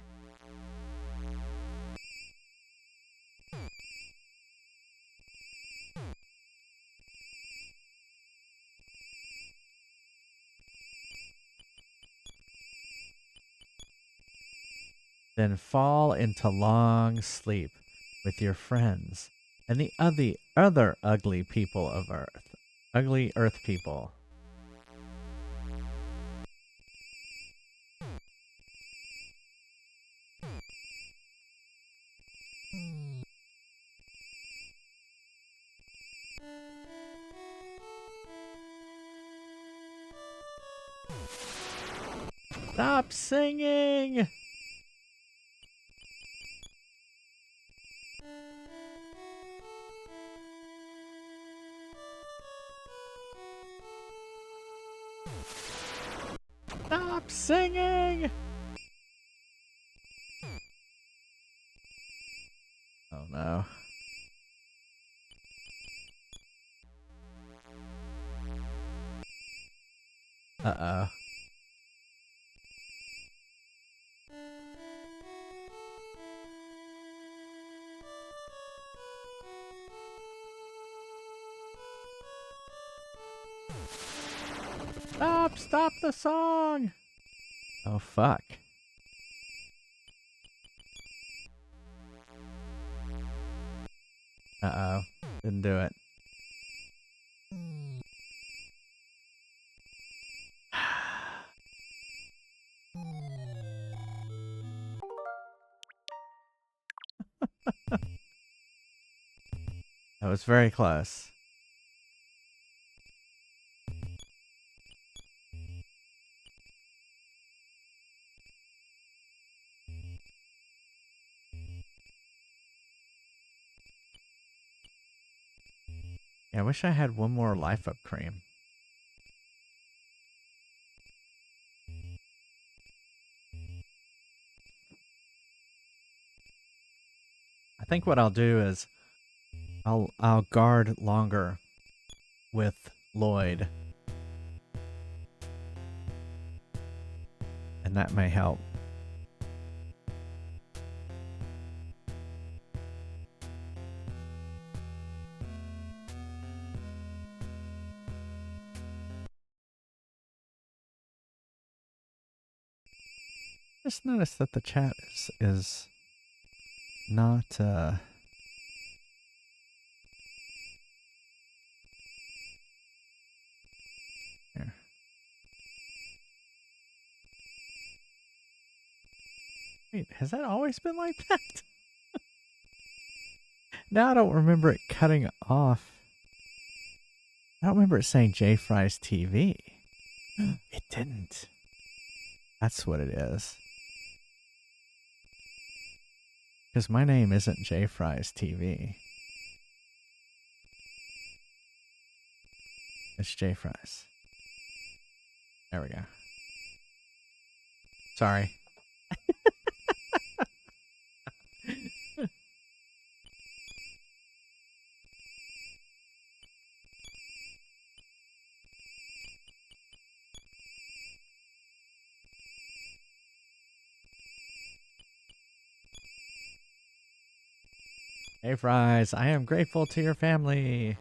Then fall into long sleep with your friends and the other ugly people of Earth. Ugly Earth people. Stop singing! Stop singing! Oh no. Uh-oh. Stop the song! Oh, fuck. Uh-oh. Didn't do it. That was very close. Yeah, I wish I had one more life up cream. I think what I'll do is I'll guard longer with Lloyd. And that may help. Just noticed that the chat is not here. Wait, has that always been like that? Now I don't remember it cutting off. I don't remember it saying J Fry's TV. It didn't. That's what it is. Because my name isn't J Fry's TV. It's J Fry's. There we go. Sorry. Hey Fries, I am grateful to your family.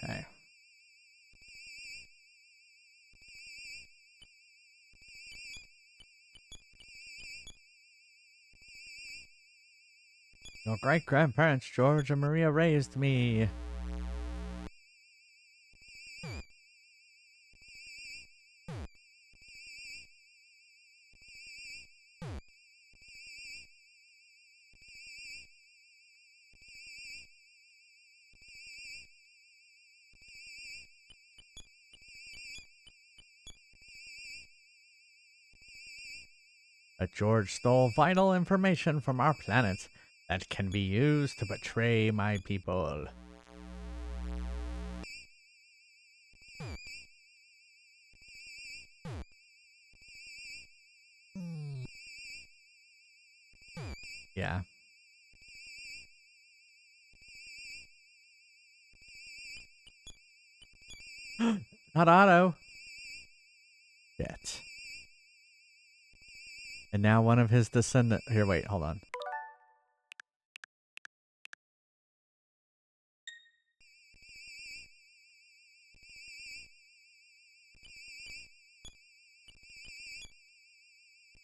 Okay. Your great-grandparents George and Maria raised me. But George stole vital information from our planet that can be used to betray my people. Yeah. Not Otto. Shit. And now one of his descendants. Here, wait, hold on.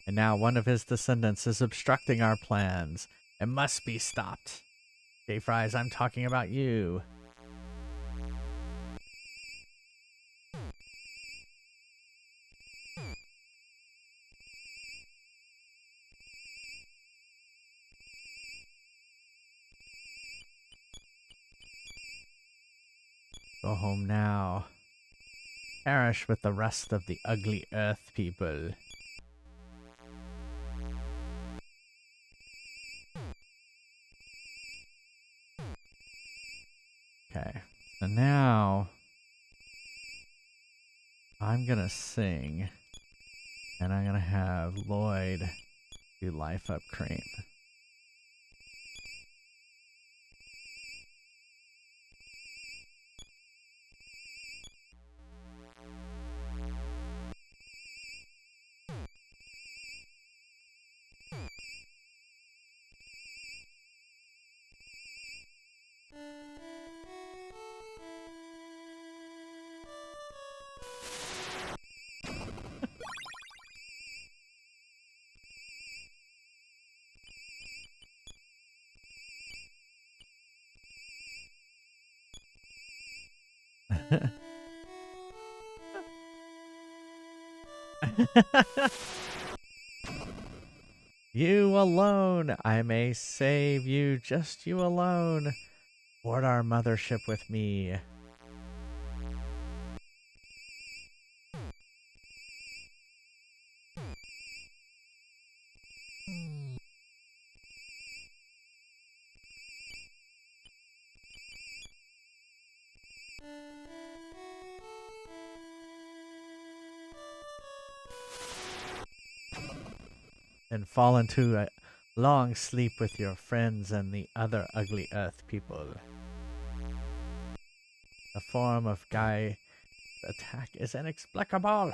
And now one of his descendants is obstructing our plans. It must be stopped. J Fries, I'm talking about you. Go home now. Perish with the rest of the ugly earth people. Okay, so now I'm gonna sing and I'm gonna have Lloyd do Life Up Cream. You alone, I may save you, just you alone. Board our mothership with me. And fall into a long sleep with your friends and the other ugly earth people. The form of Giegue's attack is inexplicable.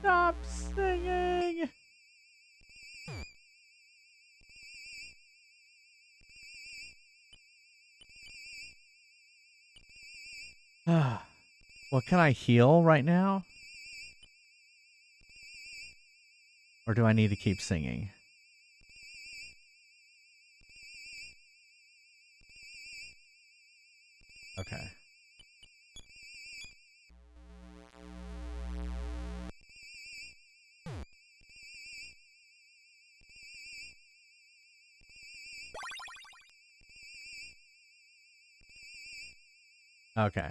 Stop singing! Well, can I heal right now? Or do I need to keep singing? Okay. Okay.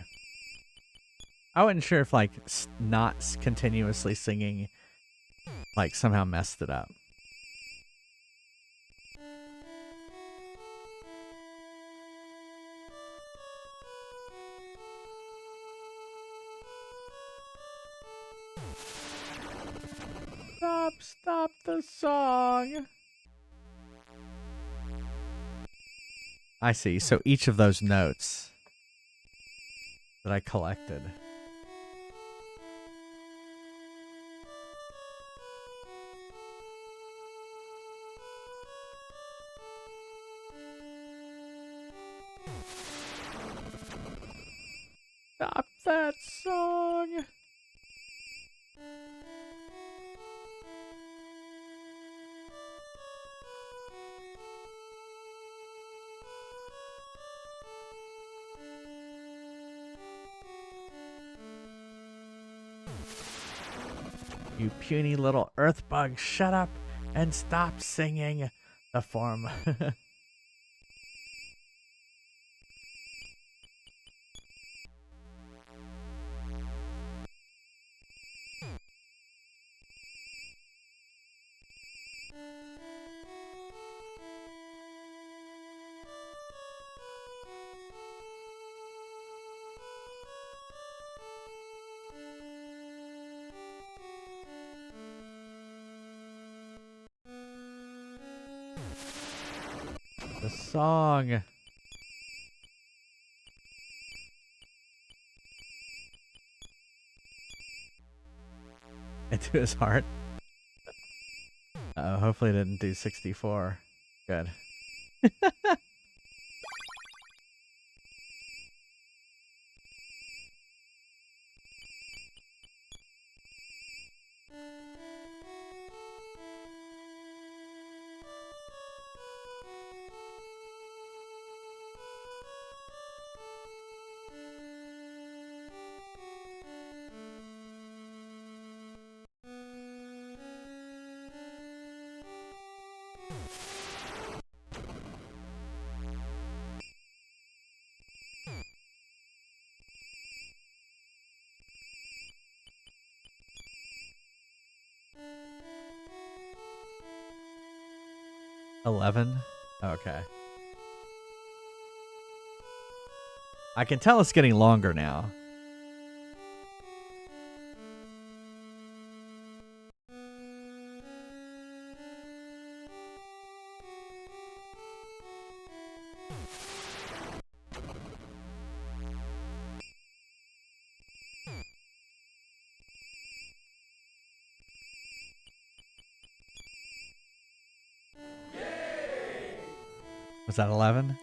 I wasn't sure if, like, not continuously singing, like, somehow messed it up. Stop the song! I see. So each of those notes that I collected. Stop that song! You puny little earth bug, shut up and stop singing the form. The song. Into his heart. Hopefully it didn't do 64. Good. $11? Okay. I can tell it's getting longer now. Was that 11?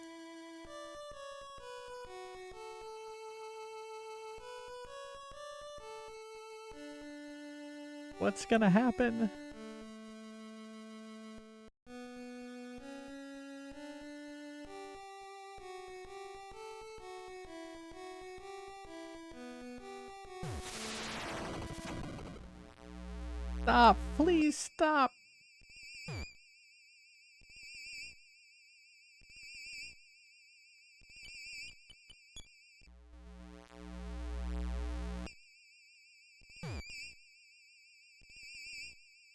What's gonna happen? Stop, please stop.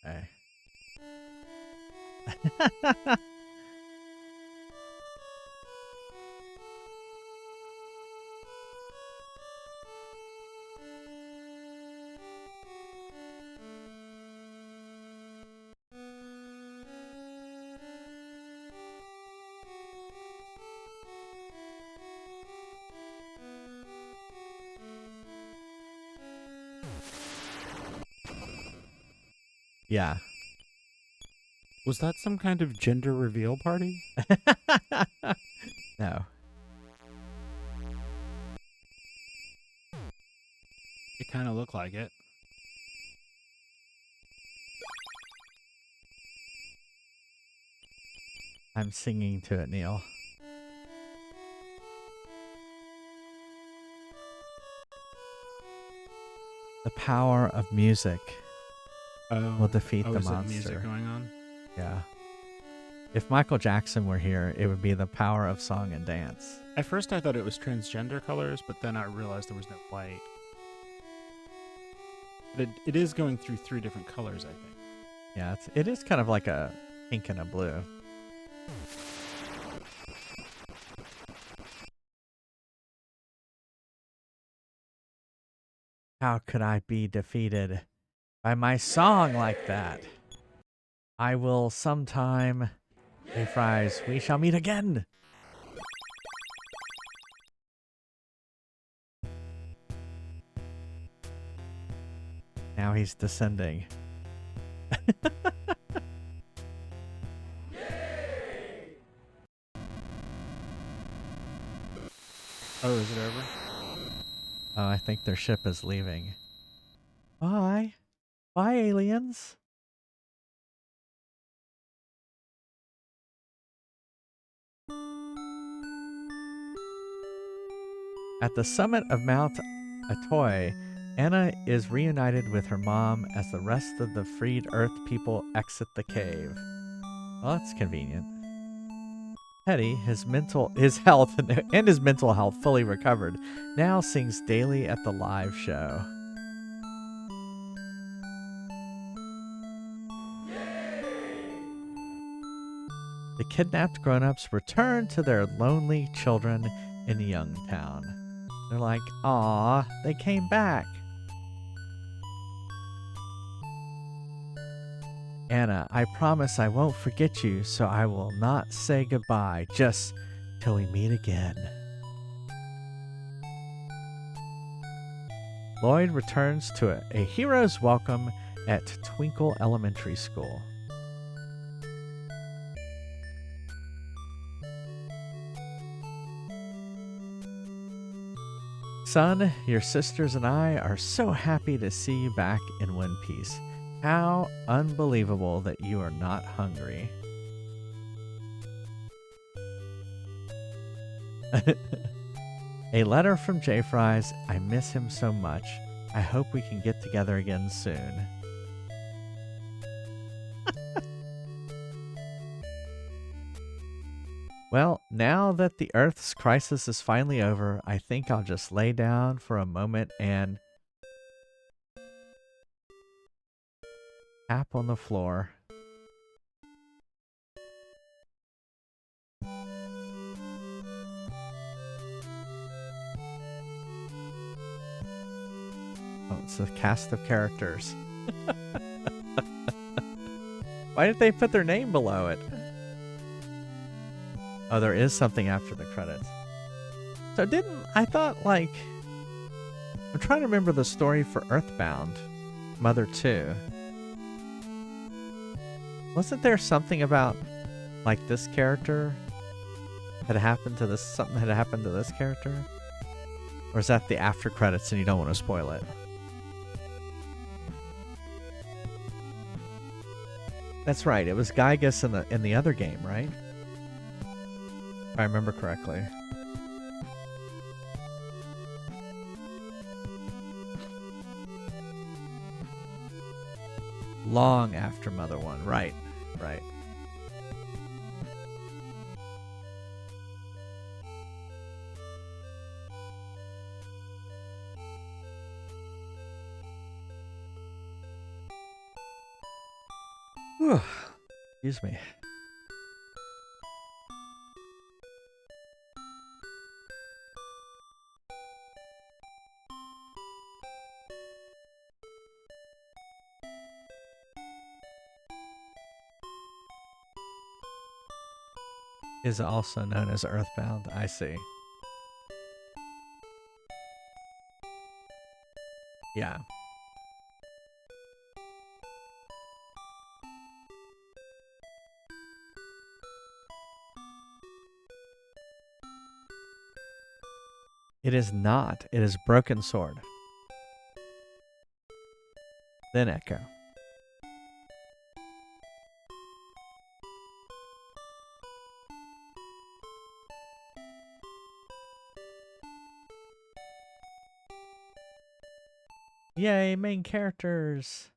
Hey. Yeah. Was that some kind of gender reveal party? No. It kind of looked like it. I'm singing to it, Neil. The power of music will defeat the is it monster. music going on? Yeah. If Michael Jackson were here, it would be the power of song and dance. At first I thought it was transgender colors, but then I realized there was no white. But it is going through 3 different colors, I think. Yeah, it is kind of like a pink and a blue. How could I be defeated by my song like that? I will sometime. Hey, Fries, we shall meet again. Now he's descending. Oh, is it over? Oh, I think their ship is leaving. Bye. Bye, aliens. At the summit of Mount Atoy, Anna is reunited with her mom as the rest of the freed Earth people exit the cave. Well, that's convenient. Teddy, his health and his mental health fully recovered, now sings daily at the live show. The kidnapped grown-ups return to their lonely children in Youngtown. They're like, "Aw, they came back." Anna, I promise I won't forget you, so I will not say goodbye just till we meet again. Lloyd returns to a hero's welcome at Twinkle Elementary School. Son, your sisters and I are so happy to see you back in one piece. How unbelievable that you are not hungry. A letter from J Fries. I miss him so much. I hope we can get together again soon. Well, now that the Earth's crisis is finally over, I think I'll just lay down for a moment and tap on the floor. Oh, it's a cast of characters. Why did they put their name below it? Oh, there is something after the credits. So I thought, like, I'm trying to remember the story for EarthBound, Mother 2. Wasn't there something about, like, this character had happened to this? Something had happened to this character? Or is that the after credits and you don't want to spoil it? That's right. It was Giegue in the other game, right? If I remember correctly. Long after Mother 1. Right. Right. Whew. Excuse me. Is also known as EarthBound. I see. Yeah. It is not. It is Broken Sword. Then Echo. Yay, main characters.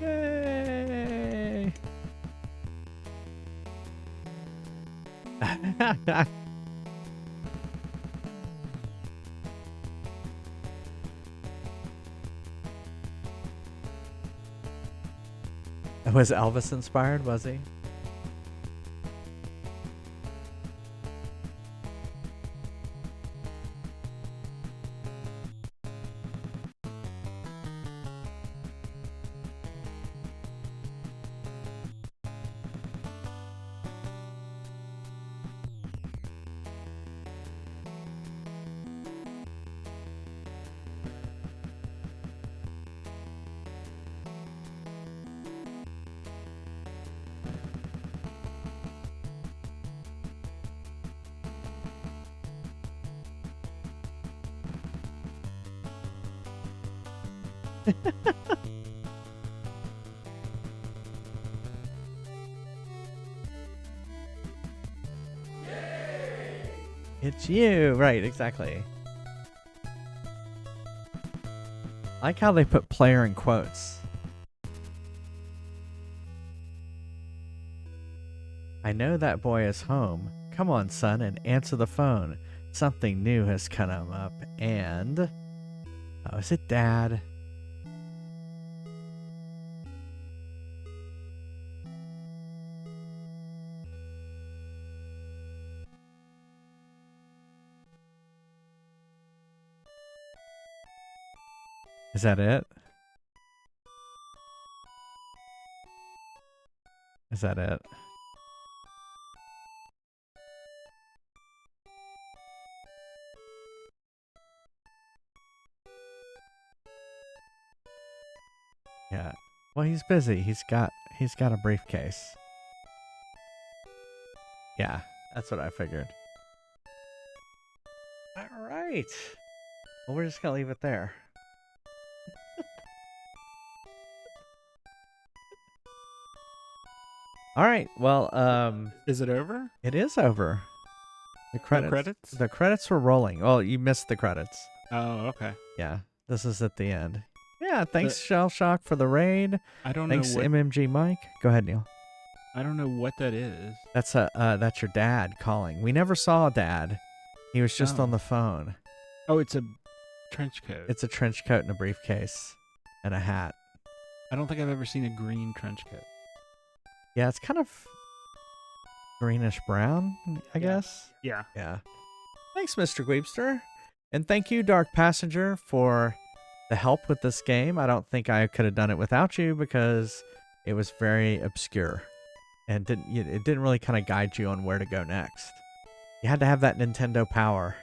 Yay. Was Elvis inspired, was he? It's you, right? Exactly. I like how they put player in quotes. I know that boy is home. Come on, son, and answer the phone. Something new has come up, and... Oh, is it Dad? Is that it? Is that it? Yeah. Well, he's busy. He's got a briefcase. Yeah, that's what I figured. All right. Well, we're just gonna leave it there. All right. Well, Is it over? it is over. The credits. credits? The credits were rolling. Oh, you missed the credits. Oh, okay. Yeah, this is at the end. Yeah, thanks Shell Shock for the raid. I don't Thanks know to what MMG Mike. Go ahead, Neil. I don't know what that is. That's your dad calling. We never saw Dad. He was just Oh. on the phone. Oh, it's a trench coat. It's a trench coat and a briefcase and a hat. I don't think I've ever seen a green trench coat. Yeah, it's kind of greenish brown, I guess. Yeah. Yeah. Thanks, Mr. Gweebster. And thank you, Dark Passenger, for the help with this game. I don't think I could have done it without you because it was very obscure and it didn't really kind of guide you on where to go next. You had to have that Nintendo power.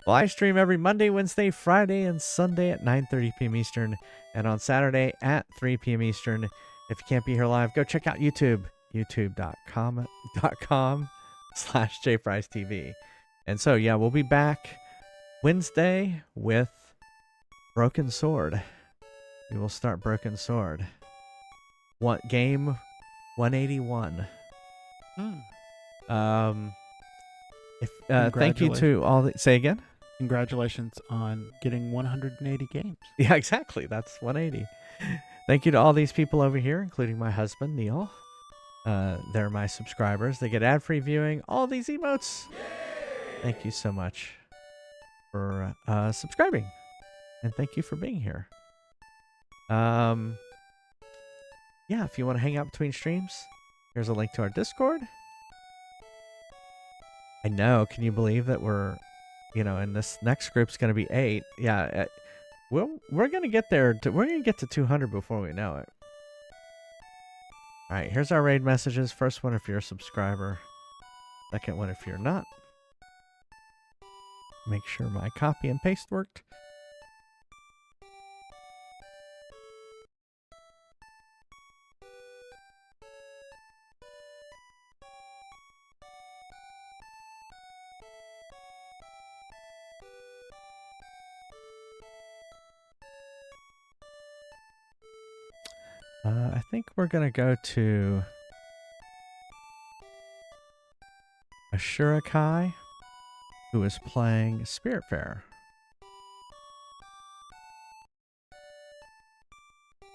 Live stream every Monday, Wednesday, Friday, and Sunday at 9:30 p.m. Eastern, and on Saturday at 3 p.m. Eastern. If you can't be here live, go check out YouTube, youtube.com/JFriesTV. And so, yeah, we'll be back Wednesday with Broken Sword. We will start Broken Sword. Game 181. Thank you to all the, say again. Congratulations on getting 180 games. Yeah, exactly. That's 180. Thank you to all these people over here, including my husband, Neil. They're my subscribers. They get ad-free viewing, all these emotes. Thank you so much for subscribing. And thank you for being here. Yeah, if you want to hang out between streams, here's a link to our Discord. I know. Can you believe that we're, and this next group's going to be 8. Yeah, we're going to get there. We're going to get to 200 before we know it. All right, here's our raid messages. First one if you're a subscriber. Second one if you're not. Make sure my copy and paste worked. I think we're going to go to Ashurakai, who is playing Spiritfarer.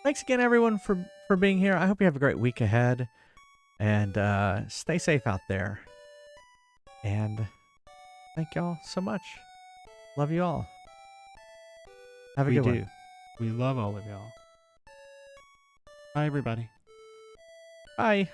Thanks again, everyone, for being here. I hope you have a great week ahead. And stay safe out there. And thank y'all so much. Love you all. Have a good one. We love all of y'all. Bye, everybody. Bye.